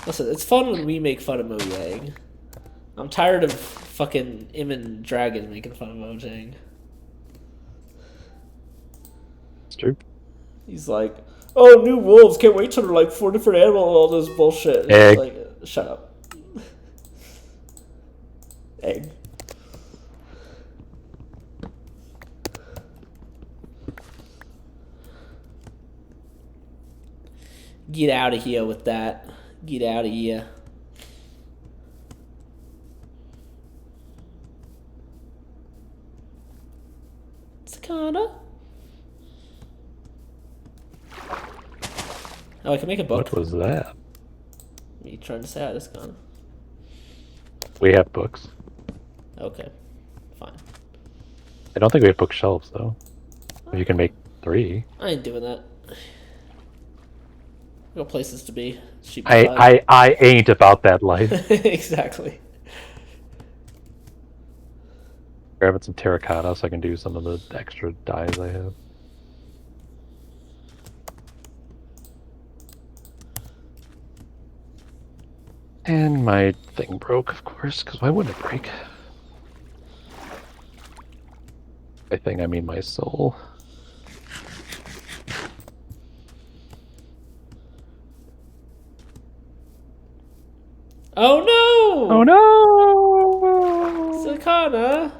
Listen, it's fun when we make fun of Mojang. I'm tired of fucking Immon Dragon making fun of Mojang. It's true. He's like, oh, new wolves. Can't wait till they're like 4 different animals and all this bullshit. And Egg. Like, shut up. Egg. Get out of here with that. Get out of here. Sakana? Oh, I can make a book. What was that? Me trying to say how this gone. We have books. Okay, fine. I don't think we have bookshelves though. If you can make 3. I ain't doing that. I got places to be. Sheep to buy. I ain't about that life. Exactly. Grabbing some terracotta so I can do some of the extra dyes I have. And my thing broke, of course, because why wouldn't it break? By thing, I mean my soul. Oh no! Oh no! Sakana!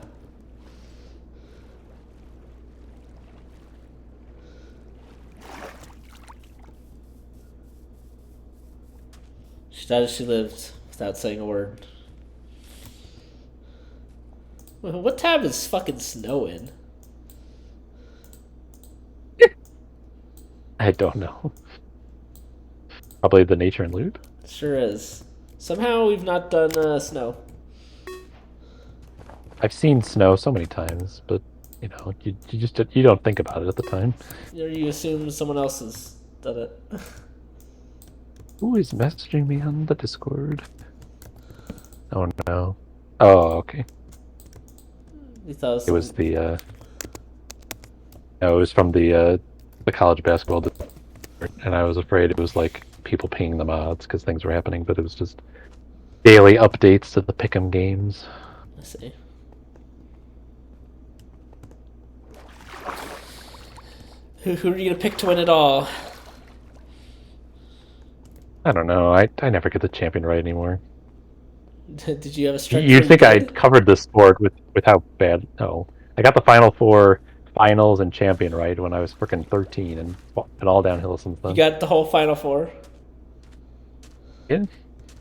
She died as she lived without saying a word. What tab is fucking Snow in? I don't know. Probably the nature and loot. Sure is. Somehow we've not done Snow. I've seen snow so many times, but you know, you don't think about it at the time. Or you assume someone else has done it. Who is messaging me on the Discord? Oh no. Oh, okay. You thought It was the no, it was from the college basketball Discord, and I was afraid it was like people pinging the mods because things were happening, but it was just daily updates to the pick'em games. I see. Who are you gonna pick to win it all? I don't know. I never get the champion right anymore. Did you have a stretch? You'd where think you I did? covered this sport with how bad. No, I got the final 4 finals and champion right when I was freaking 13, and all downhill since then. You got the whole Final Four. Yeah.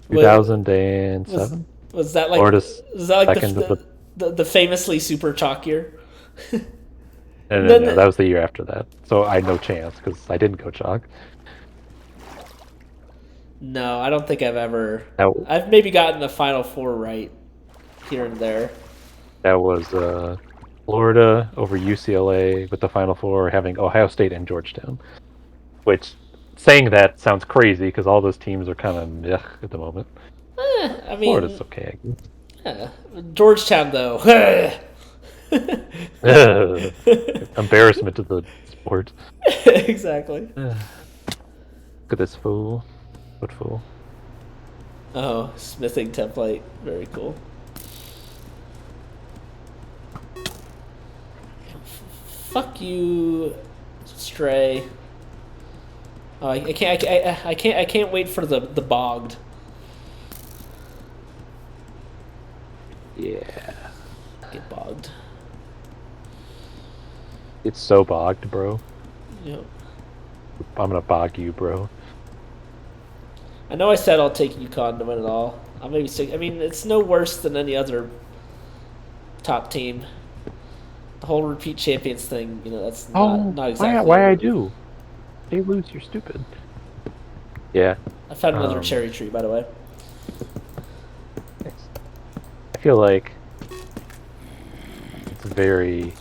What- 2007. Was that like? Florida's Was that like second to the famously super chalk year? No, Then- that was the year after that. So I had no chance because I didn't go chalk. No, I don't think I've ever. That, I've maybe gotten the Final Four right here and there. that was Florida over UCLA with the final 4 having Ohio State and Georgetown. Which, saying that sounds crazy because all those teams are kind of meh at the moment. I mean, Florida's okay. yeah. Georgetown though. Embarrassment to the sport. Exactly. Look at this fool. What fool? Oh, smithing template. Very cool. Fuck you, Stray. Oh, I can't wait for the bogged. Yeah. Get bogged. It's so bogged, bro. Yep. I'm gonna bog you, bro. I know I said I'll take UConn to win it all. I'll maybe stick. I mean, it's no worse than any other top team. The whole repeat champions thing, you know, that's not exactly. Why I do? They lose, you're stupid. Yeah. I found another cherry tree, by the way. I feel like it's very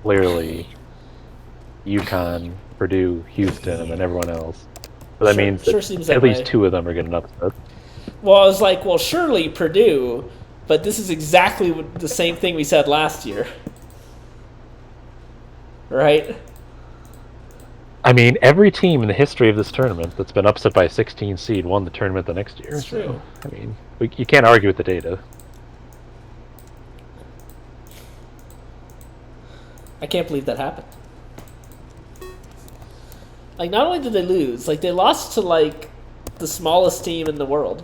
clearly UConn, Purdue, Houston, and then everyone else. So that means that seems at that least way. 2 of them are getting upset. Well, I was like, well, surely Purdue, but this is exactly the same thing we said last year. Right? I mean, every team in the history of this tournament that's been upset by a 16 seed won the tournament the next year. It's true. So, I mean, you can't argue with the data. I can't believe that happened. Like, not only did they lose, like, they lost to, like, the smallest team in the world.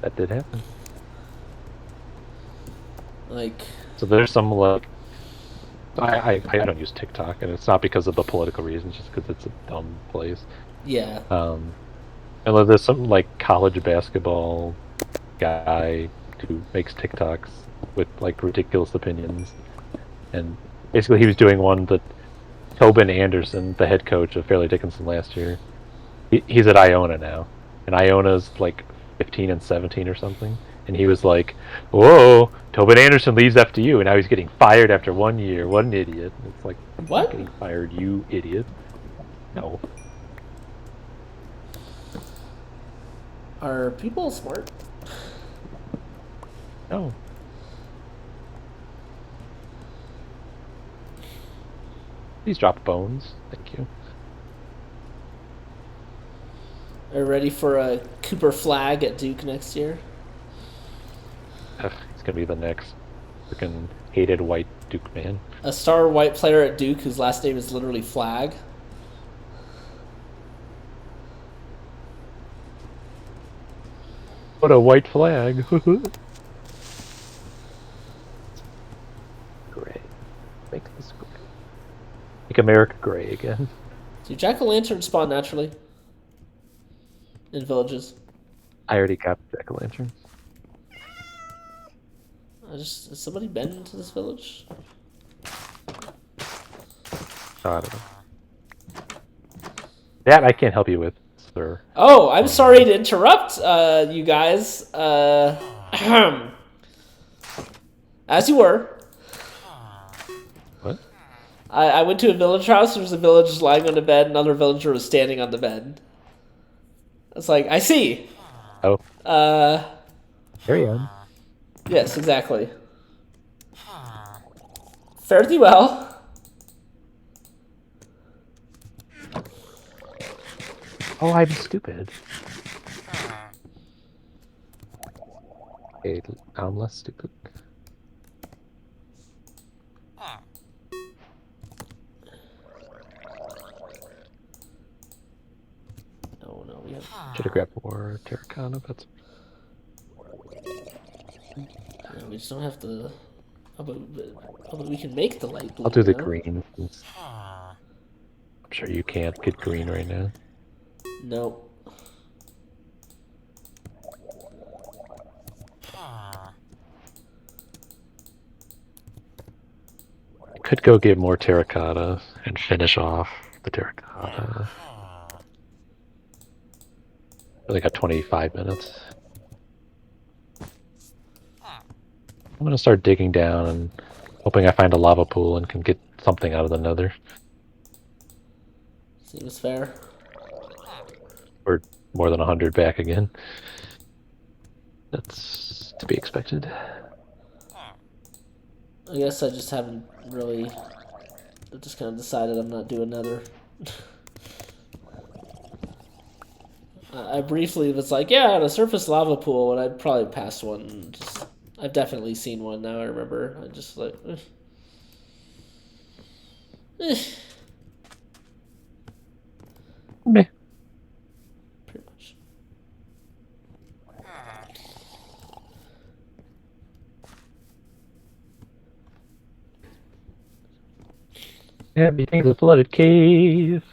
That did happen. Like, So there's some, like... I don't use TikTok, and it's not because of the political reasons, just because it's a dumb place. yeah. And there's some, like, college basketball guy who makes TikToks with, like, ridiculous opinions. And basically he was doing one that Tobin Anderson, the head coach of Fairleigh Dickinson last year. He's at Iona now, and Iona's like 15 and 17 or something. And he was like, "Whoa, Tobin Anderson leaves after you, and now he's getting fired after 1 year. What an idiot!" And it's like, "He's What? not getting fired, you idiot." No. Are people smart? No. Please drop bones. Thank you. Are you ready for a Cooper Flag at Duke next year? Ugh, he's gonna be the next freaking hated white Duke man. A star white player at Duke whose last name is literally Flag. What a white flag. Gray. Make this gray. Make America gray again. Do jack-o'-lanterns spawn naturally? In villages? I already got jack-o'-lantern. Has somebody been into this village? Oh, I don't know. That I can't help you with, sir. Oh, I'm sorry to interrupt, you guys. As you were. What? I went to a village house. There was a villager lying on the bed. Another villager was standing on the bed. It's like, I see. Oh. Carry on. Yes, exactly. Fare thee well. Oh, I'm stupid. Okay, I'm less stupid. Oh no, we have. Should have grabbed more terracotta, but We just don't have the. But we can make the light blue. I'll do the now. green. I'm sure you can't get green right now. Nope. I could go get more terracotta and finish off the terracotta. Really got 25 minutes. I'm gonna start digging down and hoping I find a lava pool and can get something out of the nether. Seems fair. Or more than 100 back again. That's to be expected. I guess I just haven't really. I just kind of decided I'm not doing nether. I briefly was like, yeah, a surface lava pool, and I'd probably passed one. I've definitely seen one now. I remember. I just like. Meh. Pretty much. Everything's a flooded cave.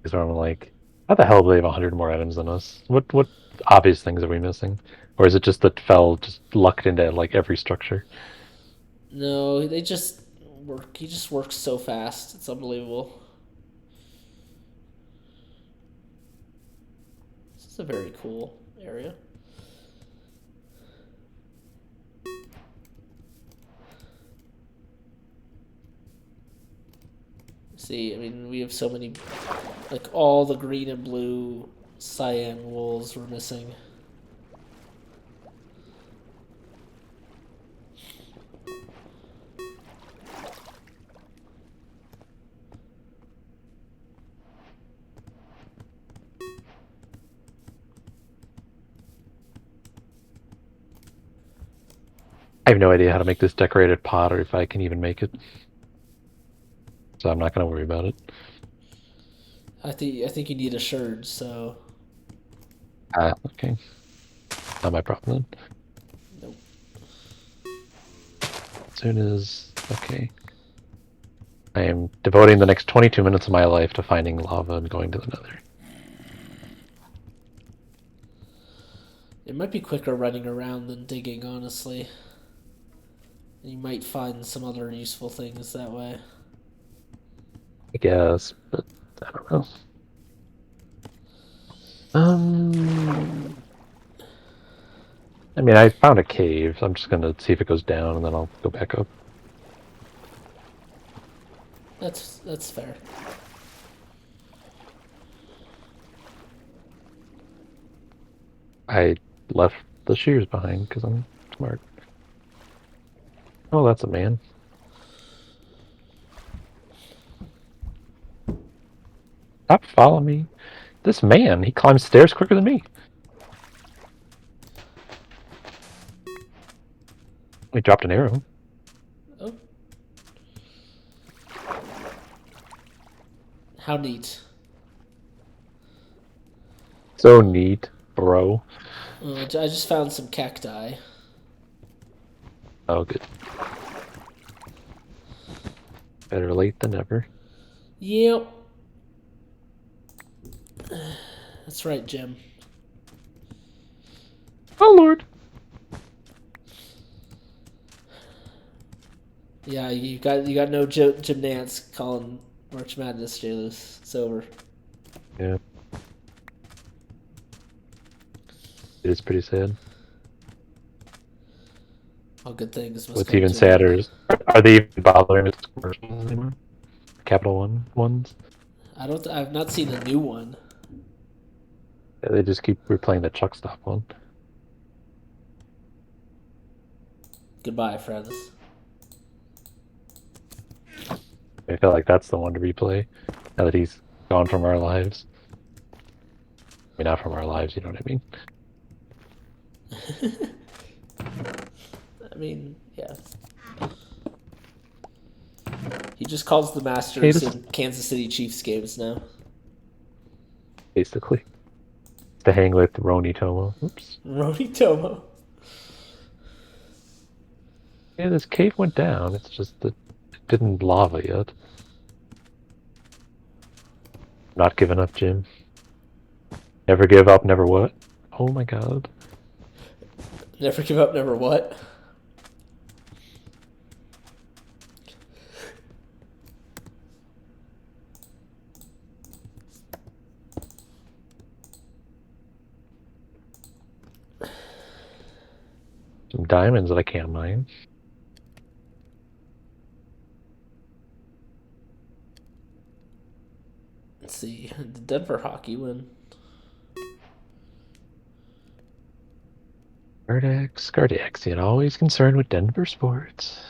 Where I'm like, how the hell do they have 100 more items than us? What obvious things are we missing? Or is it just that Fell just lucked into like every structure? No, they just work. He just works so fast. It's unbelievable. This is a very cool area. See, I mean, we have so many, like all the green and blue cyan wolves we're missing. I have no idea how to make this decorated pot or if I can even make it. so I'm not gonna worry about it. I think you need a sherd, so Okay. Not my problem then. nope. As soon as okay. I am devoting the next 22 minutes of my life to finding lava and going to the nether. It might be quicker running around than digging, honestly. You might find some other useful things that way. I guess, but I don't know. I mean, I found a cave. So I'm just gonna see if it goes down, and then I'll go back up. That's fair. I left the shears behind because I'm smart. Oh, that's a man. Stop following me. This man, he climbs stairs quicker than me. He dropped an arrow. Oh. How neat. So neat, bro. I just found some cacti. Oh, good. Better late than never. Yep. That's right, Jim. Oh, Lord. Yeah, you got no Jim Nance calling March Madness, J-Luz. It's over. Yeah. It is pretty sad. All good things must What's come even to an sadder end. is, are they even bothering with commercials anymore? Capital One ones? I've not seen a new one. Yeah, they just keep replaying the Chuck Stop one. Goodbye, friends. I feel like that's the one to replay now that he's gone from our lives. I mean, not from our lives, you know what I mean? I mean, yeah. He just calls the Masters in Kansas City Chiefs games now. Basically. To hang with Roni Tomo. Oops. Roni Tomo. Yeah, this cave went down. It's just that it didn't lava yet. Not giving up, Jim. Never give up, never what? Oh my god. Never give up, never what? Some diamonds that I can't mine. Let's see. The Denver hockey win. Gardex, yet always concerned with Denver sports.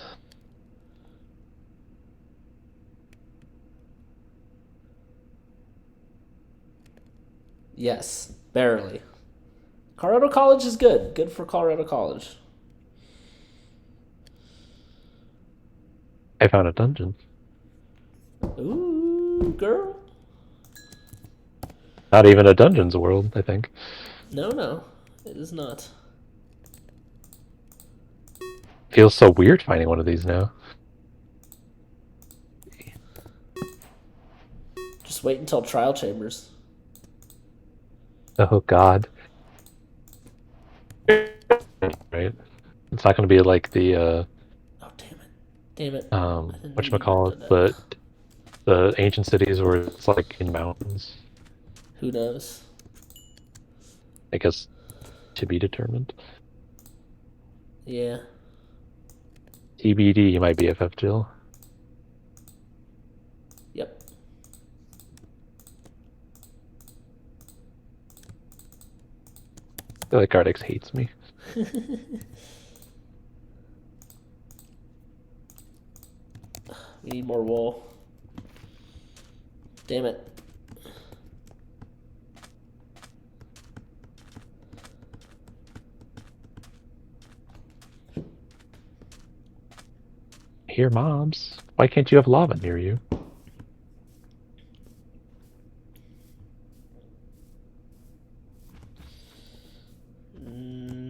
Yes, barely. Colorado College is good. Good for Colorado College. I found a dungeon. Ooh, girl. Not even a dungeon's world, I think. No, it is not. Feels so weird finding one of these now. Just wait until Trial Chambers. Oh god. Right? It's not gonna be like the Oh, damn it. Damn it. whatchamacallit, the ancient cities where it's like in mountains. Who knows? I guess to be determined. Yeah. TBD, my BFF Jill. Yep. I feel like Gardex hates me. We need more wool. Damn it. Here, mobs. Why can't you have lava near you?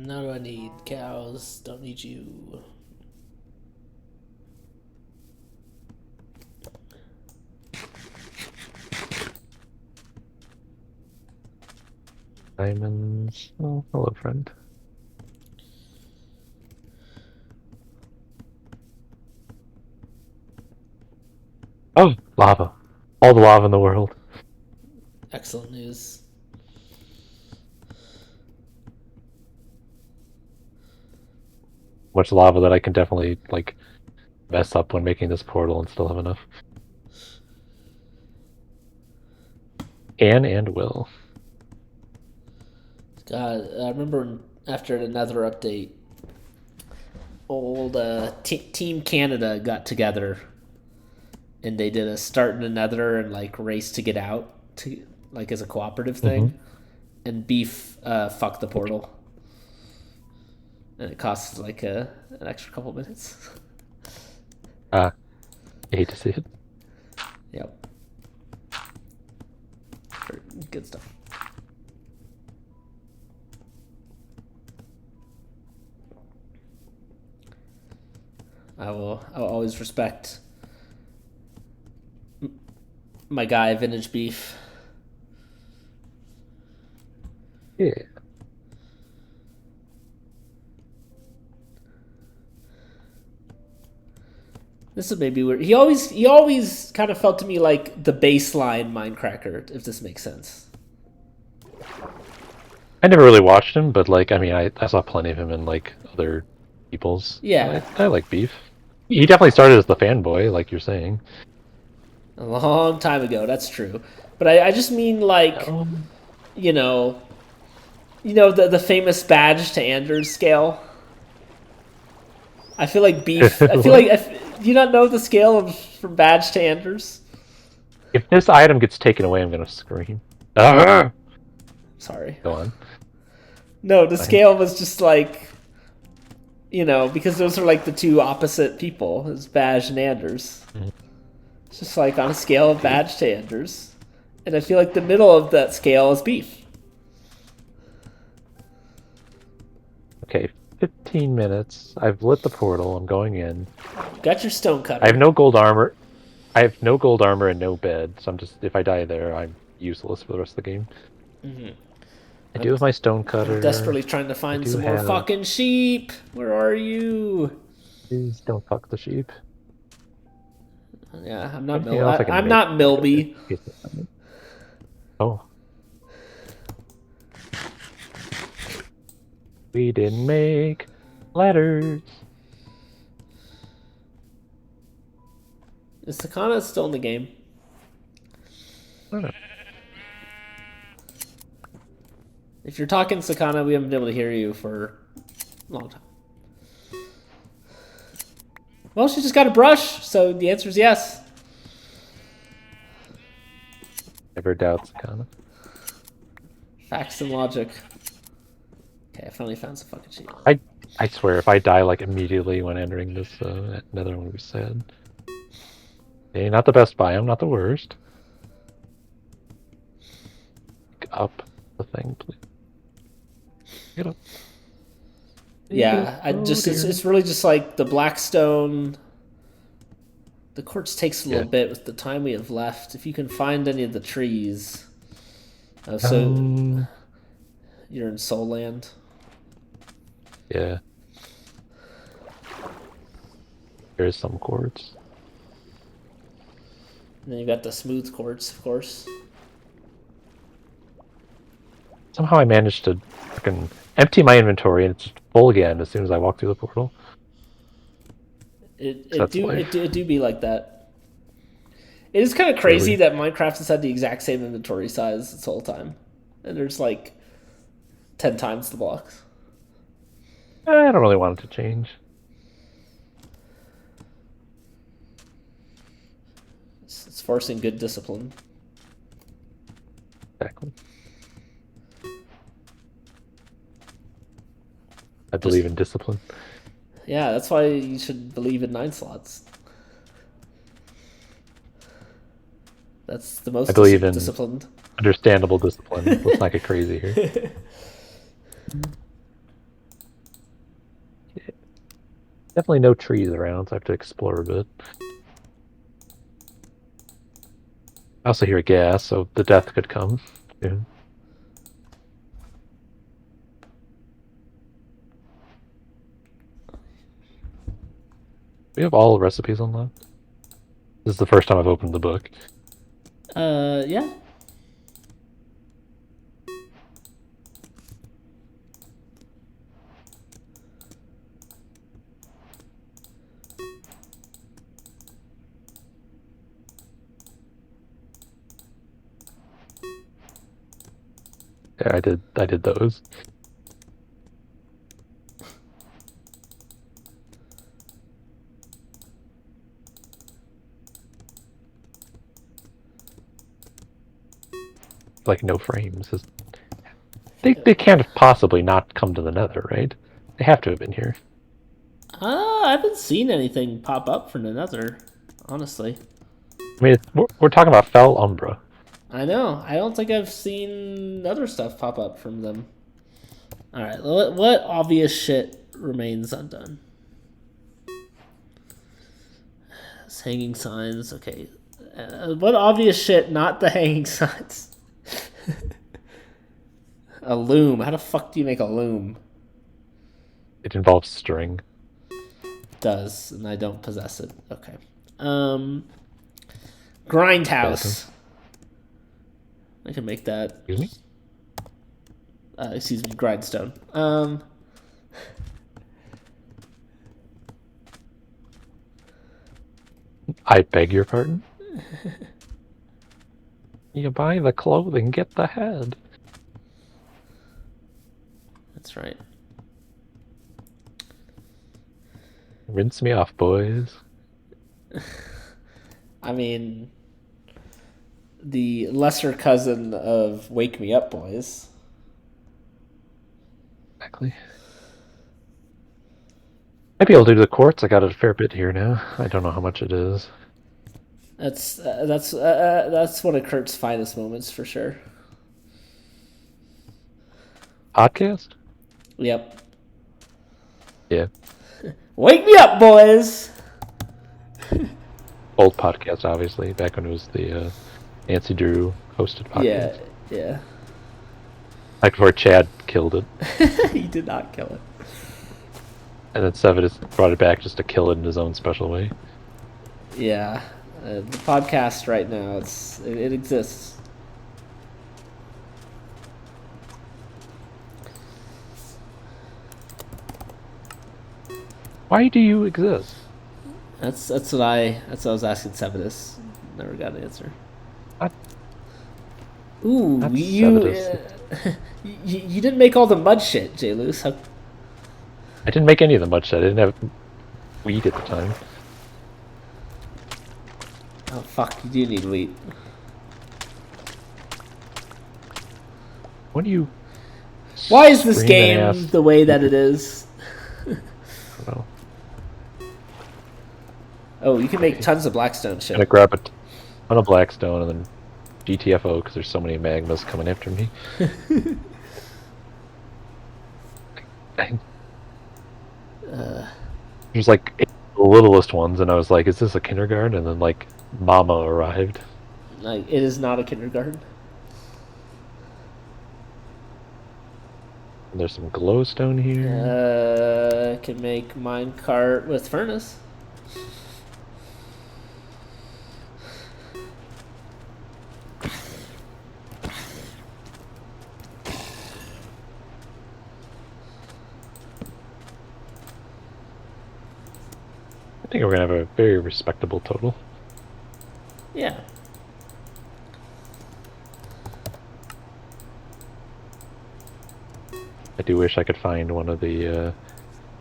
Now do I need cows? Don't need you. Diamonds. Oh, hello, friend. Oh, lava. All the lava in the world. Excellent news. Much lava that I can definitely, like, mess up when making this portal and still have enough. Can and will. God, I remember after the Nether update, old Team Canada got together, and they did a start in the Nether and like race to get out, to like as a cooperative thing, and Beef fucked the portal, and it cost like an extra couple minutes. I hate to see it. Yep. Good stuff. I'll always respect my guy, Vintage Beef. Yeah. This is maybe weird. He always kind of felt to me like the baseline Minecracker, if this makes sense. I never really watched him, but like, I mean, I saw plenty of him in like other people's. Yeah. I like Beef. He definitely started as the fanboy, like you're saying. A long time ago, that's true. But I just mean like, you know the famous badge to Anders scale. I feel like Beef. I feel like do you not know the scale from badge to Anders? If this item gets taken away, I'm gonna scream. Ah! Sorry. Go on. No, the scale was just like, because those are like the two opposite people, is Badge and Anders. Mhm. It's just like on a scale of Badge to Anders. And I feel like the middle of that scale is Beef. Okay, 15 minutes. I've lit the portal. I'm going in. Got your stone cutter. I have no gold armor. I have no gold armor and no bed, so if I die there, I'm useless for the rest of the game. Mhm. I do have my stone cutter. I'm desperately trying to find do some more have- fucking sheep. Where are you? Please don't fuck the sheep. Yeah, I'm not Anything else I Milby. can I'm make? not Milby. Oh. We didn't make ladders. Is Sakana still in the game? I don't know. If you're talking Sakana, we haven't been able to hear you for a long time. Well, she just got a brush, so the answer is yes. Never doubts, kind of. Facts and logic. Okay, I finally found some fucking sheep. I swear, if I die like immediately when entering this nether, one be sad. Okay, not the best biome, not the worst. Pick up the thing, please. Get up. Yeah, it's really just like the Blackstone. The quartz takes a little bit with the time we have left. If you can find any of the trees. Oh, so you're in Soul Land. Yeah. There's some quartz. And then you got the smooth quartz, of course. Somehow I managed to fucking empty my inventory and it's full again as soon as I walk through the portal. It That's do life. it do be like that. It is kind of crazy Really? that Minecraft has had the exact same inventory size this whole time, and there's like 10 times the blocks. I don't really want it to change. It's forcing good discipline. Exactly. I believe in discipline. Yeah, that's why you should believe in 9 slots. That's the most I believe in- disciplined. Understandable discipline. Let's not get crazy here. Definitely no trees around, so I have to explore a bit. I also hear gas, so the death could come. Yeah. We have all recipes unlocked. This is the first time I've opened the book. Yeah. Yeah, I did those. Like no frames. They can't have possibly not come to the Nether, right? They have to have been here. I haven't seen anything pop up from the Nether, honestly. I mean, we're talking about Fel Umbra. I know. I don't think I've seen other stuff pop up from them. Alright, what obvious shit remains undone? It's hanging signs, okay. What obvious shit, not the hanging signs? A loom. How the fuck do you make a loom? It involves string. It does, and I don't possess it. Okay. Grindhouse. I can make that. Excuse me? Excuse me, grindstone. I beg your pardon? You buy the clothing, get the head. That's right. Rinse me off, boys. I mean, the lesser cousin of Wake Me Up Boys. Exactly. Might be able to do the quartz. I got a fair bit here now. I don't know how much it is. That's one of Kurt's finest moments for sure. Podcast? Yep. Yeah. Wake me up, boys! Old podcast, obviously, back when it was the Nancy Drew hosted podcast. Yeah. Like before Chad killed it. He did not kill it. And then Sevidus brought it back just to kill it in his own special way. Yeah. The podcast right now, it exists. Why do you exist? That's what I was asking Sevidus. Never got an answer. What? Ooh, That's you didn't make all the mud shit, J. Luce. I didn't make any of the mud shit. I didn't have weed at the time. Oh fuck, you do need wheat. What do you? Why is this scream and game ask? the way that it is? I don't know. Oh, you can make tons of blackstone I'm shit. gonna grab a ton of blackstone and then GTFO because there's so many magmas coming after me. There's like 8 the littlest ones, and I was like, "Is this a kindergarten?" And then like Mama arrived. Like, it is not a kindergarten. And there's some glowstone here. Can make minecart with furnace. I think we're gonna have a very respectable total. Yeah. I do wish I could find one of the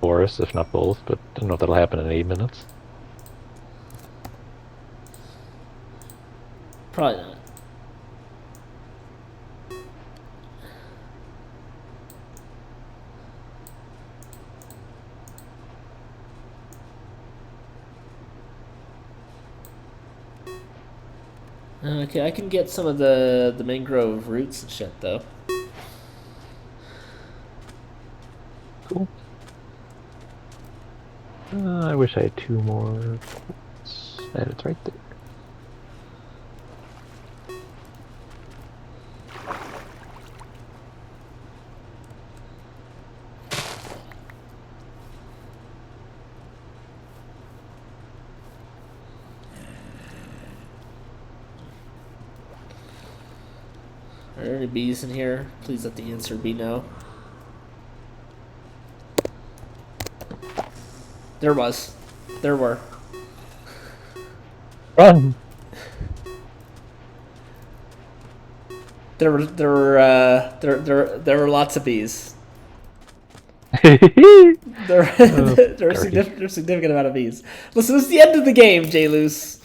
forests, if not both, but I don't know if that'll happen in 8 minutes. Probably not. Okay, I can get some of the mangrove roots and shit though. Cool. I wish I had 2 more. And it's right there. Are there any bees in here? Please let the answer be no. There was. There were. Run! There were lots of bees. There were significant amount of bees. Listen, this is the end of the game, J-Loose.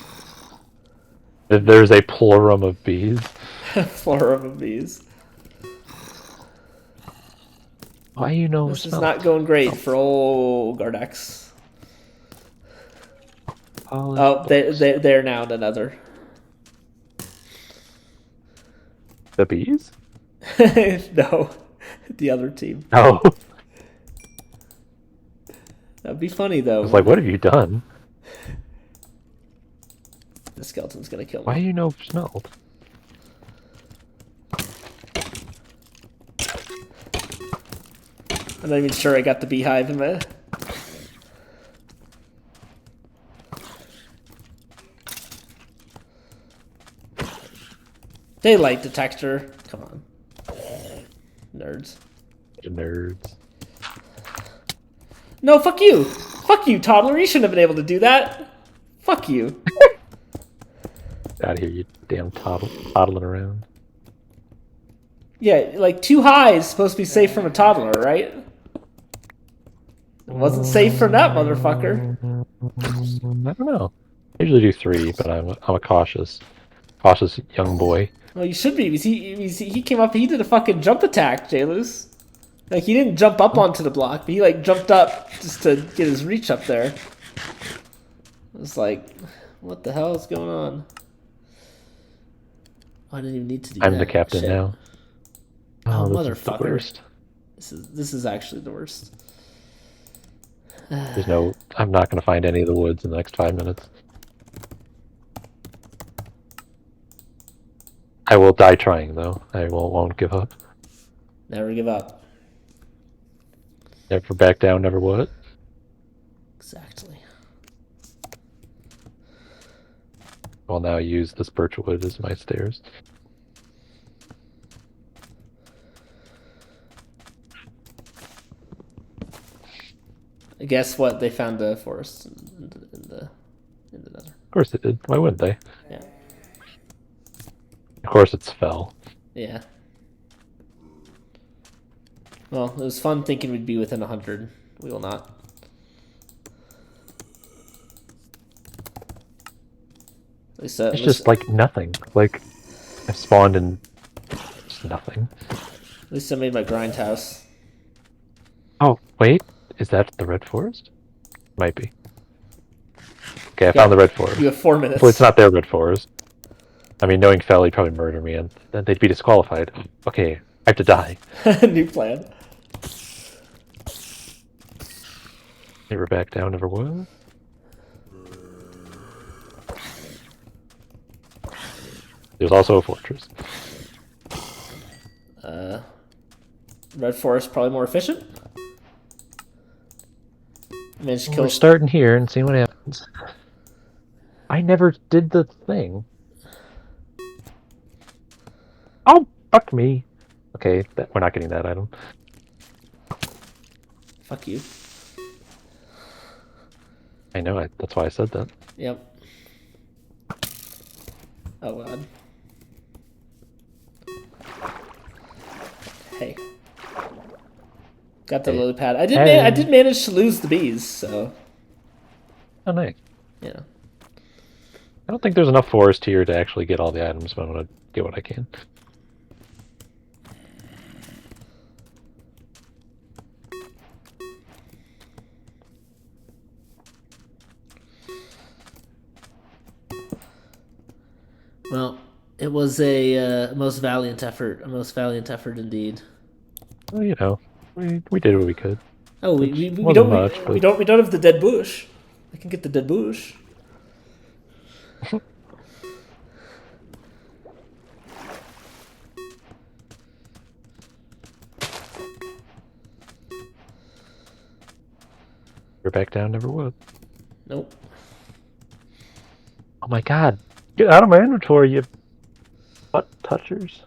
There's a plurum of bees. Florum of bees. Why you know This is smell? not going great for old Gardex. Oh, they're now in another. The bees? No, the other team. No. That'd be funny though. I was like, what have you done? The skeleton's gonna kill me. Why you know smelled? I'm not even sure I got the beehive in my. Daylight detector. Come on. Nerds. Nerds. No, fuck you! Fuck you, toddler! You shouldn't have been able to do that! Fuck you. Get out of here, you damn toddling around. Yeah, like too high is supposed to be safe from a toddler, right? It wasn't safe from that motherfucker. I don't know. I usually do 3, but I'm a cautious young boy. Well, you should be, because he came up, he did a fucking jump attack, J-Loose. Like, he didn't jump up onto the block, but he, like, jumped up just to get his reach up there. It was like, what the hell is going on? Oh, I didn't even need to do that. I'm the captain Shit. now. Oh, this is the motherfucker. worst. This is actually the worst. There's no. I'm not going to find any of the woods in the next 5 minutes. I will die trying, though. I won't give up. Never give up. Never back down, never what? Exactly. I'll now use this birch wood as my stairs. Guess what? They found the forest in the nether. Of course they did. Why wouldn't they? Yeah. Of course it's fell. Yeah. Well, it was fun thinking we'd be within 100. We will not. At least, It's just like nothing. Like, I've spawned in just nothing. At least I made my grind house. Oh, wait. Is that the red forest? Might be. Okay, I found the red forest. You have 4 minutes. Well, it's not their red forest. I mean, knowing Fel, he'd probably murder me, and then they'd be disqualified. Okay, I have to die. New plan. Never back down, never will. There's also a fortress. Red forest probably more efficient. I managed to kill. We're starting here and seeing what happens. I never did the thing. Oh, fuck me. Okay, we're not getting that item. Fuck you. I know, that's why I said that. Yep. Oh god. Hey. Got the lily pad. I did manage to lose the bees, so Oh, nice. yeah. I don't think there's enough forest here to actually get all the items, but I'm gonna get what I can. Well, it was a most valiant effort. A most valiant effort indeed. Well, you know, we did what we could. Oh, Which we wasn't don't much, we but- don't have the dead bush. I can get the dead bush. We're back down, never would. Nope. Oh my god. Get out of my inventory, you butt touchers.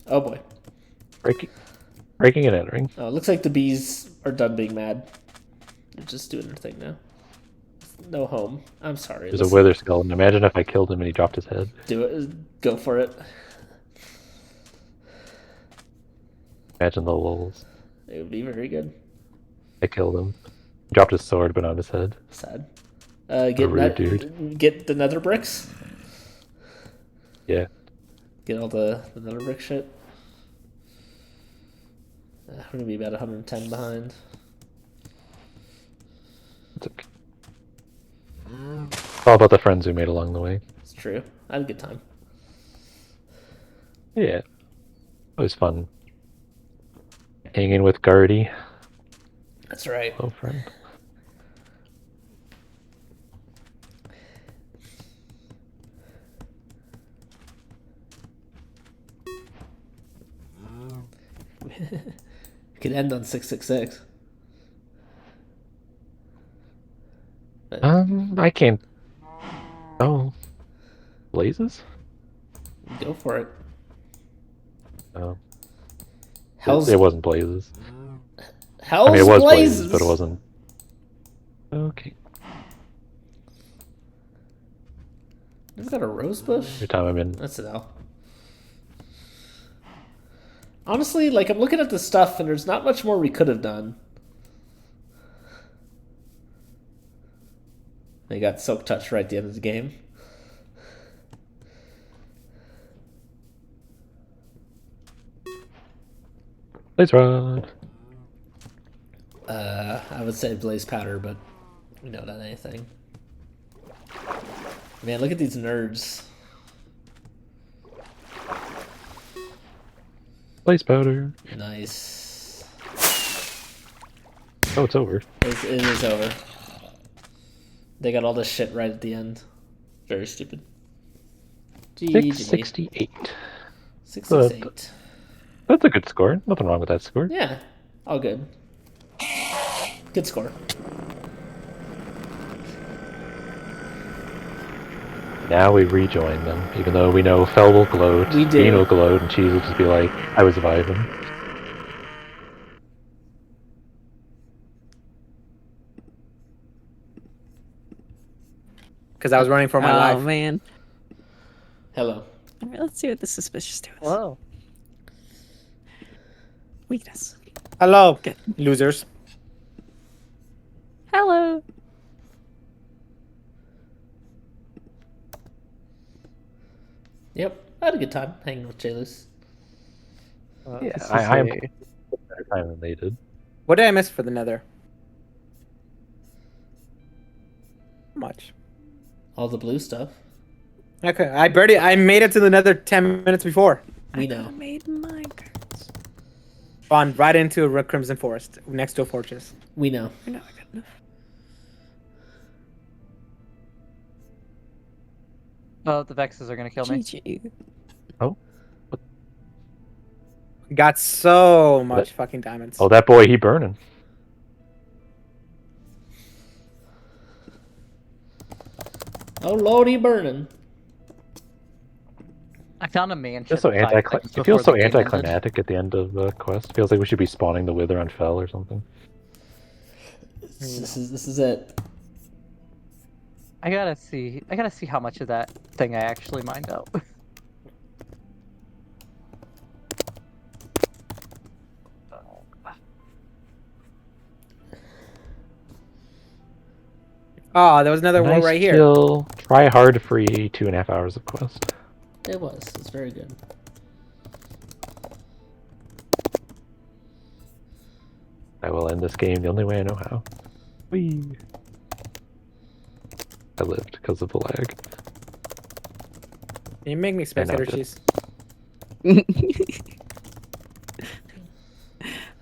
Oh boy. Breaking and entering. Oh, it looks like the bees are done being mad. They're just doing their thing now. No home. I'm sorry. There's a Listen, wither skeleton. Imagine if I killed him and he dropped his head. do it. Go for it. Imagine the lulz. It would be very good. I killed him. He dropped his sword, but on his head. Sad. rude dude. Get the nether bricks. Yeah. Get all the nether brick shit. We're gonna be about 110 behind. It's okay. It's all about the friends we made along the way. It's true. I had a good time. Yeah. It was fun. Hanging with Guardy. That's right. Oh, friend. We could end on 666. I can't. Oh. Blazes? Go for it. Oh. Hell's It wasn't Blazes. Hell's I mean, it was blazes. Blazes, but it wasn't. Okay. Is that a rose bush? Every time I'm in. That's an L. Honestly, like, I'm looking at the stuff and there's not much more we could have done. They got Soak Touch right at the end of the game. Blaze Rod. I would say Blaze Powder, but we know not anything. Man, look at these nerds. Blaze Powder. Nice. Oh, it's over. It is over. They got all this shit right at the end. Very stupid. GG. 668. 668. That's a good score. Nothing wrong with that score. Yeah, all good. Good score. Now we rejoin them, even though we know Fel will gloat, We do. Dean will gloat, and Cheese will just be like, I was vibing. Because I was running for my Oh life. man. Hello. All right, let's see what the suspicious do. Whoa. Weakness. Hello, Good. losers. Hello. Yep, I had a good time hanging with Jaylus. Yeah, This is I am a- better time than they did. What did I miss for the nether? How much? All the blue stuff. Okay, I made it to the nether 10 minutes before. We I know. made minecarts. On right into a Crimson Forest, next to a fortress. We know. I know I got enough. Oh, the Vexes are gonna kill me. GG. Got so much fucking diamonds. Oh, that boy, he burning. Oh lordy burning. I found a mansion. Feels so 5 seconds it feels before so the game ended. anticlimactic at the end of the quest. Feels like we should be spawning the Wither on Fel or something. This is it. I gotta see how much of that thing I actually mined out. Oh, there was another one Nice right here. kill. Try hard free 2.5 hours of quest. It was. It's very good. I will end this game the only way I know how. Whee! I lived because of the lag. Can you make me spectator did. cheese?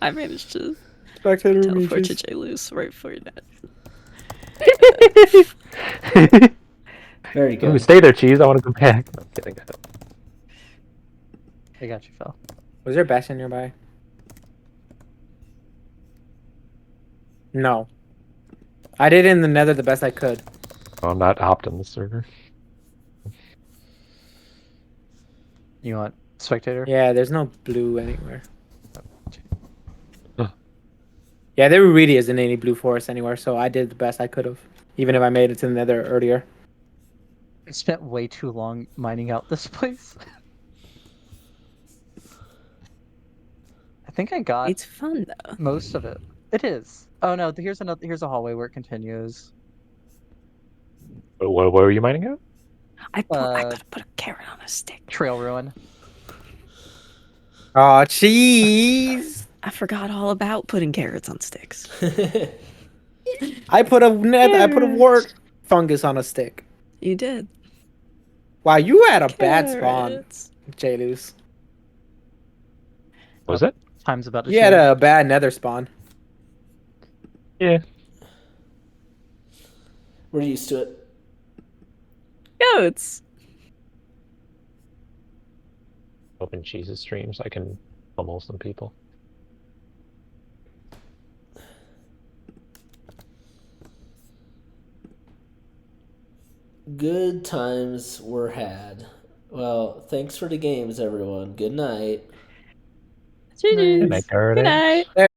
I managed to Spectator teleport to images. J Loose right before you died. Very Ooh, good. stay there, cheese. I want to go back. No, I'm kidding. I got you, Phil. Was there a bastion nearby? No. I did in the nether the best I could. I'm not hopped on the server. You want spectator? Yeah, there's no blue anywhere. Huh. Yeah, there really isn't any blue forest anywhere, so I did the best I could have. Even if I made it to the nether earlier. I spent way too long mining out this place. I think I got It's fun though. most of it. It is. Oh no, here's a hallway where it continues. What were you mining out? I could have put a carrot on a stick. Trail ruin. Oh, cheese! I forgot all about putting carrots on sticks. I put a wart fungus on a stick. You did. Wow, you had a bad spawn, Carrots. J-Loose. Was it? Time's about to You had change. a bad nether spawn. Yeah. We're used to it. Goats. Open cheese's streams. I can pummel some people. Good times were had. Well, thanks for the games, everyone. Good night. GG's. Good night, Garden. Good night.